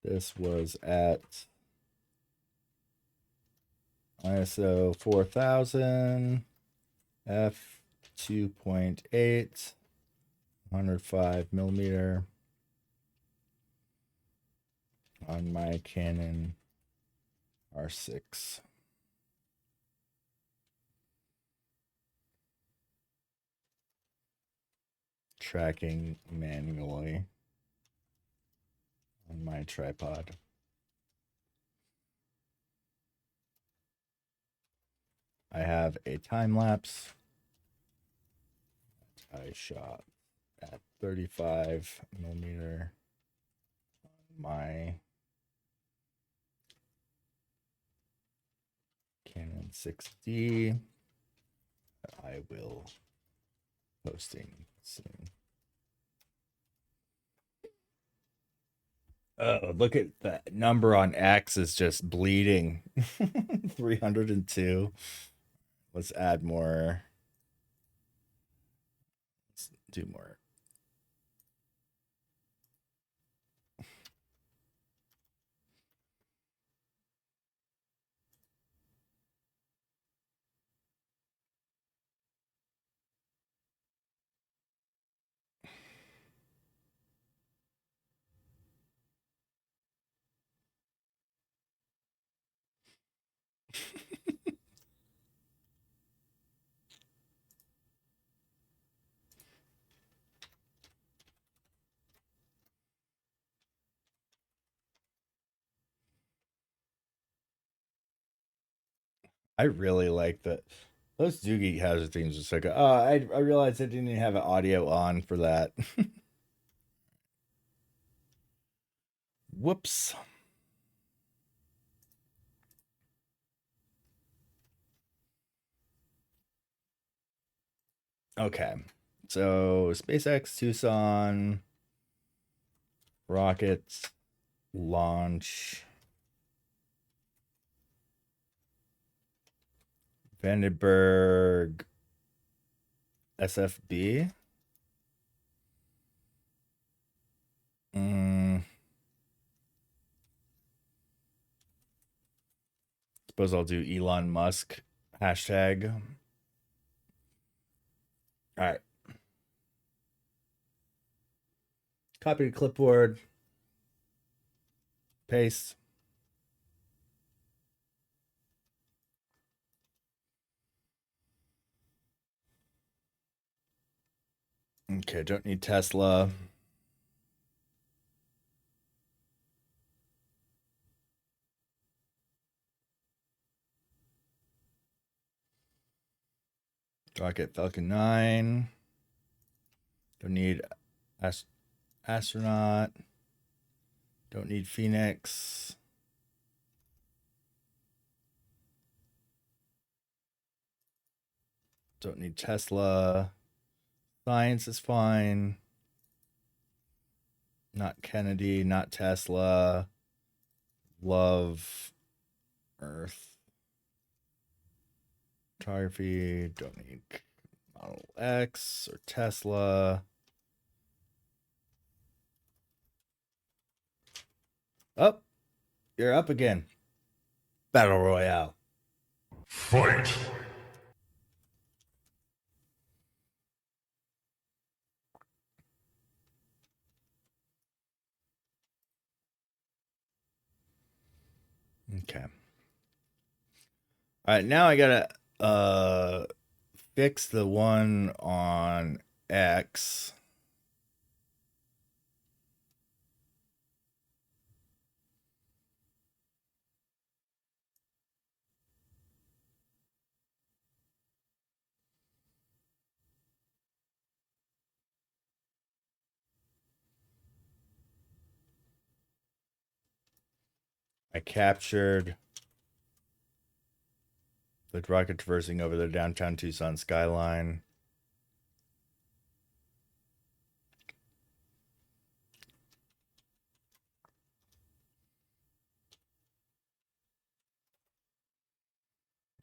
Speaker 1: This was at ISO 4000, f 2.8, 105 millimeter on my Canon R6. Tracking manually on my tripod. I have a time lapse I shot at 35 millimeter on my Canon 6D that I will posting soon. Oh, look at that number on X is just bleeding. 302. Let's add more. Let's do more. I really like that. Those Doogie Hazard themes are so good. Oh, I realized I didn't even have an audio on for that. Whoops. Okay. So SpaceX Tucson rockets launch Vandenberg SFB. Suppose I'll do Elon Musk hashtag. All right. Copy to clipboard. Paste. Okay, don't need Tesla. Rocket Falcon 9. Don't need astronaut. Don't need Phoenix. Don't need Tesla. Science is fine. Not Kennedy, not Tesla. Love Earth. Photography. Don't need Model X or Tesla. Up. You're up again. Battle Royale.
Speaker 4: Fight!
Speaker 1: Okay. All right, now I gotta fix the one on X. I captured the rocket traversing over the downtown Tucson skyline.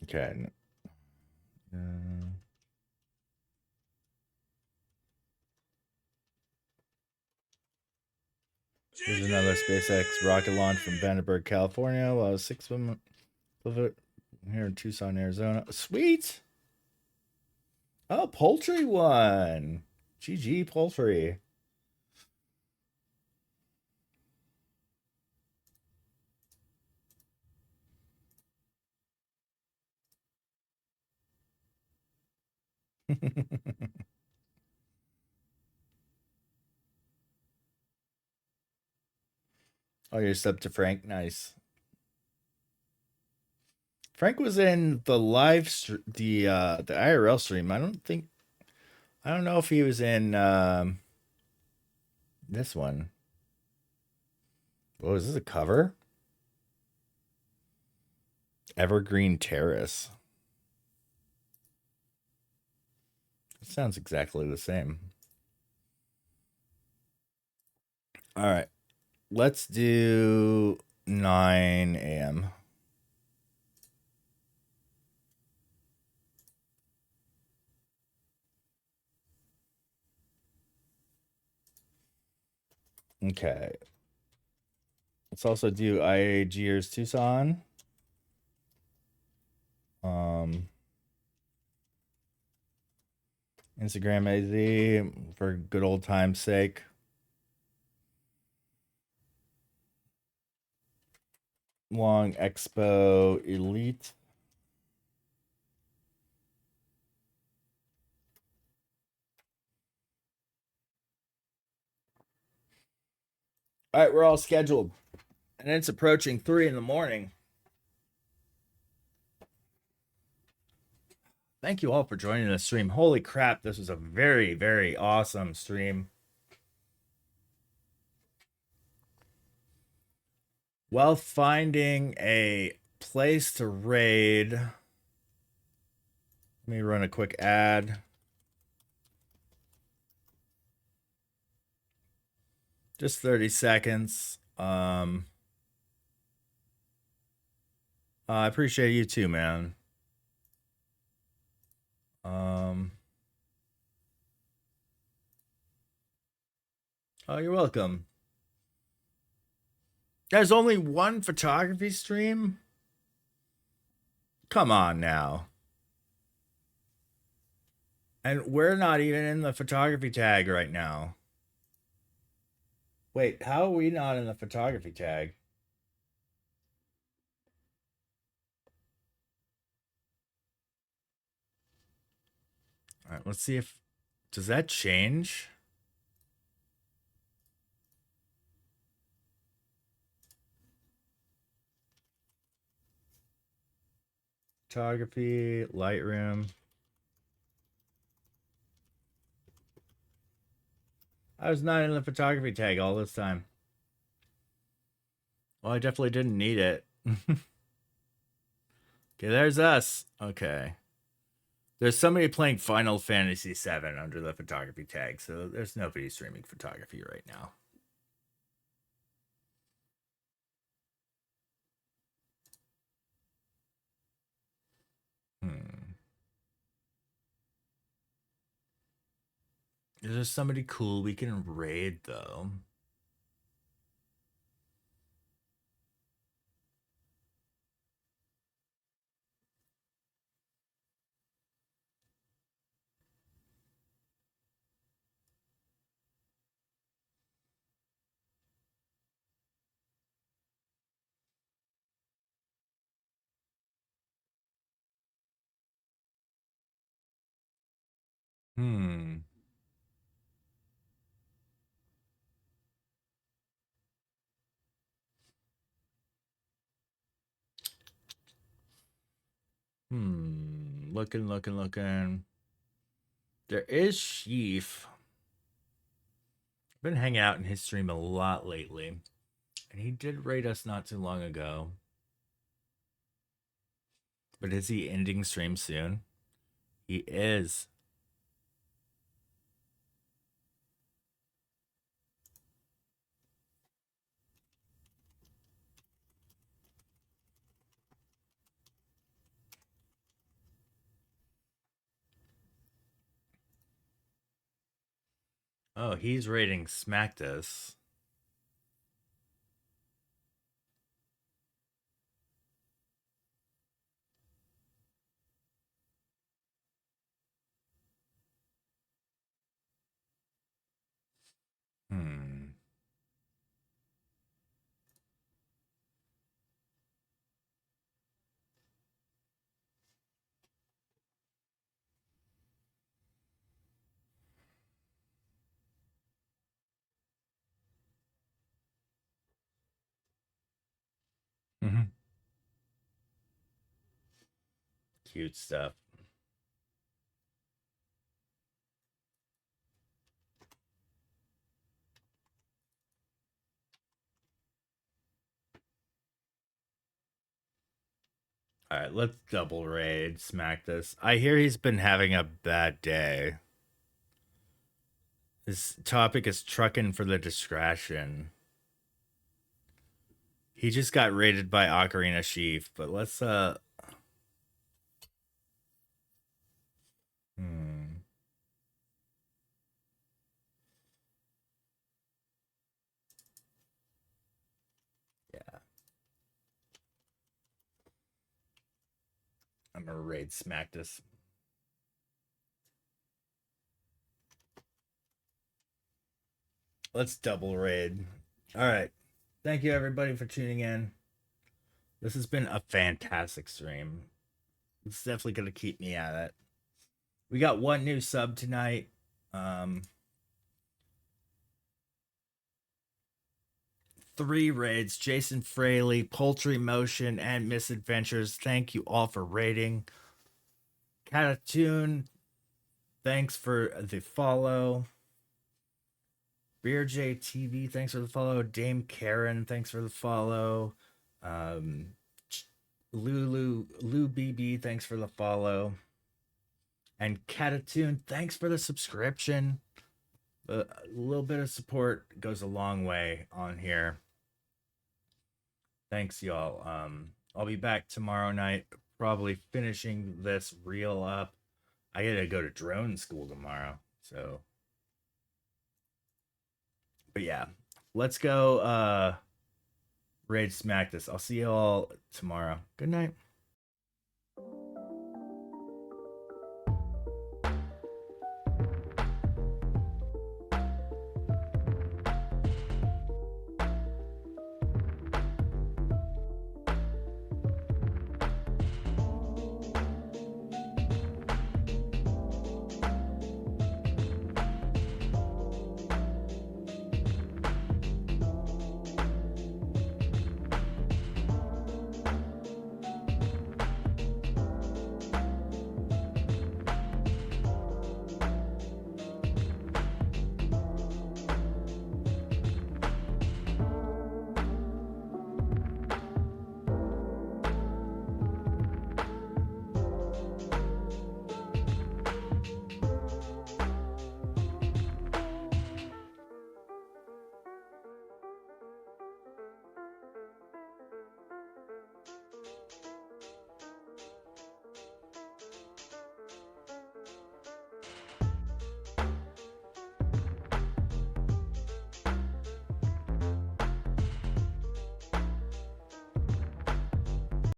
Speaker 1: Okay. Here's another SpaceX rocket launch from Vandenberg, California. While 6 of it here in Tucson, Arizona. Sweet. Oh, poultry one. GG poultry. Oh, you're sub to Frank. Nice. Frank was in the the IRL stream. I don't know if he was in this one. Oh, is this a cover? Evergreen Terrace. It sounds exactly the same. All right. Let's do 9 a.m. Okay. Let's also do IAGers Tucson. Instagram AZ for good old time's sake. Long Expo Elite. All right, we're all scheduled. And it's approaching 3 in the morning. Thank you all for joining the stream. Holy crap, this was a very, very awesome stream. While finding a place to raid, let me run a quick ad. Just 30 seconds. I appreciate you too, man. Oh, you're welcome. There's only one photography stream? Come on now. And we're not even in the photography tag right now. Wait, how are we not in the photography tag? All right, let's see if... Does that change? Photography, Lightroom. I was not in the photography tag all this time. Well, I definitely didn't need it. Okay, there's us. Okay. There's somebody playing Final Fantasy VII under the photography tag, so there's nobody streaming photography right now. Is there somebody cool we can raid, though? Hmm. Looking. There is Sheaf. I've been hanging out in his stream a lot lately. And he did raid us not too long ago. But is he ending stream soon? He is. Oh, he's raiding Smacked Us. Hmm. Mm-hmm. Cute stuff. All right, let's double raid smack this. I hear he's been having a bad day. His topic is trucking for the discretion. He just got raided by Ocarina Chief, but let's hmm. Yeah. I'm gonna raid smack this. Let's double raid. All right. Thank you everybody for tuning in. This has been a fantastic stream. It's definitely gonna keep me at it. We got one new sub tonight. 3 raids, Jason Fraley, Poultry Motion, and Misadventures. Thank you all for raiding. Catatoon, thanks for the follow. Beer J TV, thanks for the follow. Dame Karen, thanks for the follow. Lulu BB, thanks for the follow. And Catatoon, thanks for the subscription. A little bit of support goes a long way on here. Thanks, y'all. I'll be back tomorrow night, probably finishing this reel up. I gotta go to drone school tomorrow, so. But yeah, let's go raid smack this. I'll see you all tomorrow. Good night.